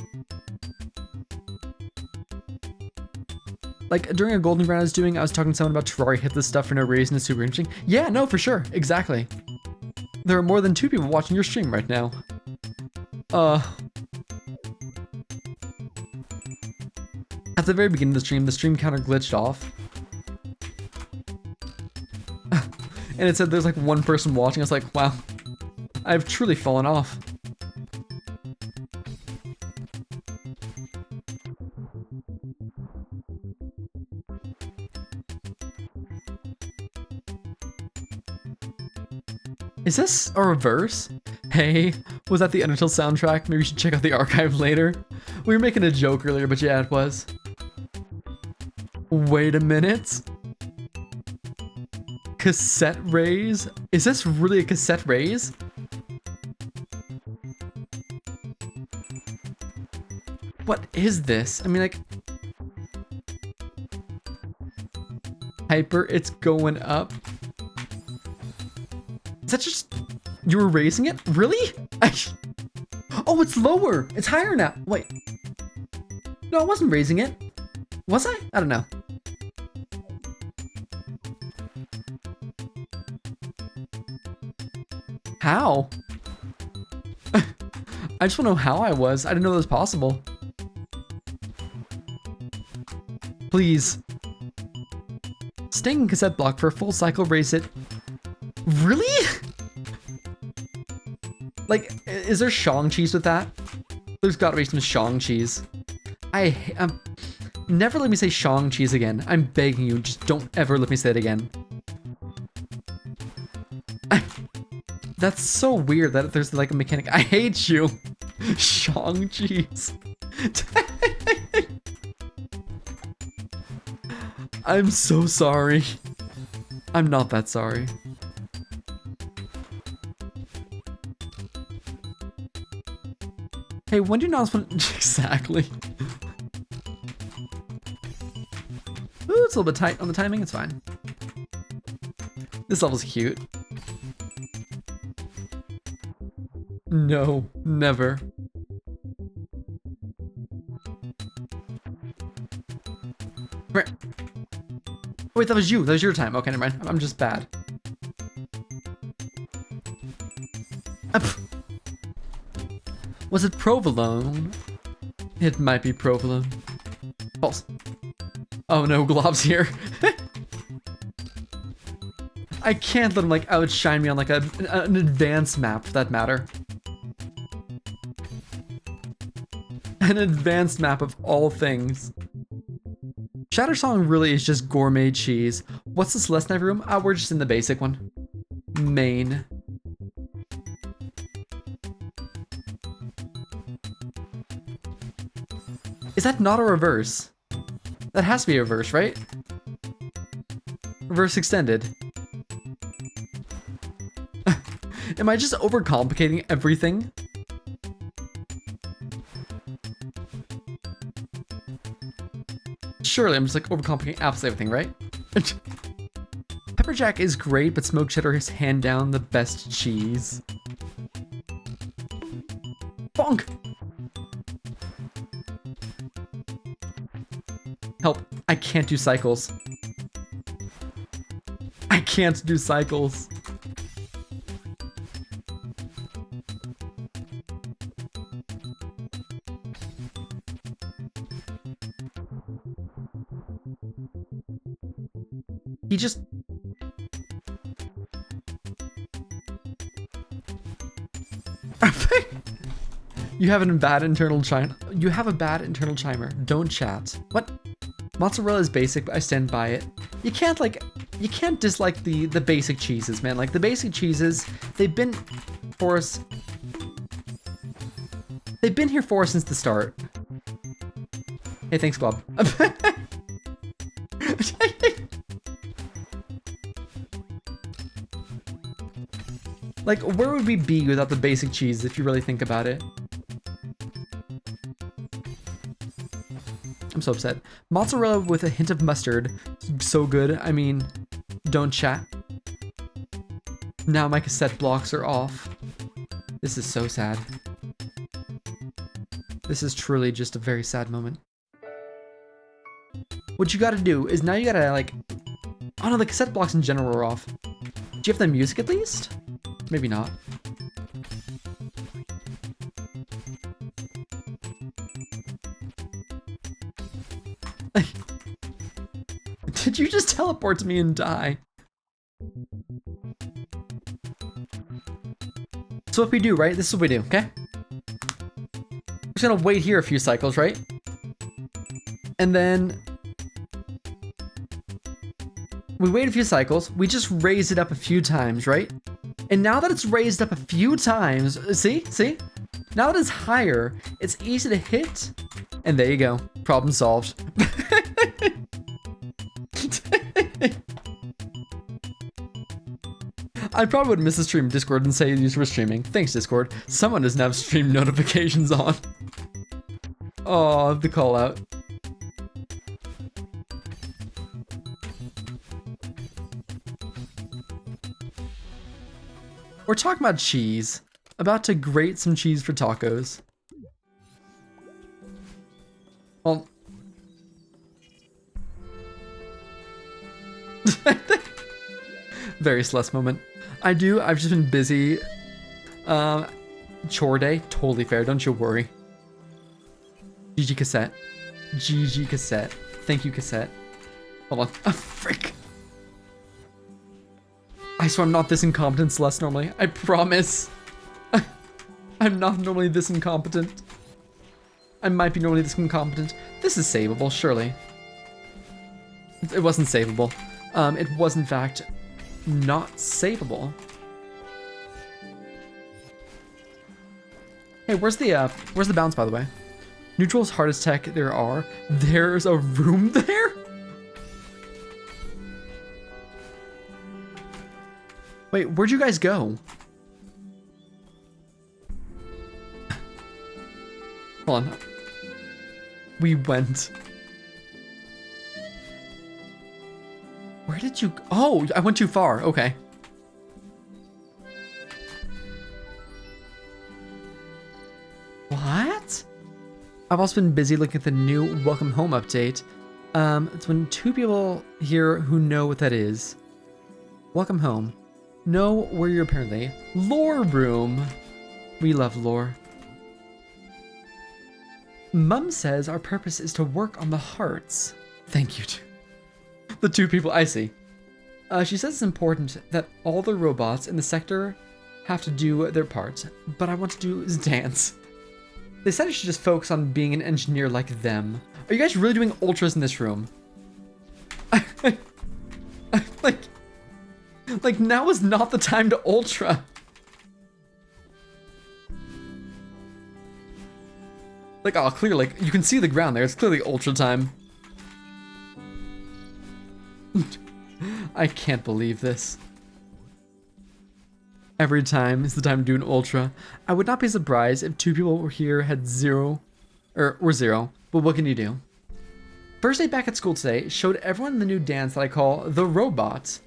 Like, during a golden round I was talking to someone about Terraria hit this stuff for no reason. It's super interesting. Yeah, no, for sure. Exactly. There are more than 2 people watching your stream right now. At the very beginning of the stream counter glitched off. And it said there's like 1 person watching. I was like, wow, I've truly fallen off. Is this a reverse? Hey, was that the Undertale soundtrack? Maybe you should check out the archive later. We were making a joke earlier, but yeah, it was. Wait a minute. Cassette raise? Is this really a cassette raise? What is this? I mean, like... Hyper, it's going up. Is that just... You were raising it? Really? Oh, it's lower! It's higher now! Wait. No, I wasn't raising it. Was I? I don't know. How? I just want to know how I was. I didn't know that was possible. Please. Staying cassette block for a full cycle, raise it. Really? Like, is there Shang cheese with that? There's gotta be some Shang cheese. Never let me say Shang cheese again. I'm begging you, just don't ever let me say it again. That's so weird that there's like a mechanic. I hate you. Shang cheese. I'm so sorry. I'm not that sorry. Hey, when do you not want exactly? Ooh, it's a little bit tight on the timing. It's fine. This level's cute. No, never. Wait, that was you. That was your time. Okay, never mind. I'm just bad. Was it provolone? It might be provolone. False. Oh no, Glob's here. I can't let him like outshine me on like an advanced map for that matter. An advanced map of all things. Shattersong really is just gourmet cheese. What's the Celeste Knife room? We're just in the basic one. Main. Is that not a reverse? That has to be a reverse, right? Reverse extended. Am I just overcomplicating everything? Surely I'm just like overcomplicating absolutely everything, right? Pepper Jack is great, but smoked cheddar is hand down the best cheese. Bonk! Help, I can't do cycles. I can't do cycles. He just... You have a bad internal chimer. You have a bad internal chimer. Don't chat. What? Mozzarella is basic, but I stand by it. You can't like... You can't dislike the basic cheeses, man. Like, the basic cheeses, they've been for us... They've been here for us since the start. Hey, thanks, Bob. Like, where would we be without the basic cheese, if you really think about it? I'm so upset. Mozzarella with a hint of mustard. So good. I mean, don't chat. Now my cassette blocks are off. This is so sad. This is truly just a very sad moment. What you gotta do is now you gotta, like... Oh no, the cassette blocks in general are off. Do you have the music at least? Maybe not. Did you just teleport to me and die? So what we do, right? This is what we do, okay? We're just gonna wait here a few cycles, right? And then... we wait a few cycles, we just raise it up a few times, right? And now that it's raised up a few times, see? Now that it's higher, it's easy to hit. And there you go, problem solved. I probably would miss the stream Discord and say you were streaming. Thanks, Discord. Someone doesn't have stream notifications on. Oh, the call out. We're talking about cheese. About to grate some cheese for tacos. Well... Very Celeste moment. I've just been busy. Chore day, totally fair, don't you worry. GG cassette. GG cassette. Thank you, cassette. Hold on. Oh, frick. I swear I'm not this incompetent, Celeste, normally. I promise. I'm not normally this incompetent. I might be normally this incompetent. This is savable, surely. It wasn't savable. It was, in fact, not savable. Hey, where's the bounce, by the way? Neutral's hardest tech there are. There's a room there? Wait, where'd you guys go? Hold on. We went. Where did you... Oh, I went too far. Okay. What? I've also been busy looking at the new Welcome Home update. It's when two people here who know what that is. Welcome home. Know where you're apparently. Lore room. We love lore. Mum says our purpose is to work on the hearts. Thank you. The two people I see. She says it's important that all the robots in the sector have to do their part, but I want to do is dance. They said I should just focus on being an engineer like them. Are you guys really doing ultras in this room? like now is not the time to ultra. Like, oh, clearly, like, you can see the ground there. It's clearly ultra time. I can't believe this. Every time is the time to do an ultra. I would not be surprised if two people were here had zero, or zero, but what can you do? First day back at school today showed everyone the new dance that I call the robot.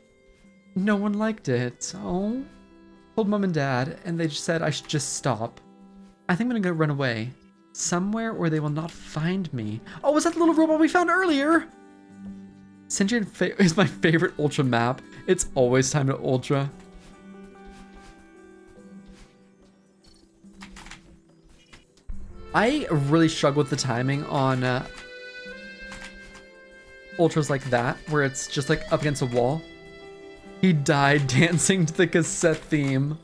No one liked it. Oh. Told mom and dad, and they just said I should just stop. I think I'm gonna go run away. Somewhere where they will not find me. Oh, was that the little robot we found earlier? Simeridian is my favorite ultra map. It's always time to ultra. I really struggle with the timing on ultras like that, where it's just like up against a wall. He died dancing to the cassette theme.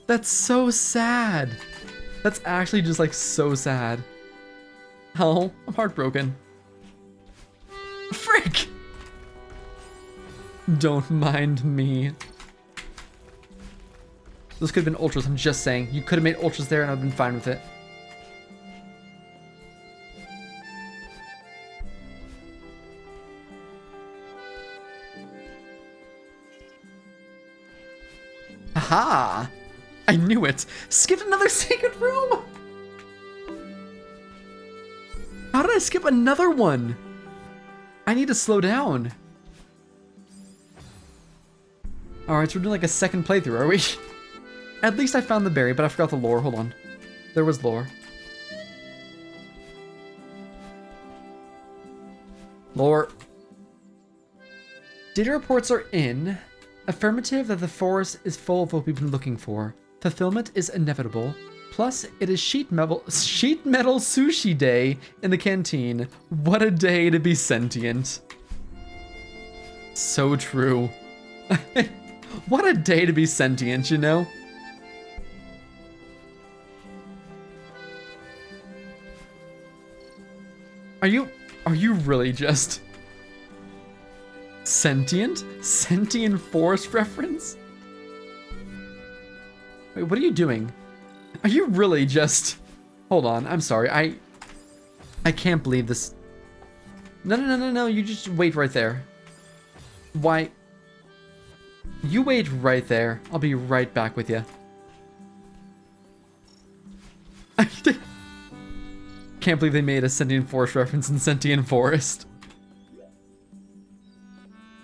That's so sad. That's actually just like so sad. Oh, I'm heartbroken. Frick! Don't mind me. Those could have been ultras, I'm just saying. You could have made ultras there and I've been fine with it. Aha! I knew it! Skip another secret room! How did I skip another one? I need to slow down. Alright, so we're doing like a second playthrough, are we? At least I found the berry, but I forgot the lore. Hold on. There was lore. Lore. Data reports are in. Affirmative that the forest is full of what we've been looking for. Fulfillment is inevitable. Plus, it is sheet metal sushi day in the canteen. What a day to be sentient. So true. What a day to be sentient, you know? Are you really just sentient? Sentient forest reference? Wait, what are you doing? Are you really just... Hold on, I'm sorry. I can't believe this. No, you just wait right there. Why? You wait right there. I'll be right back with you. Can't believe they made a sentient forest reference in Sentient Forest.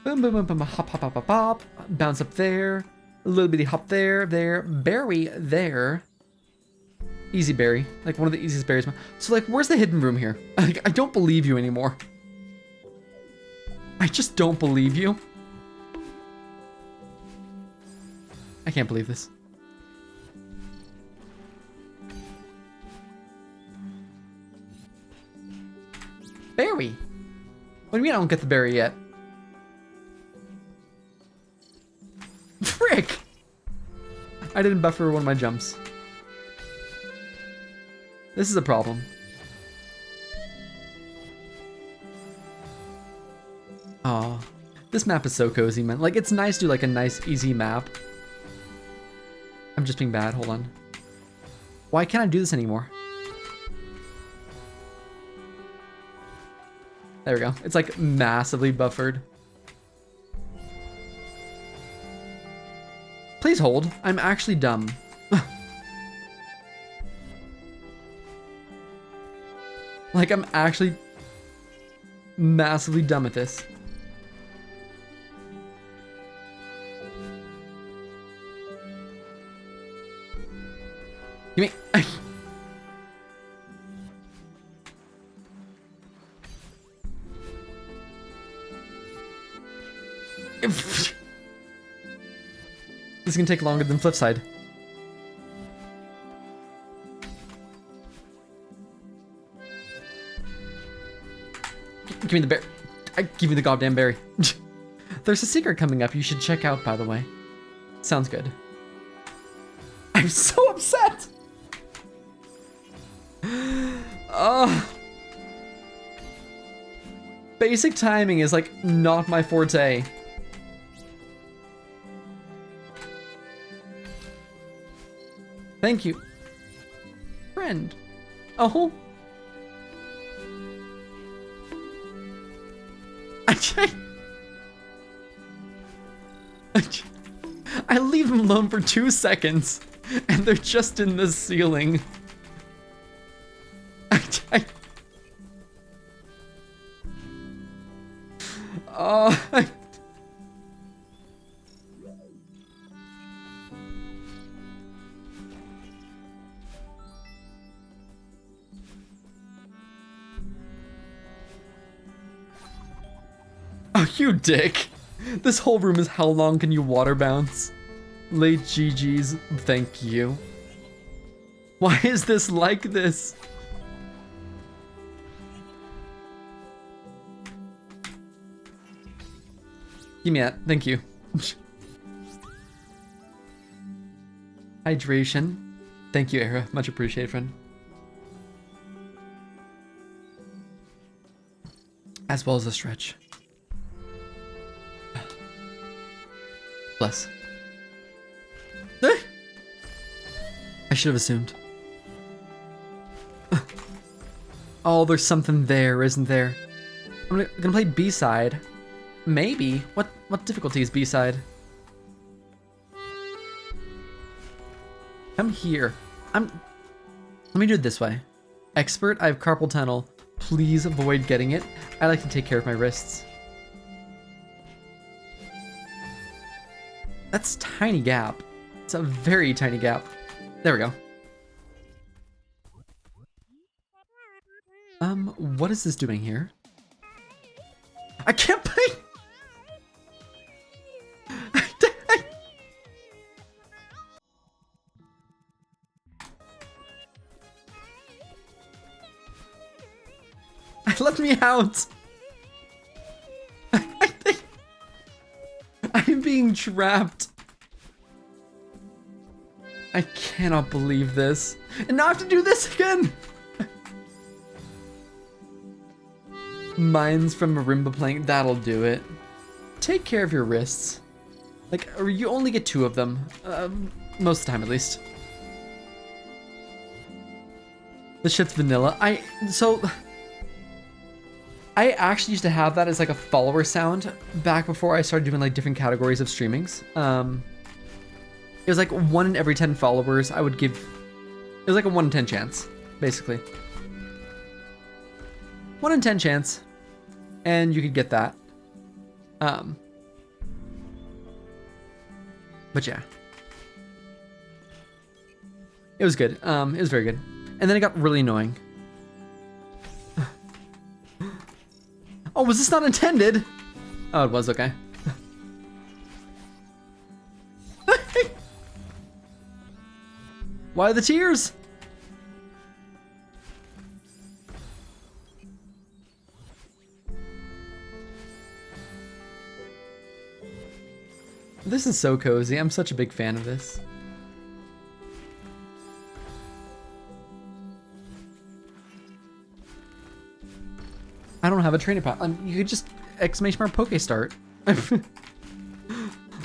Boom, boom, boom, boom, hop, hop, hop, hop, hop. Bounce up there. A little bitty hop there, there. Berry there. Easy berry. Like one of the easiest berries. So like, where's the hidden room here? I don't believe you anymore. I just don't believe you. I can't believe this. Berry? What do you mean I don't get the berry yet? Frick! I didn't buffer one of my jumps. This is a problem. Oh, this map is so cozy, man. Like, it's nice to do like a nice, easy map. I'm just being bad. Hold on. Why can't I do this anymore? There we go. It's like massively buffered. Please hold. I'm actually dumb. Like, I'm actually massively dumb at this. Give me. This is gonna take longer than flip side. Give me the bear. Give me the goddamn berry. There's a secret coming up you should check out, by the way. Sounds good. I'm so upset. Basic timing is like not my forte. Thank you, friend. Oh. I leave them alone for 2 seconds, and they're just in the ceiling. Oh, you dick. This whole room is how long can you water bounce? Late GG's, thank you. Why is this like this? Give me that, thank you. Hydration. Thank you, Era, much appreciated, friend. As well as a stretch. Bless. I should have assumed. Oh, there's something there, isn't there? I'm gonna play B-side. Maybe. What difficulty is B-side? Come here. Let me do it this way. Expert, I have carpal tunnel. Please avoid getting it. I like to take care of my wrists. That's tiny gap. It's a very tiny gap. There we go. What is this doing here? I can't play. Let me out. I'm being trapped. I cannot believe this. And now I have to do this again. Mine's from marimba playing. That'll do it. Take care of your wrists. Like, or you only get 2 of them. Most of the time, at least. The shit's vanilla. I actually used to have that as like a follower sound back before I started doing like different categories of streamings. It was like 1 in every 10 followers I would give. It was like a 1 in 10 chance, basically. 1 in 10 chance, and you could get that. But yeah, it was good. It was very good, and then it got really annoying. Oh, was this not intended? Oh, it was, okay. Why the tears? This is so cozy. I'm such a big fan of this. I don't have a trainer pad. You could just exclamation mark Poke Start.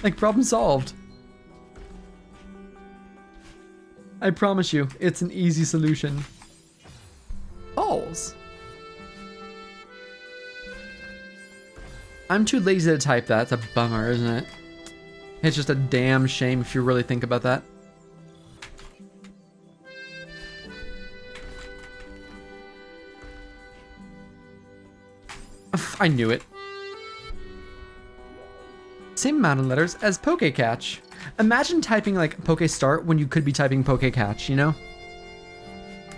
Like, problem solved. I promise you, it's an easy solution. Balls. I'm too lazy to type that. It's a bummer, isn't it? It's just a damn shame if you really think about that. I knew it. Same amount of letters as Pokecatch. Imagine typing like Pokestart when you could be typing Pokecatch, you know?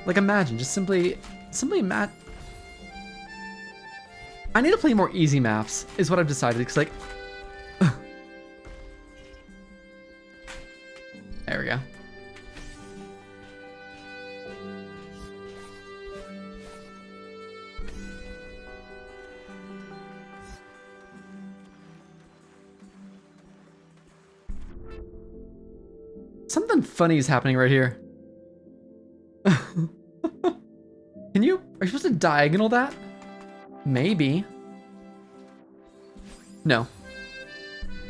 Like imagine, just simply imagine. I need to play more easy maps, is what I've decided, because like... There we go. Something funny is happening right here. Are you supposed to diagonal that? Maybe. No.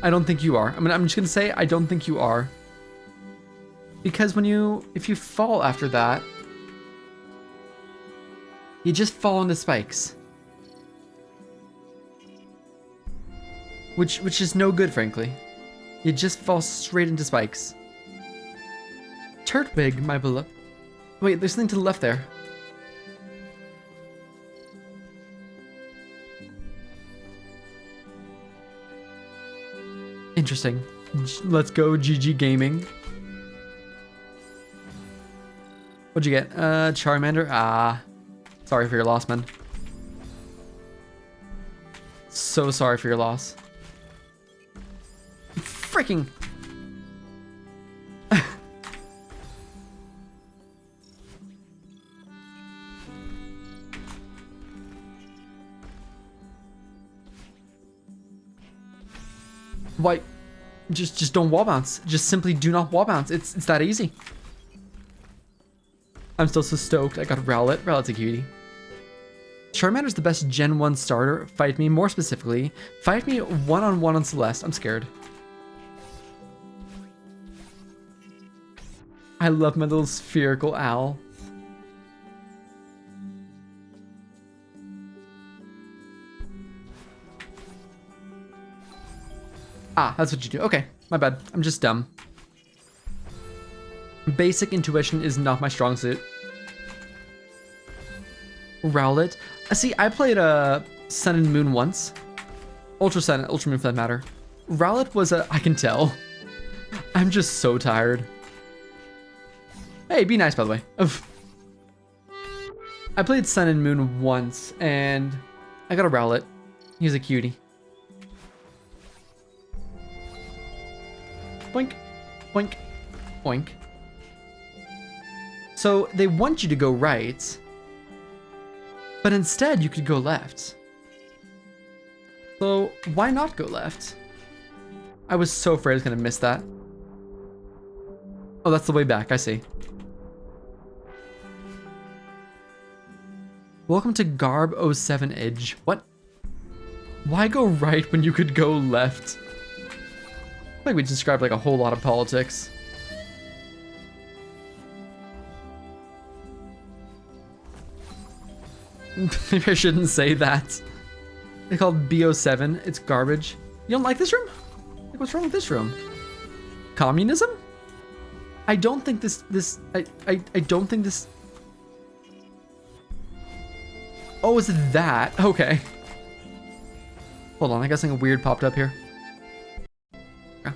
I don't think you are. I'm just gonna say I don't think you are. Because if you fall after that, you just fall into spikes. Which is no good, frankly. You just fall straight into spikes. Turtwig, my beloved. Wait, there's something to the left there. Interesting. Let's go, GG Gaming. What'd you get? Charmander? Ah. Sorry for your loss, man. So sorry for your loss. Freaking... Why? Just don't wall bounce. Just simply do not wall bounce. It's that easy. I'm still so stoked. I got Rowlet. Rowlet's a cutie. Charmander's the best Gen 1 starter. Fight me. More specifically, fight me one-on-one on Celeste. I'm scared. I love my little spherical owl. Ah, that's what you do. Okay, my bad. I'm just dumb. Basic intuition is not my strong suit. Rowlet. See, I played Sun and Moon once. Ultra Sun, Ultra Moon for that matter. Rowlet was I can tell. I'm just so tired. Hey, be nice, by the way. I played Sun and Moon once, and I got a Rowlet. He's a cutie. Boink, boink, boink. So they want you to go right, but instead you could go left. So why not go left? I was so afraid I was gonna miss that. Oh, that's the way back, I see. Welcome to Garb 07 Edge. What? Why go right when you could go left? I think we described like a whole lot of politics. Maybe I shouldn't say that. They called B07. It's garbage. You don't like this room? Like, what's wrong with this room? Communism? I don't think I don't think this... Oh, is it that? Okay. Hold on, I got something weird popped up here. Okay.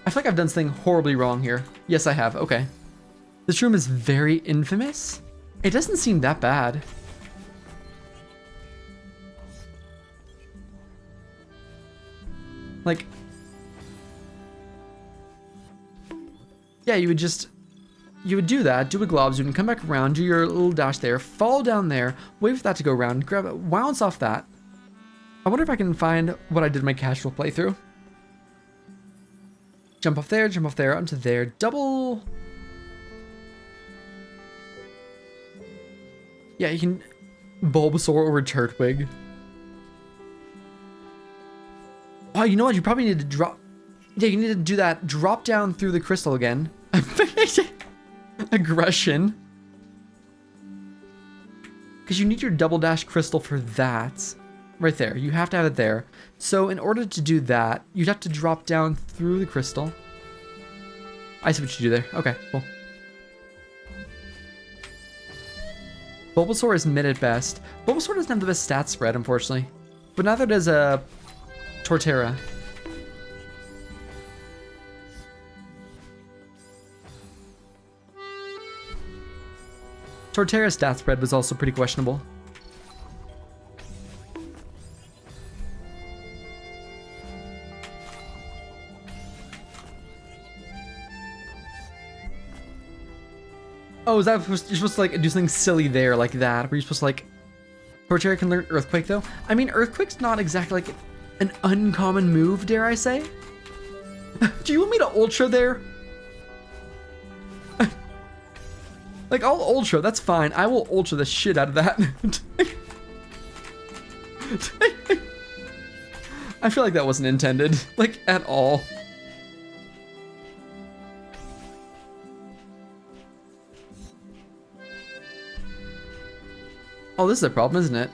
I feel like I've done something horribly wrong here. Yes, I have. Okay. This room is very infamous. It doesn't seem that bad. Like, yeah, you would do that, do a globs, you can come back around, do your little dash there, fall down there, wait for that to go around, grab it, bounce off that. I wonder if I can find what I did in my casual playthrough. Jump off there, onto there, double. Yeah, you can Bulbasaur over Turtwig. Oh, you know what? You probably need to drop... Yeah, you need to do that. Drop down through the crystal again. Aggression. Because you need your double dash crystal for that. Right there. You have to have it there. So in order to do that, you'd have to drop down through the crystal. I see what you do there. Okay, cool. Bulbasaur is mid at best. Bulbasaur doesn't have the best stat spread, unfortunately. But neither does Torterra. Torterra's stat spread was also pretty questionable. Oh, is that you're supposed to like do something silly there like that? Where you're supposed to like Torterra can learn Earthquake though? I mean, Earthquake's not exactly like an uncommon move, dare I say? Do you want me to Ultra there? Like, I'll Ultra, that's fine. I will Ultra the shit out of that. I feel like that wasn't intended, like, at all. Oh, this is a problem, isn't it?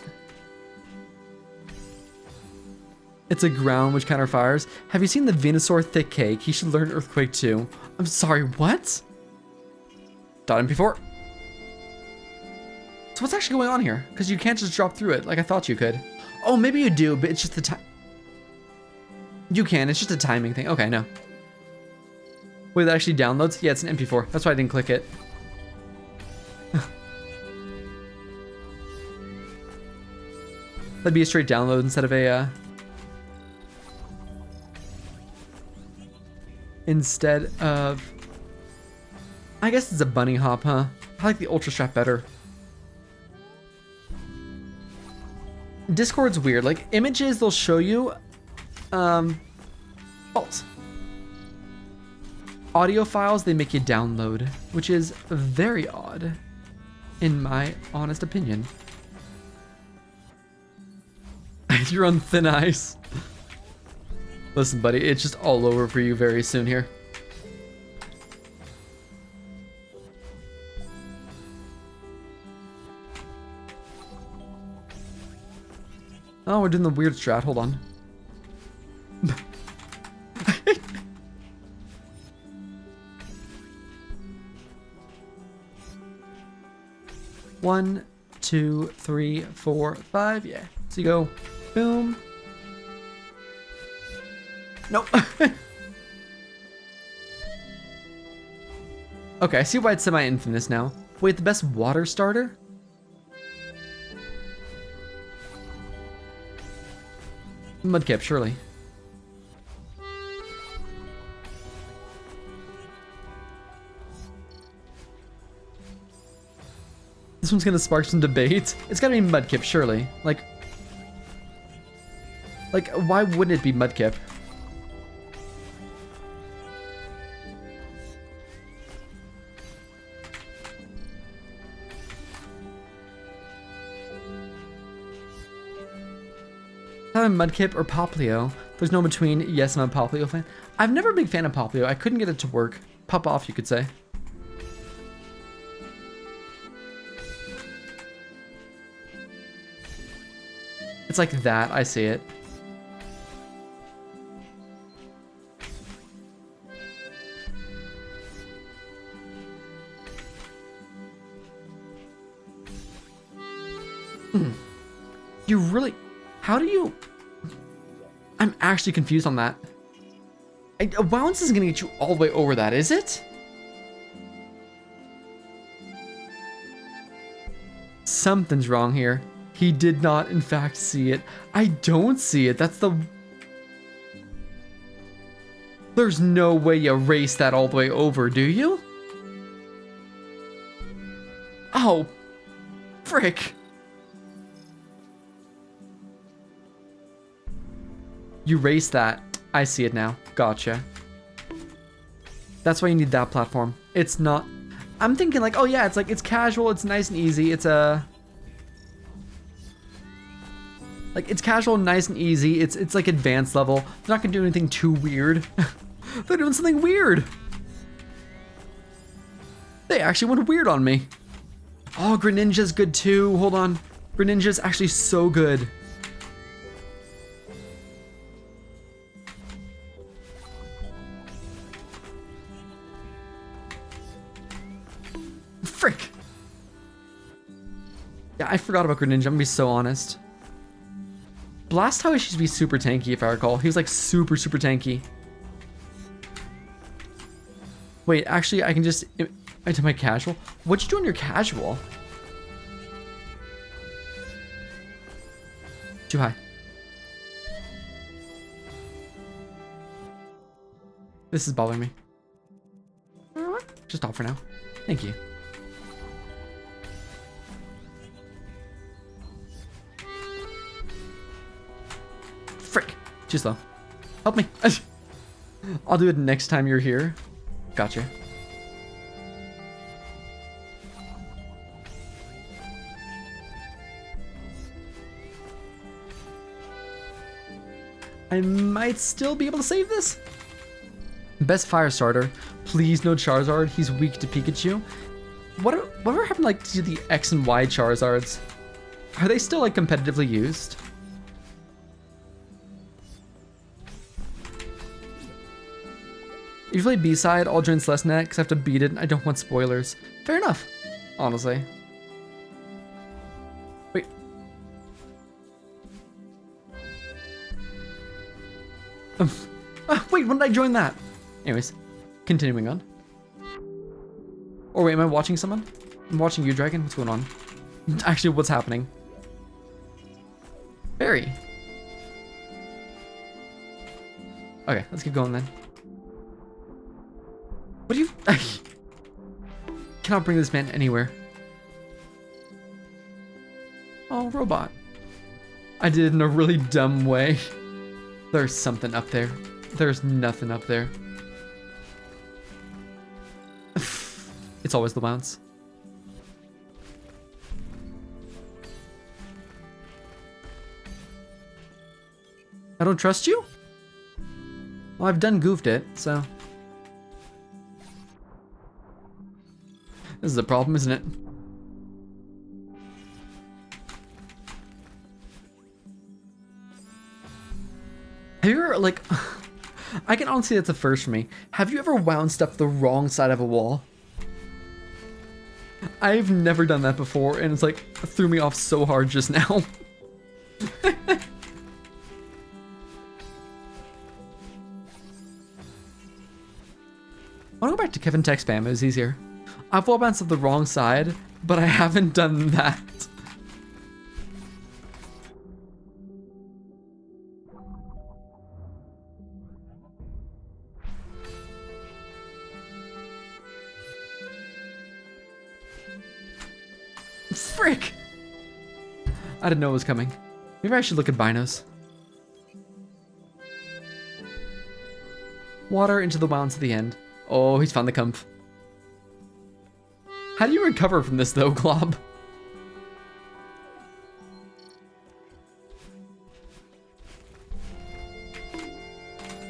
It's a ground which counter fires. Have you seen the Venusaur Thick Cake? He should learn Earthquake too. I'm sorry, what? .mp4. So what's actually going on here? Because you can't just drop through it like I thought you could. Oh, maybe you do, but it's just the time. You can, it's just a timing thing. Okay, no. Wait, that actually downloads? Yeah, it's an MP4. That's why I didn't click it. That'd be a straight download instead of a, instead of... I guess it's a bunny hop, huh? I like the Ultra Strap better. Discord's weird. Like, images they'll show you, false. Audio files, they make you download, which is very odd, in my honest opinion. You're on thin ice. Listen, buddy, it's just all over for you very soon here. Oh, we're doing the weird strat. Hold on. One, 2, 3, 4, 5. Yeah. So you go, boom. Nope. Okay, I see why it's semi-infamous now. Wait, the best water starter? Mudkip, surely. This one's gonna spark some debate. It's gotta be Mudkip, surely. Like, why wouldn't it be Mudkip? I'm Mudkip or Poplio. There's no between. Yes, I'm a Poplio fan. I've never been a fan of Poplio. I couldn't get it to work. Pop off, you could say. It's like that. I see it. You really... How do you... I'm actually confused on that. A bounce isn't gonna get you all the way over that, is it? Something's wrong here. He did not, in fact, see it. I don't see it. That's the... There's no way you race that all the way over, do you? Oh, frick. You race that. I see it now. Gotcha. That's why you need that platform. It's not... I'm thinking like, oh yeah, it's like, it's casual, it's nice and easy, it's a... Like, it's casual, nice and easy, it's like advanced level. They're not gonna do anything too weird. They're doing something weird. They actually went weird on me. Oh, Greninja's good too. Hold on. Greninja's actually so good. Frick. Yeah, I forgot about Greninja. I'm gonna be so honest. Blastoise used to be super tanky, if I recall. He was like super tanky. Wait, actually, I can just into my casual. What'd you do on your casual? Too high. This is bothering me. Just stop for now. Thank you. Frick. Too slow. Help me. I'll do it next time you're here. Gotcha. I might still be able to save this. Best fire starter. Please no Charizard. He's weak to Pikachu. Whatever happened like to the X and Y Charizards? Are they still like competitively used? Usually B-side, I'll join Celeste net because I have to beat it and I don't want spoilers. Fair enough, honestly. Wait. Wait, when did I join that? Anyways, continuing on. Or wait, am I watching someone? I'm watching you, Dragon. What's going on? Actually, what's happening? Barry. Okay, let's keep going then. What do you... Cannot bring this man anywhere. Oh, robot. I did it in a really dumb way. There's something up there. There's nothing up there. It's always the bounce. I don't trust you? Well, I've done goofed it, so... This is a problem, isn't it? Have you ever, like... I can honestly say that's a first for me. Have you ever wound stuff the wrong side of a wall? I've never done that before, and it's like, threw me off so hard just now. I want to go back to Kevin Tech spam, it was easier. I've wall bounced of the wrong side, but I haven't done that. Frick! I didn't know it was coming. Maybe I should look at binos. Water into the wounds at the end. Oh, he's found the comf. How do you recover from this though, Glob?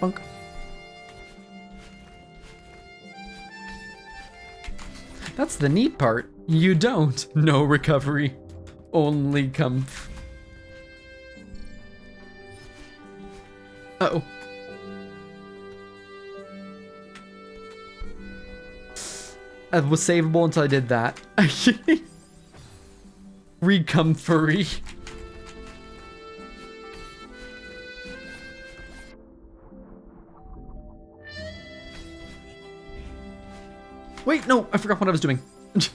Bunk. That's the neat part. You don't. No recovery. Only comf. Uh-oh. It was savable until I did that. Recomfrey. Wait, no, I forgot what I was doing. Did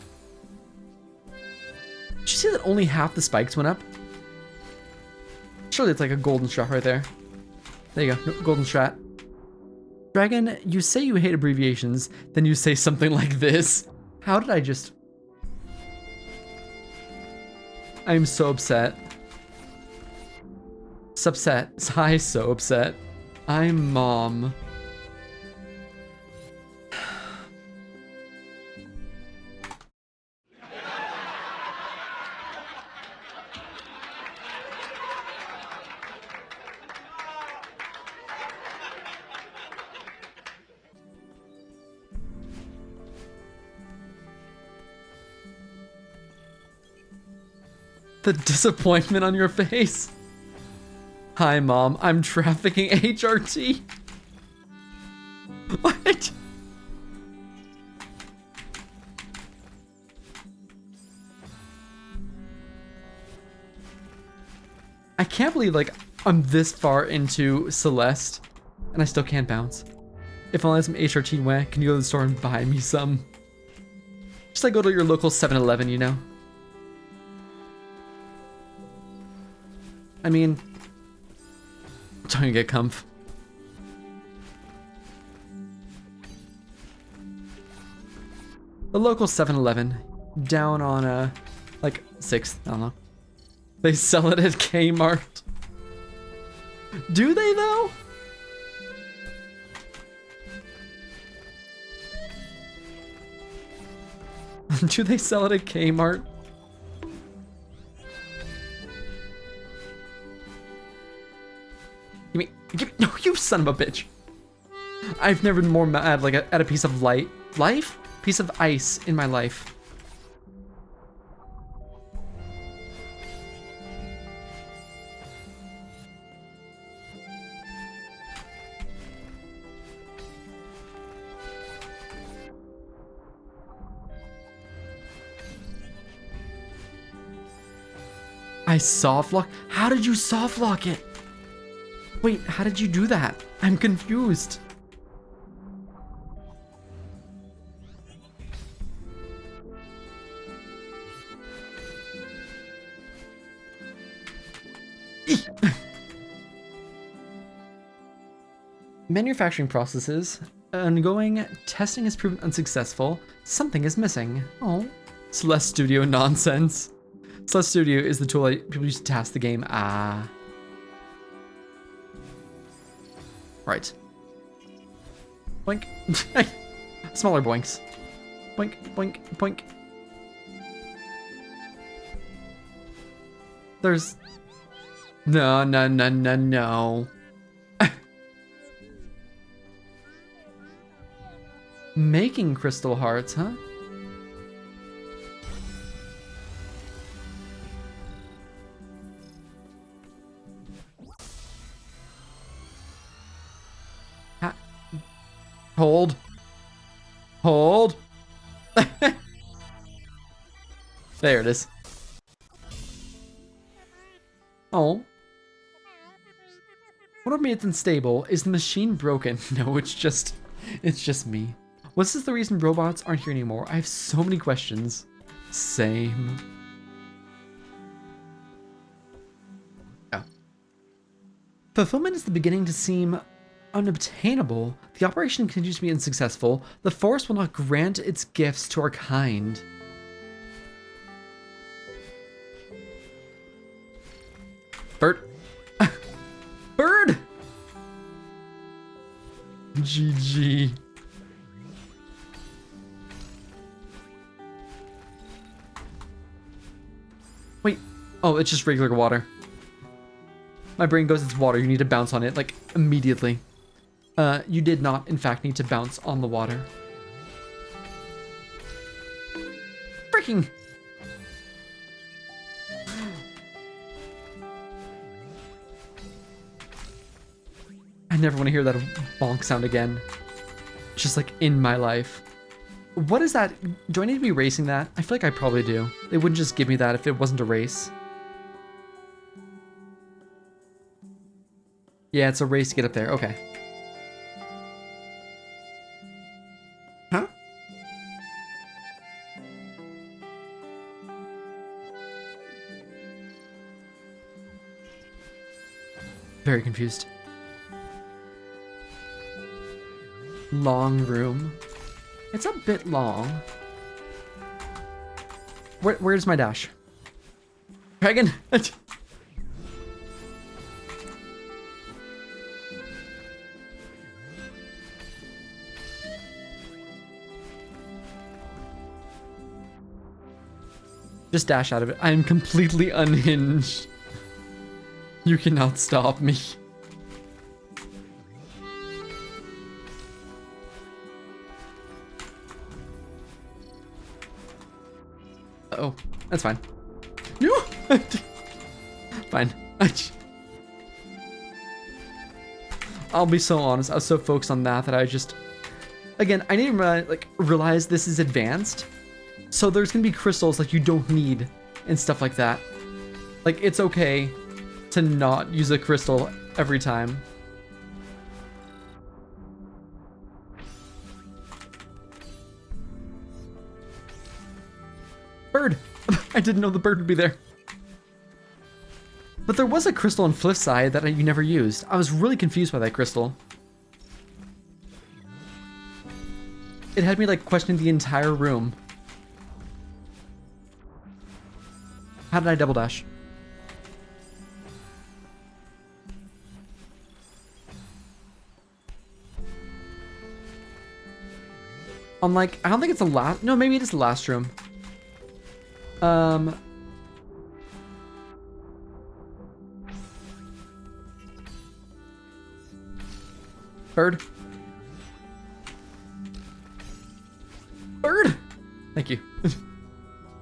you see that only half the spikes went up? Surely it's like a golden strat right there. There you go, golden strat. Dragon, you say you hate abbreviations, then you say something like this. How did I just... I'm so upset. Subset. I'm so upset. I'm mom. The disappointment on your face. Hi, Mom. I'm trafficking HRT. What? I can't believe, like, I'm this far into Celeste, and I still can't bounce. If I want some HRT whack, can you go to the store and buy me some? Just like go to your local 7-Eleven, you know? I mean, don't get comf. The local 7-Eleven down on like 6th, I don't know. They sell it at Kmart. Do they though? Do they sell it at Kmart? Give me, no, you son of a bitch. I've never been more mad like at a piece of piece of ice in my life. I soft lock? How did you soft lock it? Wait, how did you do that? I'm confused. Manufacturing processes. Ongoing testing has proven unsuccessful. Something is missing. Oh. Celeste Studio nonsense. Celeste Studio is the tool that people use to task the game. Ah. Right. Boink. Smaller boinks. Boink, boink, boink. There's... No, no, no, no, no. Making crystal hearts, huh? Hold. Hold. There it is. Oh. What if it's unstable? Is the machine broken? No, it's just me. Was this the reason robots aren't here anymore? I have so many questions. Same. Oh. Fulfillment is the beginning to seem unobtainable. The operation continues to be unsuccessful. The forest will not grant its gifts to our kind. Bird. Bird! GG. Wait. Oh, it's just regular water. My brain goes, it's water. You need to bounce on it, like, immediately. You did not, in fact, need to bounce on the water. Freaking! I never want to hear that bonk sound again. Just like in my life. What is that? Do I need to be racing that? I feel like I probably do. They wouldn't just give me that if it wasn't a race. Yeah, it's a race to get up there. Okay. Huh? Very confused. Long room. It's a bit long. Where's my dash? Dragon! Just dash out of it. I am completely unhinged. You cannot stop me. Oh, that's fine. No! Fine. I'll be so honest. I was so focused on that I just... Again, I didn't realize this is advanced. So there's gonna be crystals like you don't need and stuff like that. Like, it's okay to not use a crystal every time. Bird! I didn't know the bird would be there. But there was a crystal on Cliffside that you never used. I was really confused by that crystal. It had me like questioning the entire room. How did I double dash? I'm like, I don't think it's the last. No, maybe it is the last room. Bird. Bird! Thank you.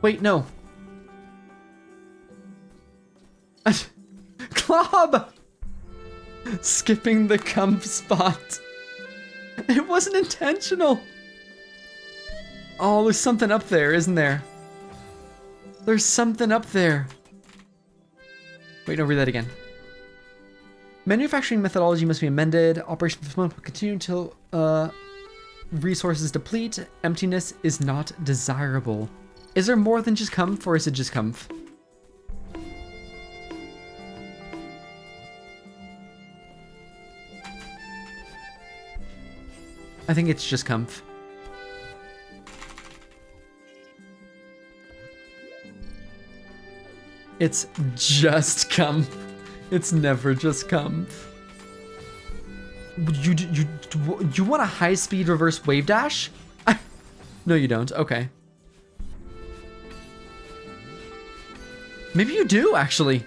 Wait, no. Clob! Skipping the comp spot. It wasn't intentional. Oh, there's something up there, isn't there? There's something up there. Wait, no, read that again. Manufacturing methodology must be amended. Operation fulfillment will continue until resources deplete. Emptiness is not desirable. Is there more than just comf, or is it just comf? I think it's just comf. It's just comf. It's never just comf. You want a high-speed reverse wave dash? No, you don't. Okay. Maybe you do, actually.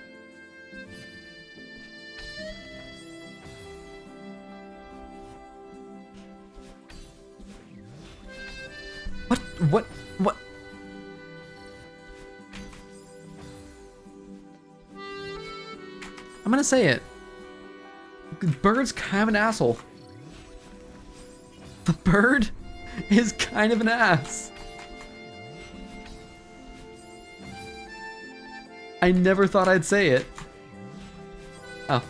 What? I'm gonna say it. Bird's kind of an asshole. The bird is kind of an ass. I never thought I'd say it. Oh.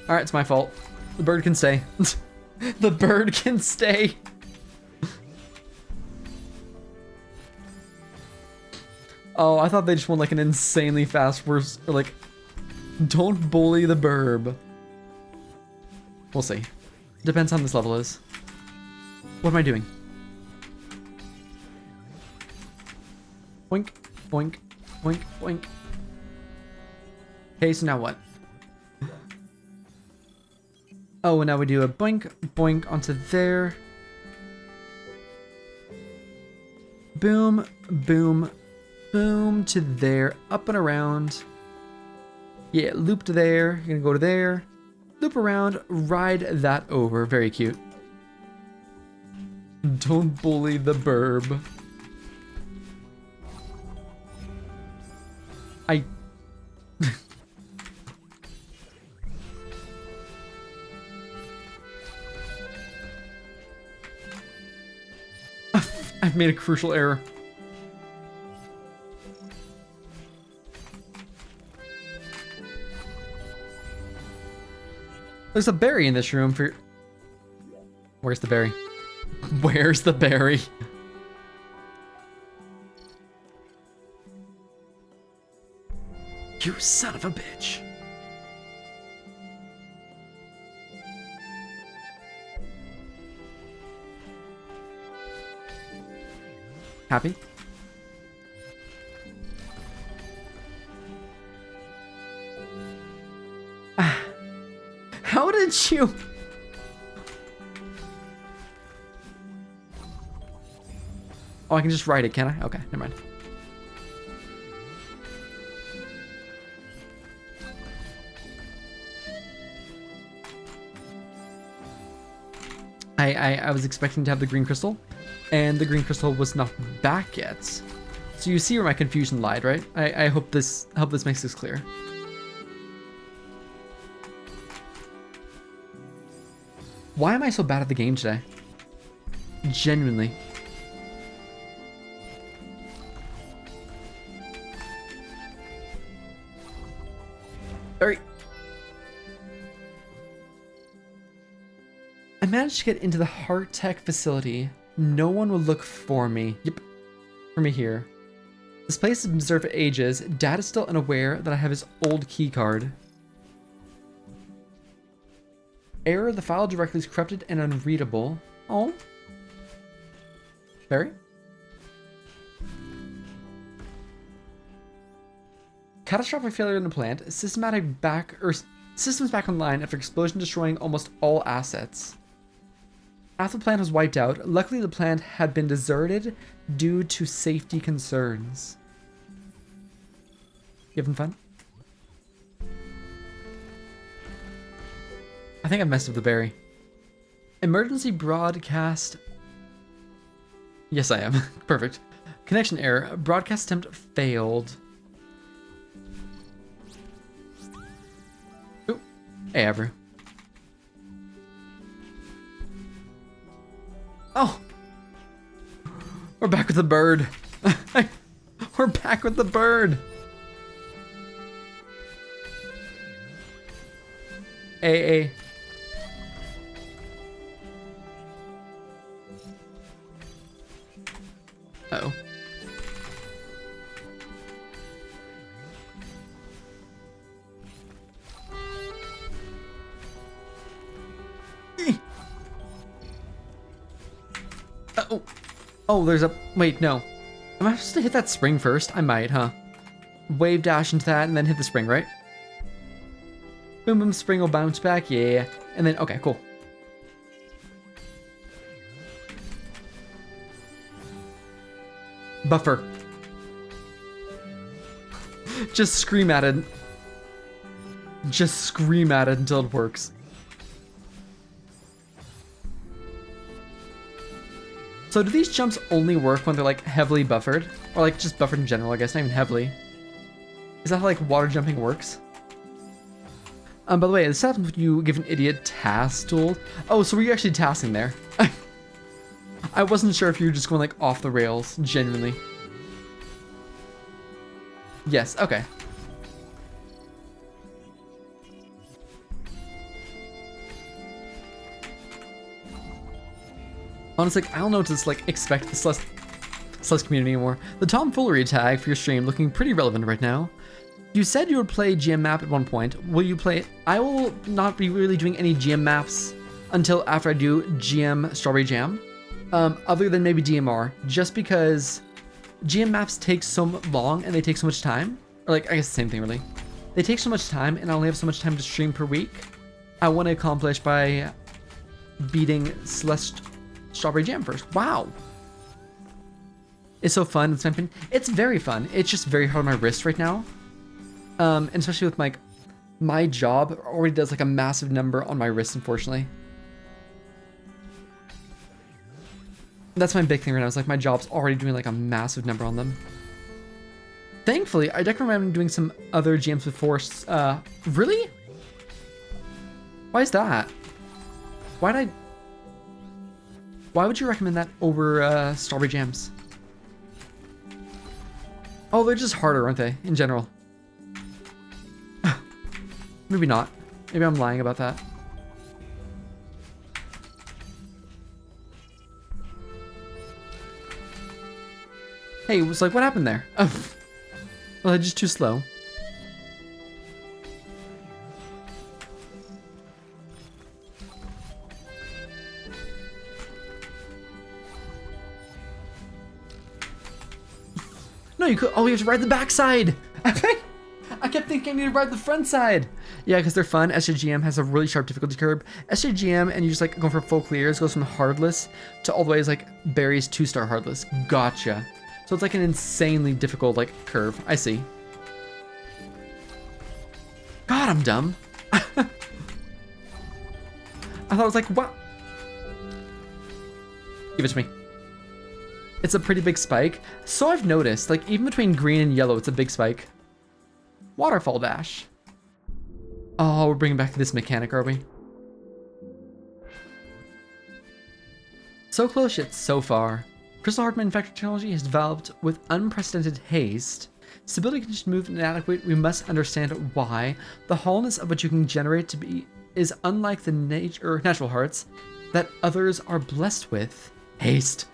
Alright, it's my fault. The bird can stay. The bird can stay. Oh, I thought they just want like an insanely fast verse, or like, don't bully the burb. We'll see. Depends on this level is. What am I doing? Boink, boink, boink, boink. Okay, so now what? Oh, and now we do a boink, boink onto there. Boom, boom, boom to there, up and around. Yeah, loop to there, you're gonna go to there. Loop around, ride that over, very cute. Don't bully the burb. I've made a crucial error. There's a berry in this room for... Where's the berry? Where's the berry? You son of a bitch. Happy? How did you? Oh, I can just write it, can I? Okay, never mind. I was expecting to have the green crystal, and the green crystal was not back yet. So you see where my confusion lied, right? I hope this makes this clear. Why am I so bad at the game today? Genuinely. Alright. I managed to get into the Heart Tech facility. No one will look for me. Yep. For me here. This place has been observed for ages. Dad is still unaware that I have his old key card. Error, the file directly is corrupted and unreadable. Oh. Barry? Catastrophic failure in the plant. Systems back online after explosion destroying almost all assets. After the plant was wiped out, luckily the plant had been deserted due to safety concerns. You having fun? I think I messed up the berry. Emergency broadcast. Yes, I am. Perfect. Connection error. Broadcast attempt failed. Ooh. Hey, Avery. Oh! We're back with the bird. We're back with the bird. AA. Uh-oh. Uh-oh. Oh, there's a... Wait, no. Am I supposed to hit that spring first? I might, huh? Wave dash into that and then hit the spring, right? Boom, boom, spring will bounce back. Yeah. And then, okay, cool. Buffer. Just scream at it. Just scream at it until it works. So do these jumps only work when they're like heavily buffered? Or like just buffered in general, I guess, not even heavily. Is that how like water jumping works? By the way, this happens when you give an idiot task tool. Oh, so were you actually tasking there? I wasn't sure if you were just going like off the rails, genuinely. Yes, okay. Honestly, I don't know what to like expect the Celeste community anymore. The tomfoolery tag for your stream looking pretty relevant right now. You said you would play GM map at one point. Will you play it? I will not be really doing any GM maps until after I do GM Strawberry Jam. Other than maybe DMR, just because GM maps take so long and they take so much time. Or like, I guess the same thing really. They take so much time and I only have so much time to stream per week. I want to accomplish by beating Celeste Strawberry Jam first. Wow. It's so fun. It's very fun. It's just very hard on my wrist right now. And especially with my job already does like a massive number on my wrist, unfortunately. That's my big thing right now. Is like my job's already doing like a massive number on them. Thankfully, I definitely remember doing some other GMs before. Really? Why is that? Why would you recommend that over Strawberry Jams? Oh, they're just harder, aren't they, in general? Maybe not. Maybe I'm lying about that. Hey, it was like, what happened there? Oh. Well, just too slow. No, you could. Oh, you have to ride the backside. I kept thinking I need to ride the front side. Yeah, because they're fun. SJGM has a really sharp difficulty curve. SJGM, and you just like go for full clears, goes from hardless to all the way as like Barry's 2-star hardless. Gotcha. So it's like an insanely difficult like curve. I see. God, I'm dumb. I thought it was like, what? Give it to me. It's a pretty big spike. So I've noticed, like even between green and yellow, it's a big spike. Waterfall dash. Oh, we're bringing back this mechanic, are we? So close yet so far. Crystal Heart manufacturing technology has developed with unprecedented haste. Stability condition move inadequate. We must understand why. The hollowness of what you can generate to be is unlike the natural hearts that others are blessed with. Haste.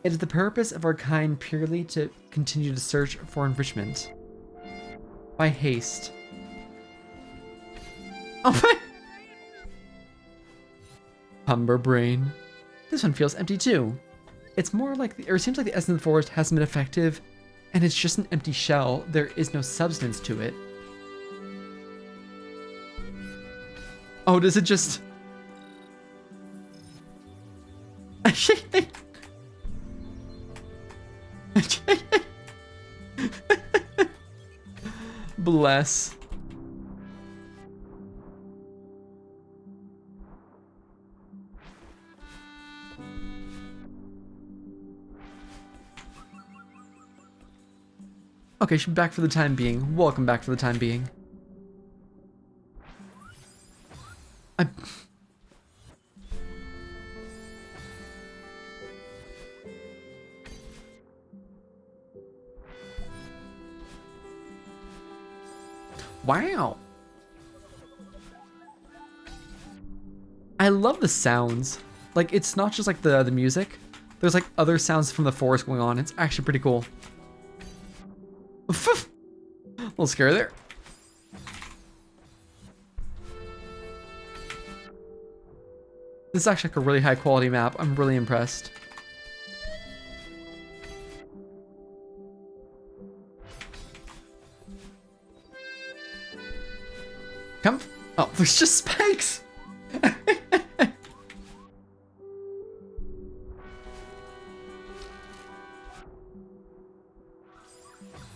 It is the purpose of our kind purely to continue to search for enrichment. By haste. Oh my! Humber brain. This one feels empty too. It's more like, it seems like the essence of the forest hasn't been effective, and it's just an empty shell. There is no substance to it. Oh, does it just... Bless. Okay, she's back for the time being. Welcome back for the time being. Wow. I love the sounds. Like, it's not just like the music. There's like other sounds from the forest going on. It's actually pretty cool. A little scary there. This is actually like a really high quality map. I'm really impressed. Come. Oh, there's just spikes.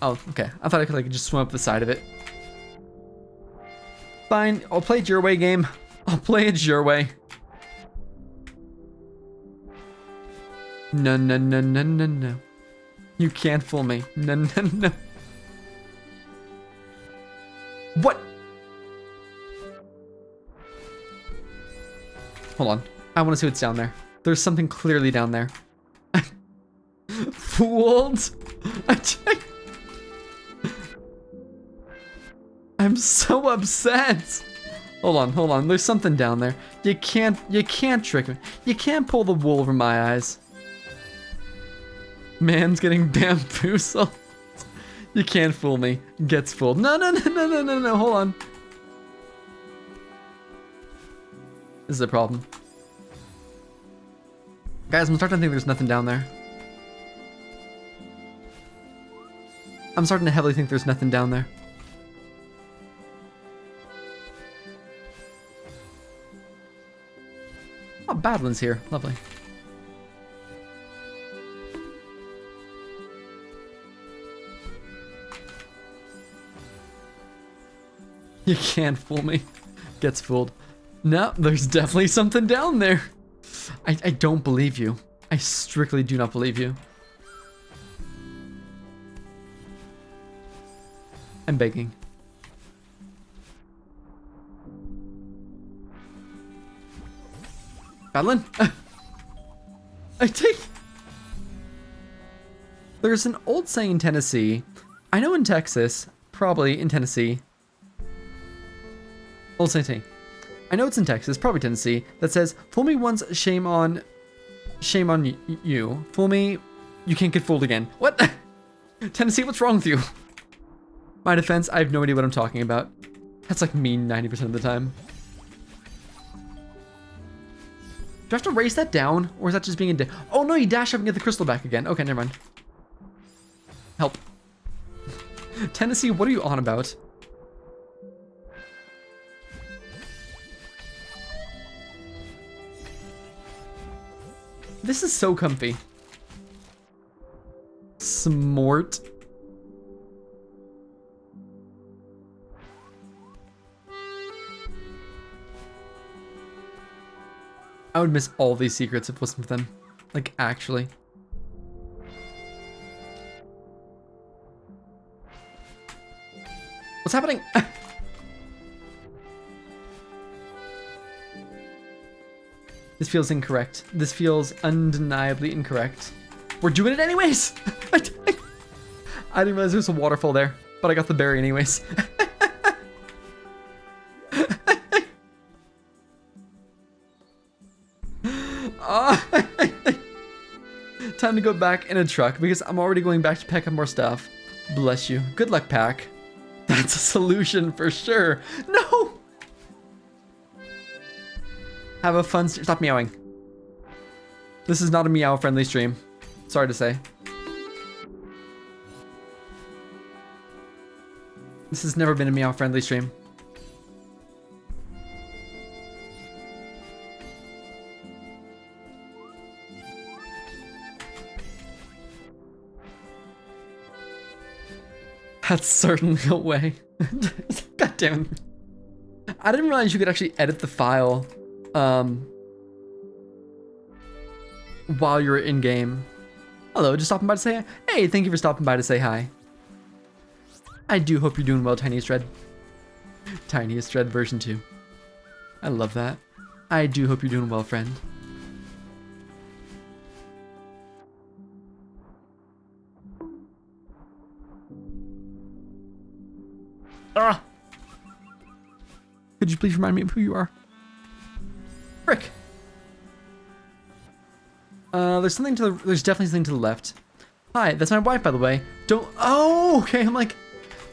Oh, okay. I thought I could like just swim up the side of it. Fine, I'll play it your way, game. I'll play it your way. No, no, no, no, no, no. You can't fool me. No, no, no. What? Hold on. I want to see what's down there. There's something clearly down there. Fooled? I'm so upset. Hold on. There's something down there. You can't trick me. You can't pull the wool over my eyes. Man's getting bamboozled. You can't fool me. Gets fooled. No. Hold on. This is a problem. Guys, I'm starting to think there's nothing down there. I'm starting to heavily think there's nothing down there. Oh, Badlands here. Lovely. You can't fool me. Gets fooled. No, there's definitely something down there. I don't believe you. I strictly do not believe you. I'm begging. Madeline? I take... There's an old saying in Tennessee. I know in Texas, probably in Tennessee. Old saying. I know it's in Texas, probably Tennessee, that says, fool me once, shame on you. Fool me, you can't get fooled again. What? Tennessee, what's wrong with you? My defense, I have no idea what I'm talking about. That's like me 90% of the time. Do I have to race that down? Or is that just being a oh no, you dash up and get the crystal back again. Okay, never mind. Help. Tennessee, what are you on about? This is so comfy. Smart. I would miss all these secrets if it wasn't for them. Like, actually. What's happening? This feels incorrect. This feels undeniably incorrect. We're doing it anyways! I didn't realize there was a waterfall there, but I got the berry anyways. Time to go back in a truck because I'm already going back to pick up more stuff. Bless you. Good luck, Pack. That's a solution for sure. No! Have a fun... Stop meowing. This is not a meow-friendly stream. Sorry to say. This has never been a meow-friendly stream. That's certainly a way. God damn it. I didn't realize you could actually edit the file while you're in game. Hello, just stopping by to say hi. Hey, thank you for stopping by to say hi. I do hope you're doing well, Tiniest Dread. Tiniest Dread version 2. I love that. I do hope you're doing well, friend. Ah! Could you please remind me of who you are? Frick! There's definitely something to the left. Hi, that's my wife, by the way. Oh, okay, I'm like,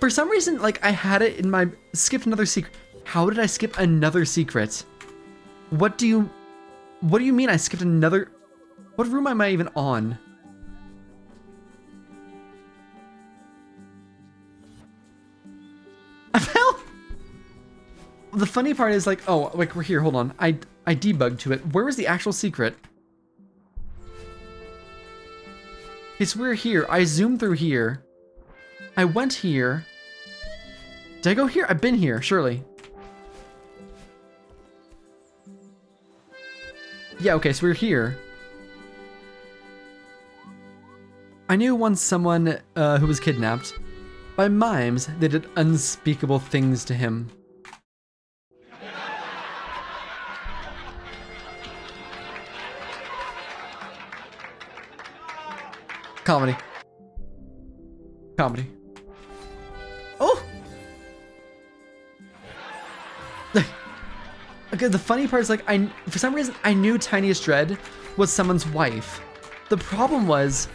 for some reason, like, I had it in my, skipped another secret. How did I skip another secret? What do you mean I skipped another, what room am I even on? The funny part is like, oh, like we're here, hold on. I debugged to it. Where was the actual secret? Okay, so we're here. I zoomed through here. I went here. Did I go here? I've been here, surely. Yeah, okay, so we're here. I knew once someone who was kidnapped. By mimes, they did unspeakable things to him. Comedy. Comedy. Oh! Okay, the funny part is like, for some reason, I knew Tiniest Dread was someone's wife. The problem was,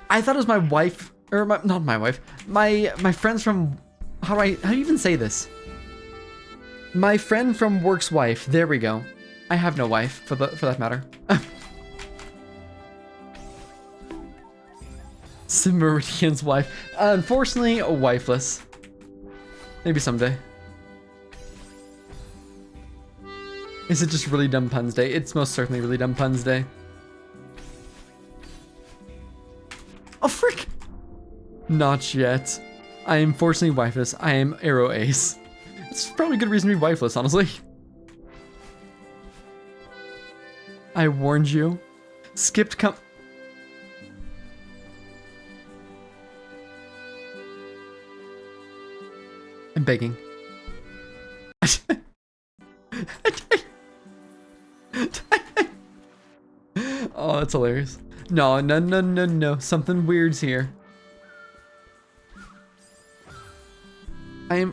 I thought it was my wife, or not my wife, my friends from, how do you even say this? My friend from work's wife, there we go. I have no wife, for that matter. Simeridian's wife. Unfortunately, wifeless. Maybe someday. Is it just really dumb puns day? It's most certainly really dumb puns day. Oh, frick! Not yet. I am fortunately wifeless. I am Arrow Ace. It's probably a good reason to be wifeless, honestly. I warned you. Skipped I'm begging. Oh, that's hilarious. No. Something weird's here. I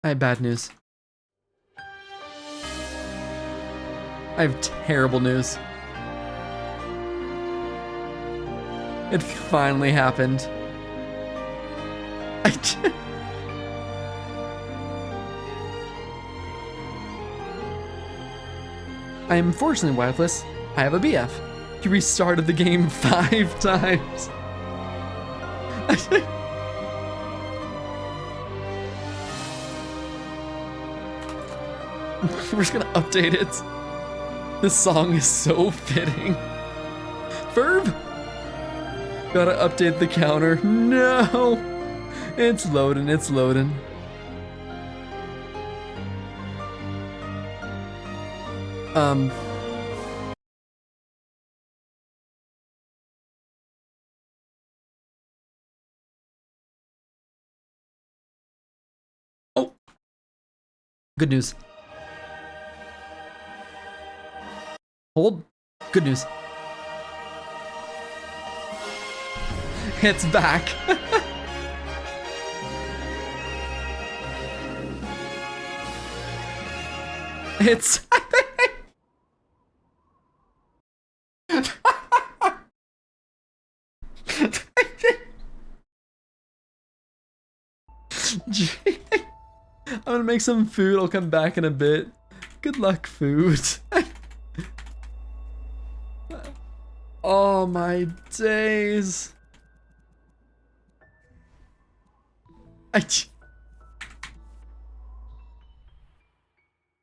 have bad news. I have terrible news. It finally happened. I am unfortunately wifeless. I have a BF. You restarted the game 5 times. We're just gonna update it. This song is so fitting. Verb! Gotta update the counter. No! It's loading, it's loading. Um. Oh. Good news. Hold. Good news. It's back. It's. I'm gonna make some food. I'll come back in a bit. Good luck, food. Oh my days.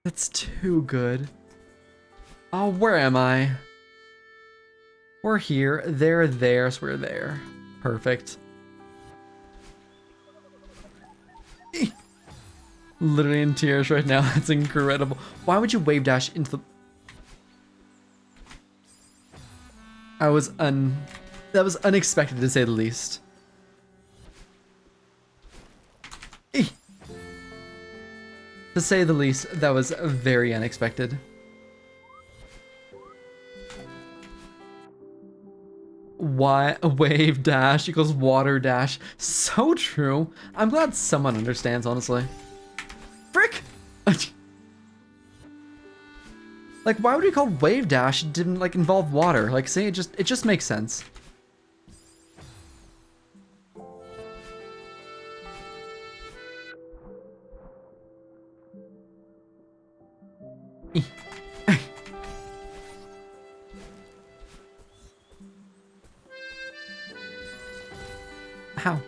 That's too good. Oh, where am I? We're here. They're there, so we're there. Perfect. Literally in tears right now. That's incredible. Why would you wave dash into the... That was unexpected to say the least. To say the least, that was very unexpected. Why wave dash equals water dash? So true. I'm glad someone understands, honestly. Frick! Like, why would we call wave dash? It didn't like involve water. Like, say it just makes sense. How?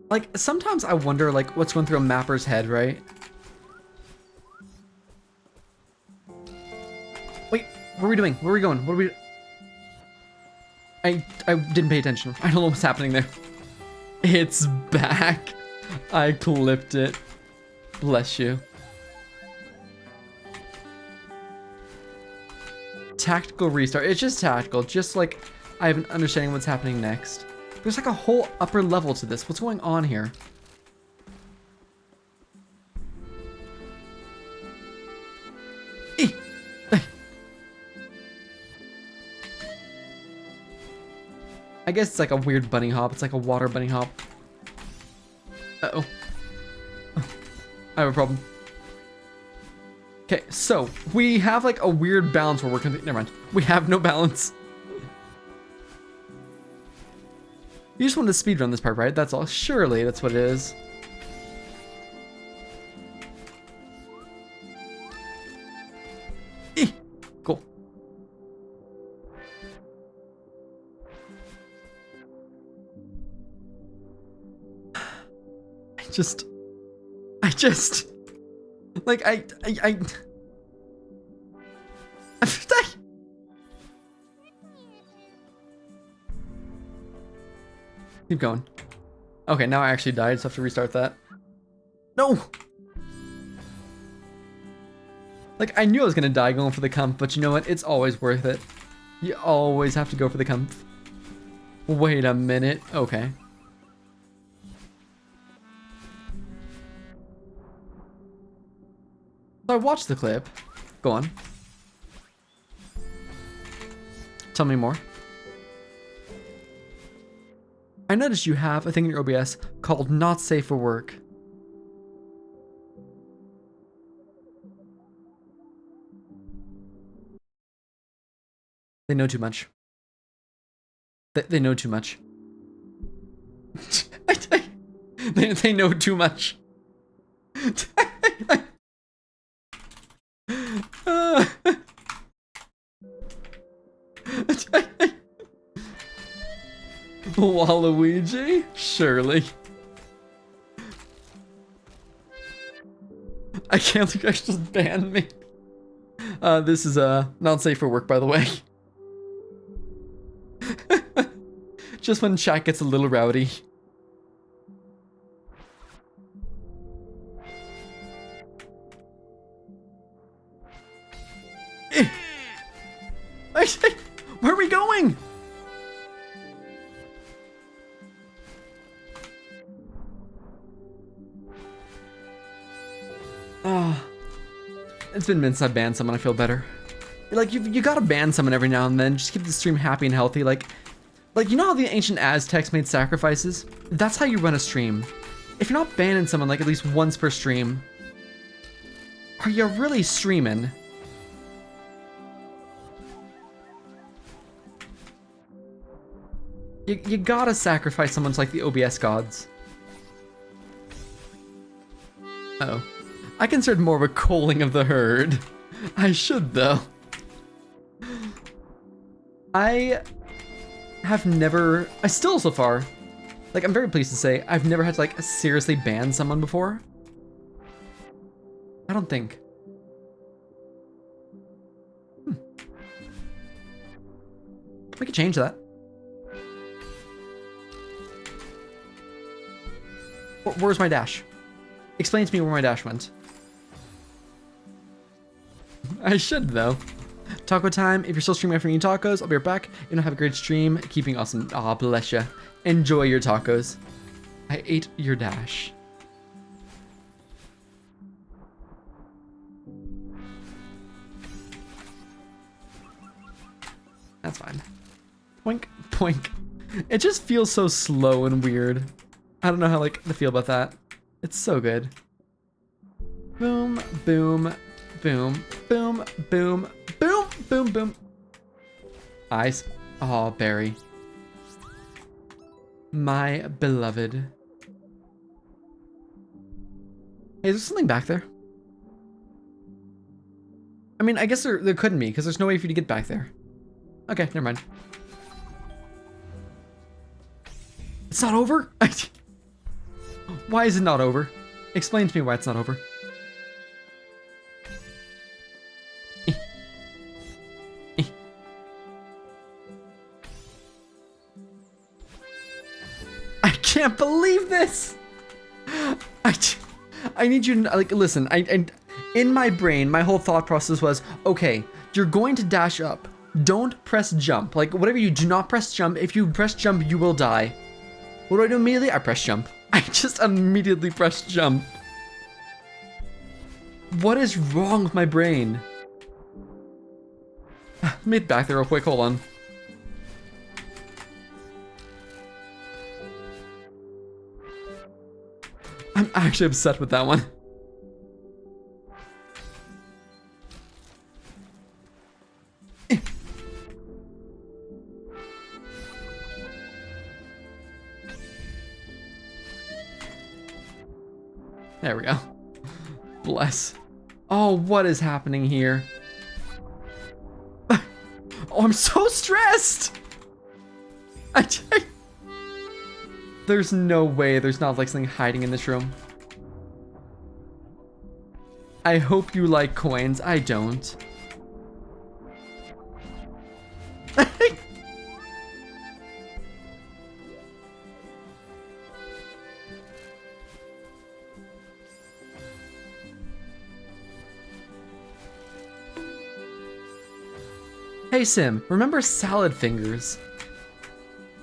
Like, sometimes I wonder, like, what's going through a mapper's head, right? Wait, what are we doing? Where are we going? What are we... I didn't pay attention. I don't know what's happening there. It's back. I clipped it. Bless you. Tactical restart. It's just tactical. Just like I have an understanding what's happening next. There's like a whole upper level to this. What's going on here? I guess it's like a weird bunny hop. It's like a water bunny hop. Uh-oh. I have a problem. Okay, so we have like a weird balance we're working with. Never mind. We have no balance. You just wanted to speedrun this part, right? That's all. Surely that's what it is. Cool. I just, like, keep going. Okay, now I actually died. I just have to restart that. No! Like, I knew I was gonna die going for the comp, but you know what? It's always worth it. You always have to go for the comp. Wait a minute. Okay. So I watched the clip. Go on. Tell me more. I noticed you have a thing in your OBS called not safe for work. They know too much. They know too much. They know too much. Waluigi? Surely. I can't think I just banned me. This is not safe for work, by the way. Just when chat gets a little rowdy. It's been minutes I banned someone, I feel better. Like, you gotta ban someone every now and then, just keep the stream happy and healthy. Like, you know how the ancient Aztecs made sacrifices? That's how you run a stream. If you're not banning someone like at least once per stream, are you really streaming? You gotta sacrifice someone to like the OBS gods. Uh-oh. I considered more of a culling of the herd. I should though. I still so far, like I'm very pleased to say, I've never had to like seriously ban someone before. I don't think. We could change that. Where's my dash? Explain to me where my dash went. I should though. Taco time. If you're still streaming after eating tacos, I'll be right back. You know, have a great stream. Keeping awesome. Aw, bless ya. Enjoy your tacos. I ate your dash. That's fine. Poink, poink. It just feels so slow and weird. I don't know how like to feel about that. It's so good. Boom, boom, boom, boom, boom, boom, boom, boom. Eyes. Oh, Barry. My beloved. Hey, is there something back there? I mean, I guess there couldn't be, because there's no way for you to get back there. Okay, never mind. It's not over? Why is it not over? Explain to me why it's not over. I can't believe this! I need you to, like, listen, in my brain, my whole thought process was, okay, you're going to dash up. Don't press jump. Like, whatever you do not press jump. If you press jump, you will die. What do I do immediately? I press jump. I just immediately press jump. What is wrong with my brain? Let me get back there real quick. Hold on. I'm actually upset with that one. There we go. Bless. Oh, what is happening here? Oh, I'm so stressed! There's no way there's not like something hiding in this room. I hope you like coins. I don't. Hey Sim, remember salad fingers?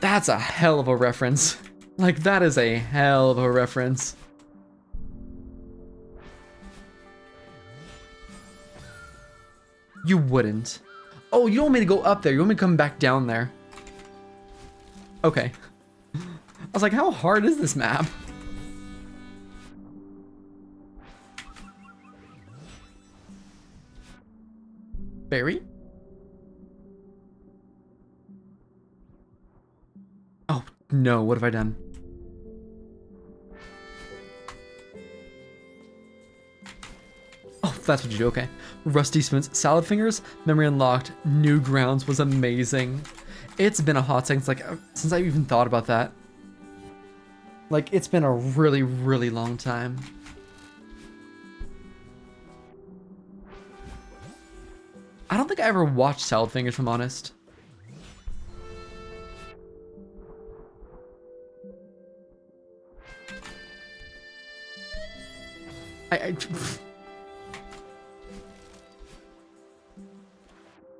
That's a hell of a reference. Like, that is a hell of a reference. You wouldn't. Oh, you don't want me to go up there. You want me to come back down there. Okay. I was like, how hard is this map? Barry? Oh, no. What have I done? Oh, that's what you do. Okay. Rusty Spoons. Salad Fingers. Memory unlocked. Newgrounds was amazing. It's been a hot second since I even thought about that. Like, it's been a really, really long time. I don't think I ever watched Salad Fingers, if I'm honest.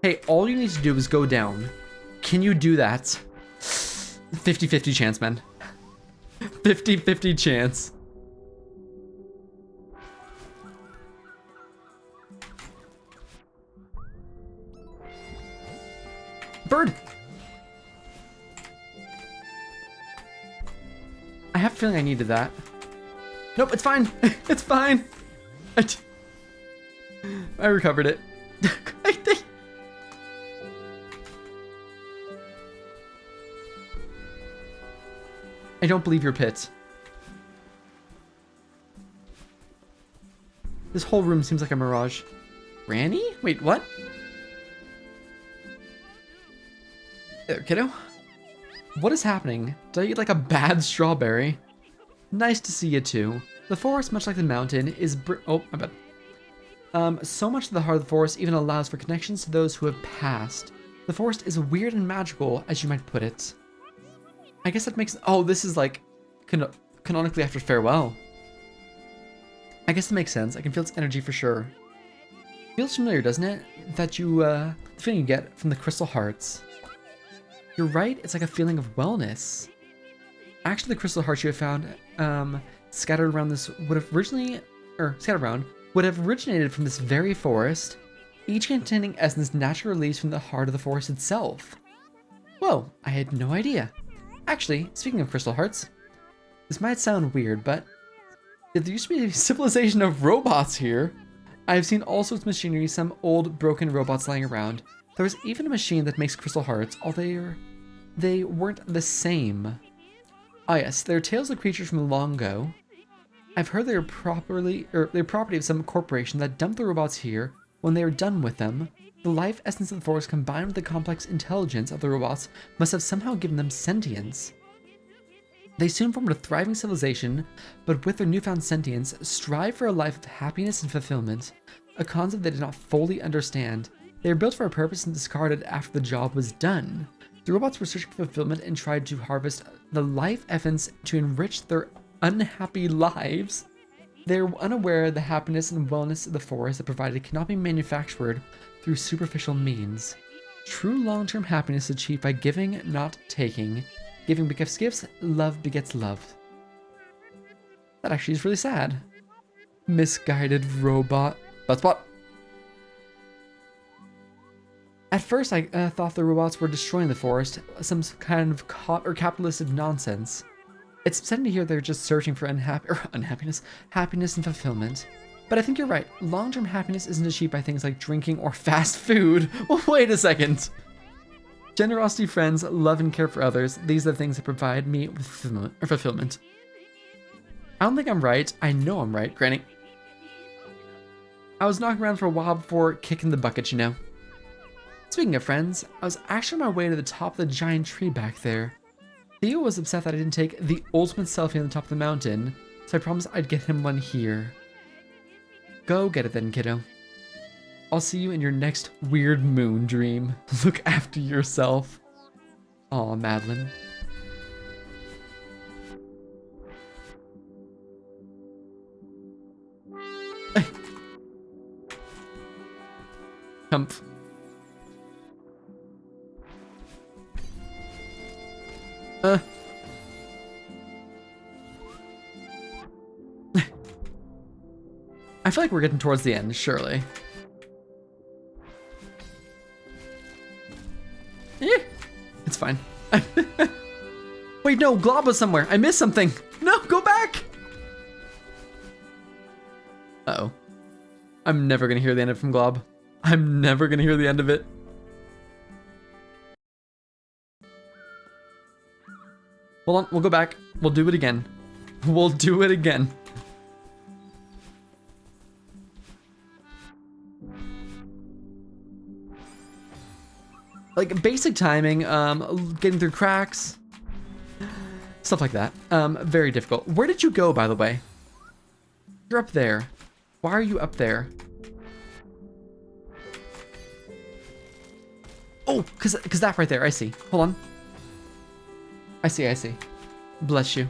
Hey, all you need to do is go down. Can you do that? 50-50 chance, man. 50-50 chance. Bird! I have a feeling I needed that. Nope, it's fine. It's fine. I recovered it. I don't believe your pit. This whole room seems like a mirage. Granny? Wait, what? There, kiddo. What is happening? Did I eat like a bad strawberry? Nice to see you too. The forest, much like the mountain, is oh, my bad. So much of the heart of the forest even allows for connections to those who have passed. The forest is weird and magical, as you might put it. I guess that makes... Oh, this is like canonically after farewell. I guess that makes sense. I can feel its energy for sure. Feels familiar, doesn't it? That the feeling you get from the crystal hearts. You're right, it's like a feeling of wellness. Actually, the crystal hearts you have found scattered around would have originated from this very forest, each containing essence naturally released from the heart of the forest itself. Whoa, I had no idea. Actually, speaking of crystal hearts, this might sound weird, but there used to be a civilization of robots here. I have seen all sorts of machinery, some old broken robots lying around. There was even a machine that makes crystal hearts, although they weren't the same. Ah yes, they're tales of creatures from long ago. I've heard they're property of some corporation that dumped the robots here. When they were done with them, the life essence of the forest combined with the complex intelligence of the robots must have somehow given them sentience. They soon formed a thriving civilization, but with their newfound sentience, strive for a life of happiness and fulfillment, a concept they did not fully understand. They were built for a purpose and discarded after the job was done. The robots were searching for fulfillment and tried to harvest the life essence to enrich their unhappy lives. They are unaware the happiness and wellness of the forest that provided cannot be manufactured through superficial means. True long-term happiness is achieved by giving, not taking. Giving begets gifts, love begets love. That actually is really sad. Misguided robot. That's what. At first, I thought the robots were destroying the forest, some kind of capitalistic nonsense. It's upsetting to hear they're just searching for happiness and fulfillment. But I think you're right. Long-term happiness isn't achieved by things like drinking or fast food. Well, wait a second. Generosity, friends, love, and care for others. These are the things that provide me with fulfillment. I don't think I'm right. I know I'm right, Granny. I was knocking around for a while before kicking the bucket, you know. Speaking of friends, I was actually on my way to the top of the giant tree back there. Theo was upset that I didn't take the ultimate selfie on the top of the mountain, so I promised I'd get him one here. Go get it then, kiddo. I'll see you in your next weird moon dream. Look after yourself. Aw, Madeline. Humph. I feel like we're getting towards the end, surely. It's fine. Wait, no, Glob was somewhere. I missed something. No, go back. Uh-oh. I'm never gonna hear the end of it from Glob. I'm never gonna hear the end of it. Hold on, we'll go back. We'll do it again. We'll do it again. Like basic timing, getting through cracks, stuff like that. Very difficult. Where did you go, by the way? You're up there. Why are you up there? Oh, cause that right there, I see. Hold on. I see. Bless you.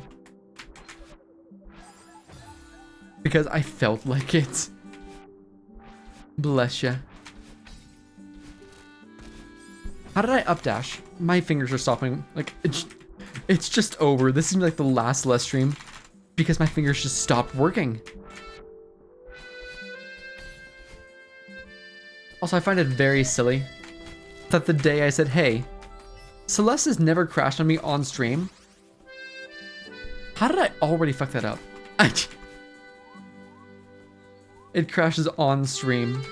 Because I felt like it. Bless you. How did I updash? My fingers are stopping. Like, it's just over. This seems like the last Celeste stream because my fingers just stopped working. Also, I find it very silly that the day I said, hey, Celeste has never crashed on me on stream. How did I already fuck that up? It crashes on stream.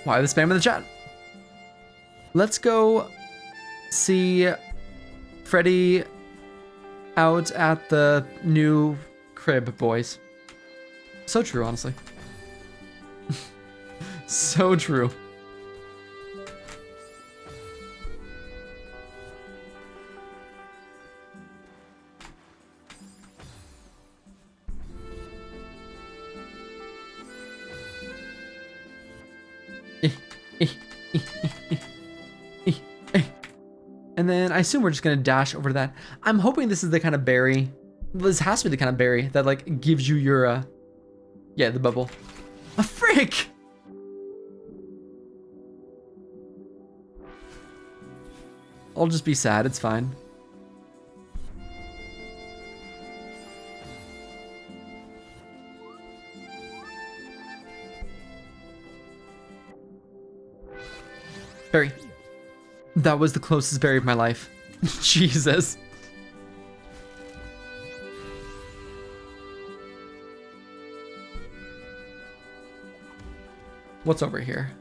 Why the spam in the chat? Let's go see Freddy out at the new crib, boys. So true, honestly. So true. And then I assume we're just gonna dash over to that. I'm hoping this is the kind of berry. This has to be the kind of berry that like gives you your yeah, the bubble. A frick! I'll just be sad, it's fine. Berry. That was the closest berry of my life. Jesus. What's over here?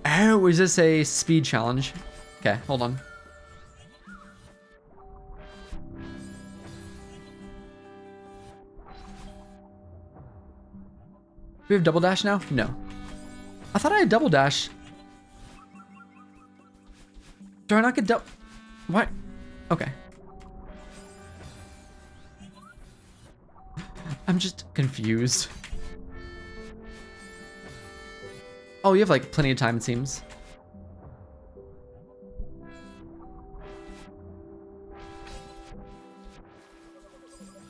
Oh, is this a speed challenge? Okay, hold on. Do we have double dash now? No. I thought I had double dash. Do I not get double? What? Okay. I'm just confused. Oh, you have like plenty of time, it seems.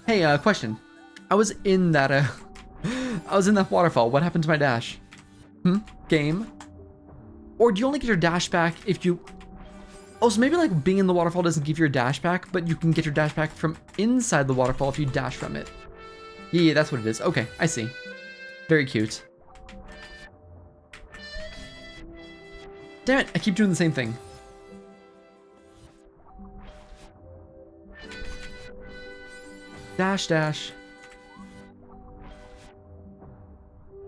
Hey, question. I was in that I was in that waterfall. What happened to my dash? Game? Or do you only get your dash back if you... Oh, so maybe like being in the waterfall doesn't give you your dash back, but you can get your dash back from inside the waterfall if you dash from it. Yeah, that's what it is. Okay, I see. Very cute. Damn it, I keep doing the same thing. Dash, dash.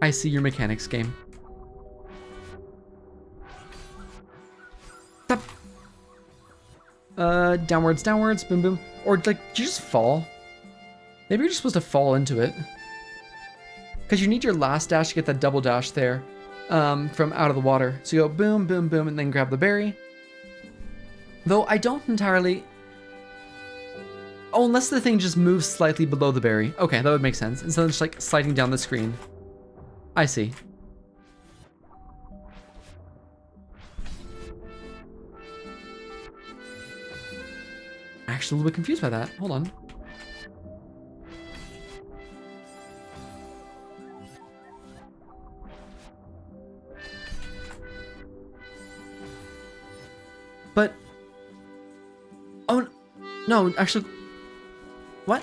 I see your mechanics, game. Stop. Downwards, downwards, boom, boom. Or like, did you just fall? Maybe you're just supposed to fall into it. Because you need your last dash to get that double dash there from out of the water. So you go boom, boom, boom, and then grab the berry. Though I don't entirely... Oh, unless the thing just moves slightly below the berry. Okay, that would make sense. Instead of just like sliding down the screen. I see. Actually, a little bit confused by that. Hold on. But... Oh, no, actually... What?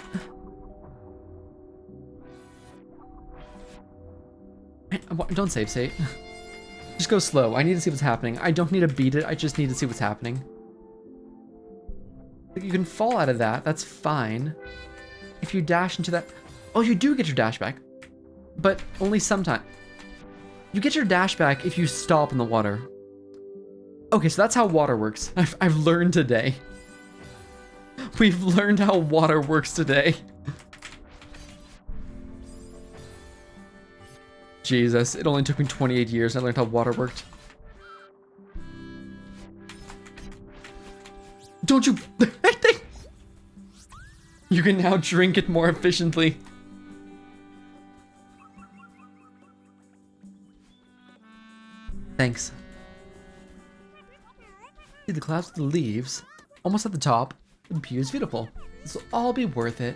Don't save. Just go slow. I need to see what's happening. I don't need to beat it. I just need to see what's happening. You can fall out of that. That's fine. If you dash into that... Oh, you do get your dash back. But only sometime. You get your dash back if you stop in the water. Okay, so that's how water works. I've learned today. We've learned how water works today. Jesus, it only took me 28 years and I learned how water worked. Don't you... You can now drink it more efficiently. Thanks. See the clouds with the leaves, almost at the top. The view is beautiful. This will all be worth it.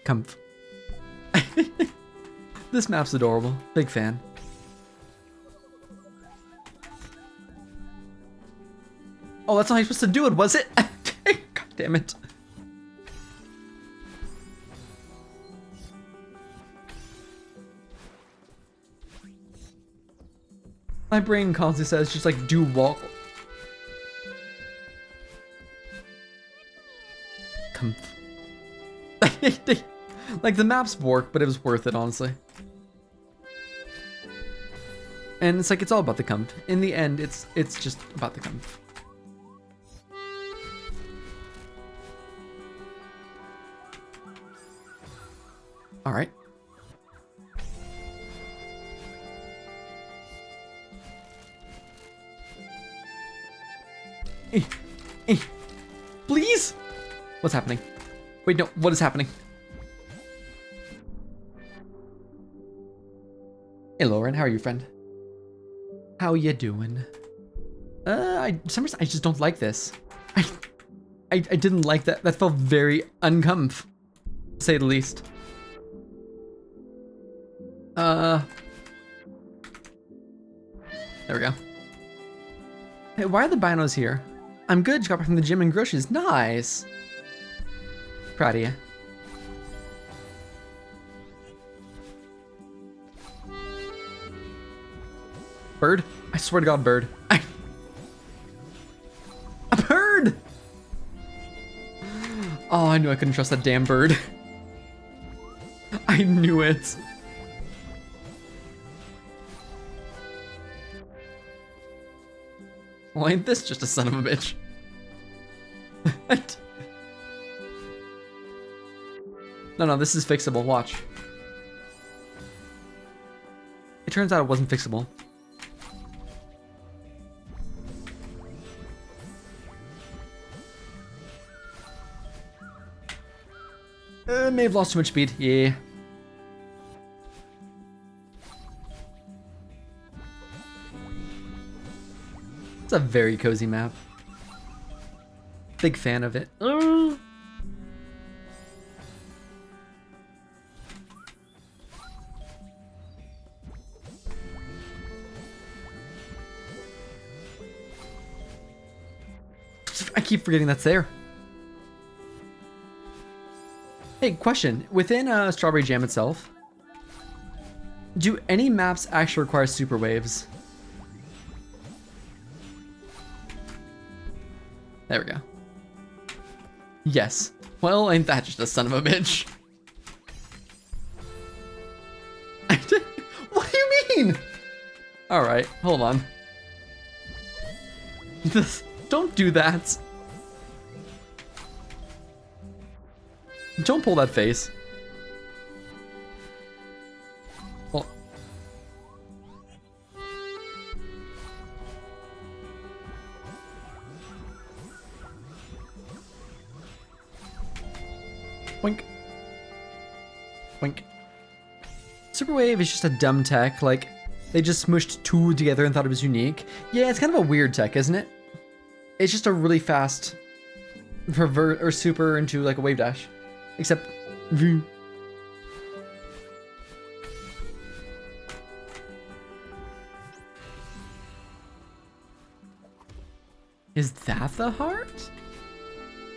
Comf. This map's adorable. Big fan. Oh, that's not how you're supposed to do it, was it? God damn it. My brain constantly says just like do walk. Like the maps work, but it was worth it, honestly. And it's like it's all about the comp. In the end, it's just about the comp. All right. Please? What's happening? Wait, no, what is happening? Hey, Lauren, how are you, friend? How you doing? For some reason, I just don't like this. I didn't like that. That felt very uncomf, to say the least. There we go. Hey, why are the binos here? I'm good, just got back from the gym and groceries. Nice. Proud of you. Bird? I swear to God, bird. A bird! Oh, I knew I couldn't trust that damn bird. I knew it. Well, ain't this just a son of a bitch? No, this is fixable. Watch. It turns out it wasn't fixable. May have lost too much speed. Yeah. It's a very cozy map. Big fan of it. I keep forgetting that's there. Hey, question. Within Strawberry Jam itself, do any maps actually require super waves? There we go. Yes. Well, ain't that just a son of a bitch? What do you mean? Alright, hold on. Don't do that. Don't pull that face. Well. Wink. Wink. Super Wave is just a dumb tech, like, they just smushed two together and thought it was unique. Yeah, it's kind of a weird tech, isn't it? It's just a really fast revert or super into like a wave dash. Except, is that the heart?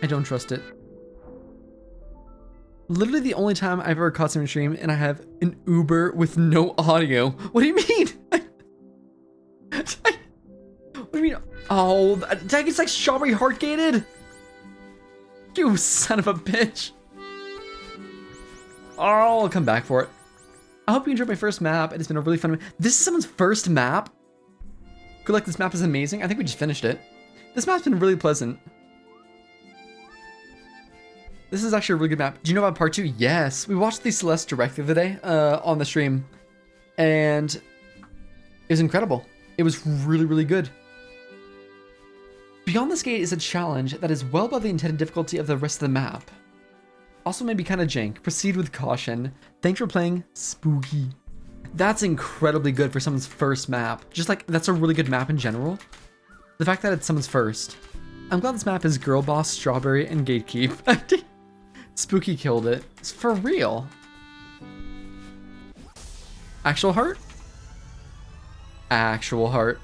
I don't trust it. Literally the only time I've ever caught some stream and I have an Uber with no audio. What do you mean? What do you mean? Oh, that gets like strawberry heart gated. You son of a bitch. Oh, I'll come back for it. I hope you enjoyed my first map. It's been a really fun. This is someone's first map. Good luck. This map is amazing. I think we just finished it. This map's been really pleasant. This is actually a really good map. Do you know about part 2? Yes. We watched the CELETSE direct the other day on the stream. And it was incredible. It was really, really good. Beyond this gate is a challenge that is well above the intended difficulty of the rest of the map. Also maybe kind of jank. Proceed with caution. Thanks for playing Spooky. That's incredibly good for someone's first map. Just like, that's a really good map in general. The fact that it's someone's first. I'm glad this map is Girl Boss, Strawberry, and Gatekeep. Spooky killed it. It's for real. Actual heart? Actual heart.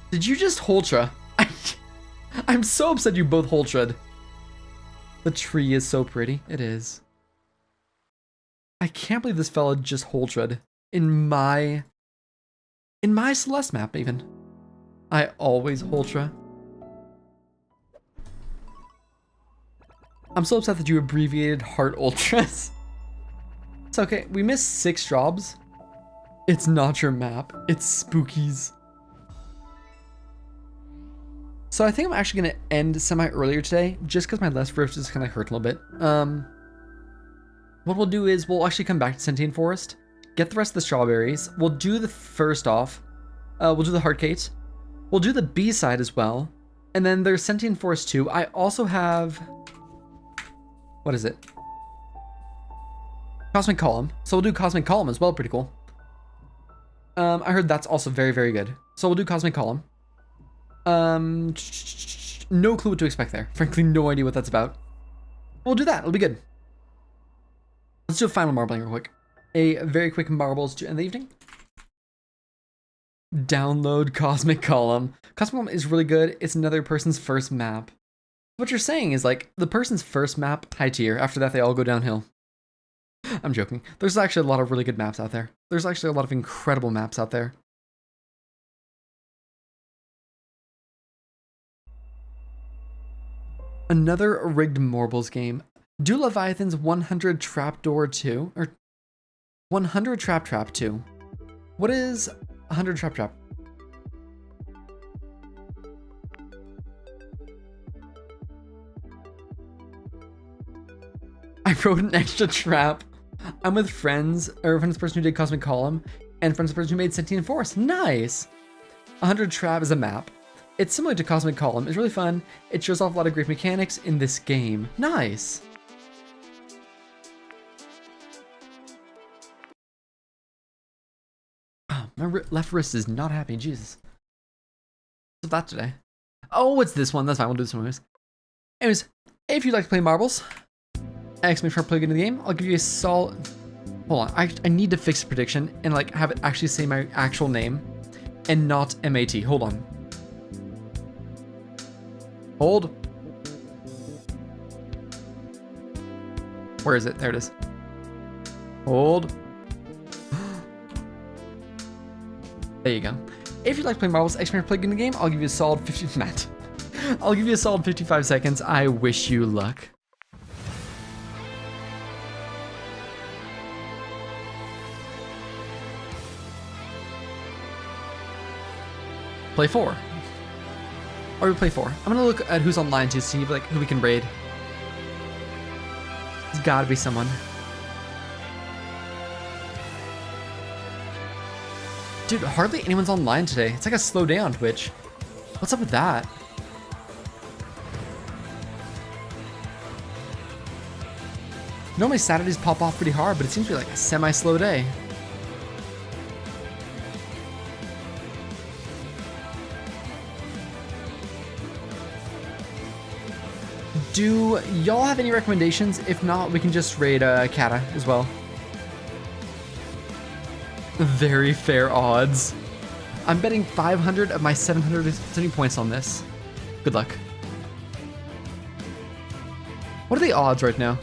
Did you just Holtra? I'm so upset you both hold shred. The tree is so pretty. It is. I can't believe this fella just hold shred in my Celeste map even. I always hold shred. I'm so upset that you abbreviated Heart Ultras. It's okay. We missed 6 jobs. It's not your map. It's Spookies. So I think I'm actually going to end semi earlier today, just because my last rift is kind of hurt a little bit. What we'll do is we'll actually come back to Sentient Forest, get the rest of the strawberries. We'll do the first off. We'll do the Heartgate. We'll do the B side as well. And then there's Sentient Forest 2. I also have... What is it? Cosmic Column. So we'll do Cosmic Column as well. Pretty cool. I heard that's also very, very good. So we'll do Cosmic Column. No clue what to expect there. Frankly, no idea what that's about. We'll do that. It'll be good. Let's do a final marbling real quick. A very quick marbles to end the evening. Download Cosmic Column. Cosmic Column is really good. It's another person's first map. What you're saying is like the person's first map, high tier. After that, they all go downhill. I'm joking. There's actually a lot of really good maps out there. There's actually a lot of incredible maps out there. Another rigged marbles game. Do Leviathan's 100 Trapdoor 2? Or 100 Trap 2? What is 100 Trap? I wrote an extra trap. I'm with friends, or friends of the person who did Cosmic Column, and friends of the person who made Sentient Forest. Nice! 100 Trap is a map. It's similar to Cosmic Column. It's really fun. It shows off a lot of great mechanics in this game. Nice! Oh, my left wrist is not happy. Jesus. What's that today? Oh, it's this one. That's fine. We'll do this one. Anyways, if you'd like to play marbles, ask me for a play into the game. I'll give you a solid... Hold on. I need to fix the prediction and like have it actually say my actual name and not MAT. Hold on. Hold. Where is it? There it is. Hold. There you go. If you'd like to play marbles, ask me for a play in the game. I'll give you a solid 50... Matt. I'll give you a solid 55 seconds. I wish you luck. Play 4. Or we play 4. I'm gonna look at who's online to see like who we can raid. There's gotta be someone. Dude, hardly anyone's online today. It's like a slow day on Twitch. What's up with that? Normally Saturdays pop off pretty hard, but it seems to be like a semi-slow day. Do y'all have any recommendations? If not, we can just raid Kata as well. Very fair odds. I'm betting 500 of my 770 points on this. Good luck. What are the odds right now?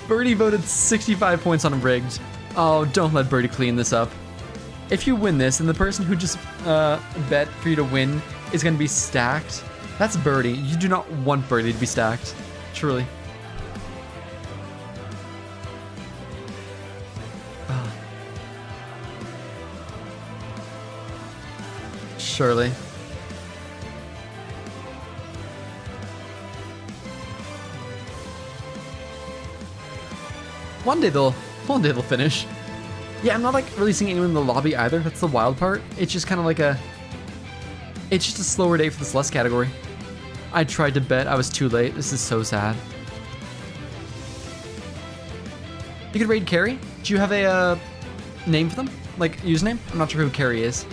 Birdie voted 65 points on rigged. Oh, don't let Birdie clean this up. If you win this and the person who just bet for you to win is going to be stacked, that's Birdie. You do not want Birdie to be stacked. Truly. Surely. One day they'll finish. Yeah, I'm not like really seeing anyone in the lobby either. That's the wild part. It's just kind of like it's just a slower day for the Celeste category. I tried to bet, I was too late. This is so sad. You could raid Carrie? Do you have a name for them? Like username? I'm not sure who Carrie is.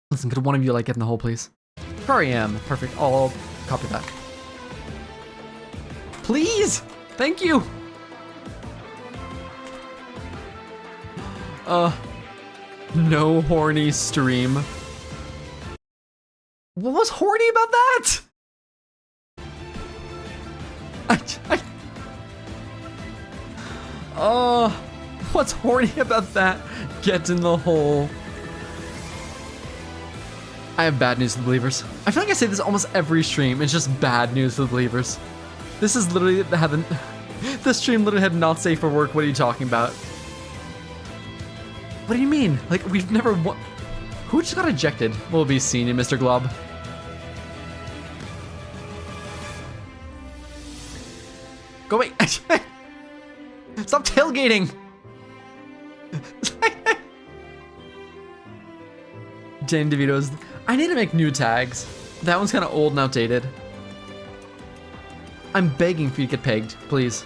Listen, could one of you like get in the hole, please? Kariam. Perfect. I'll copy that. Please! Thank you! No horny stream. What was horny about that? Oh, what's horny about that? Get in the hole. I have bad news for the believers. I feel like I say this almost every stream. It's just bad news for the believers. This is literally this stream literally had not safe for work. What are you talking about? What do you mean? Like, we've never won. Who just got ejected? Will be seen in Mr. Glob. Go away. Stop tailgating. Dan DeVito's. I need to make new tags. That one's kind of old and outdated. I'm begging for you to get pegged, please.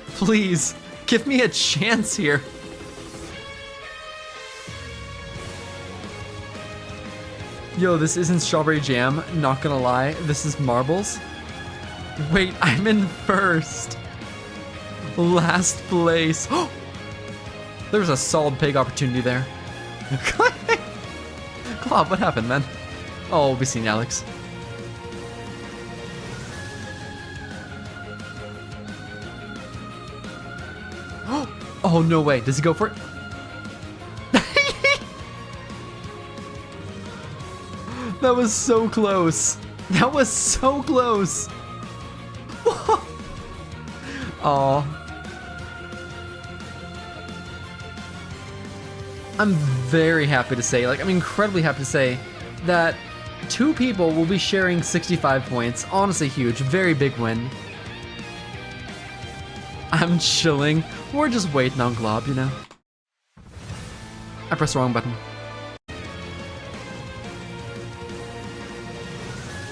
Please, give me a chance here. Yo, this isn't strawberry jam, not gonna lie. This is marbles. Wait, I'm in first. Last place. There was a solid peg opportunity there. Glob, what happened, man? Oh, we'll be seeing Alex. Oh, no way. Does he go for it? That was so close. That was so close. Oh. I'm very happy to say, like, I'm incredibly happy to say that 2 people will be sharing 65 points. Honestly huge, very big win. I'm chilling. We're just waiting on Glob, you know? I pressed the wrong button.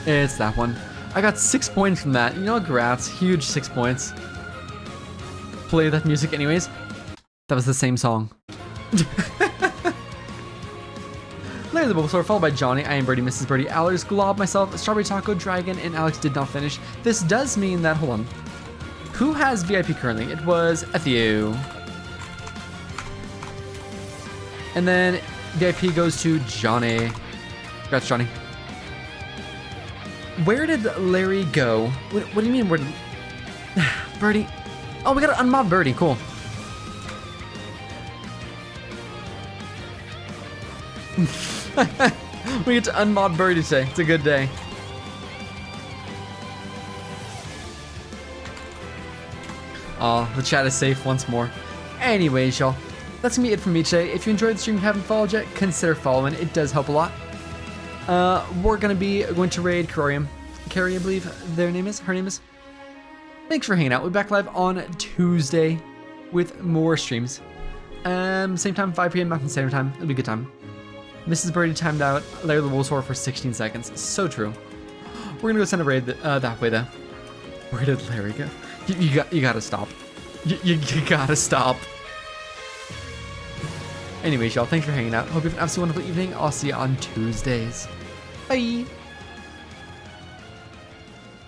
It's that one. I got 6 points from that. You know what, congrats. Huge 6 points. Play that music anyways. That was the same song. Larry the Bulbasaur, followed by Johnny, I am Birdie, Mrs. Birdie, Allers, Glob, myself, Strawberry Taco, Dragon, and Alex did not finish. This does mean that, hold on. Who has VIP currently? It was Ethio. And then VIP goes to Johnny. Congrats, Johnny. Where did Larry go? What do you mean, where did... Birdie. Oh, we gotta unmob Birdie, cool. We get to unmod Birdie today. It's a good day. Oh, the chat is safe once more. Anyways, y'all, that's gonna be it from me today. If you enjoyed the stream and haven't followed yet, consider following. It does help a lot. We're gonna be going to raid Carorium. Carrie, I believe her name is. Thanks for hanging out. We'll be back live on Tuesday with more streams. Same time, 5 p.m. Mountain Standard Time. It'll be a good time. Mrs. Birdie timed out Larry the Bulbasaur for 16 seconds. So true. We're gonna go send a raid that way though. Where did Larry go? You gotta stop. You gotta stop. Anyways, y'all, thanks for hanging out. Hope you have an absolutely wonderful evening. I'll see you on Tuesdays. Bye.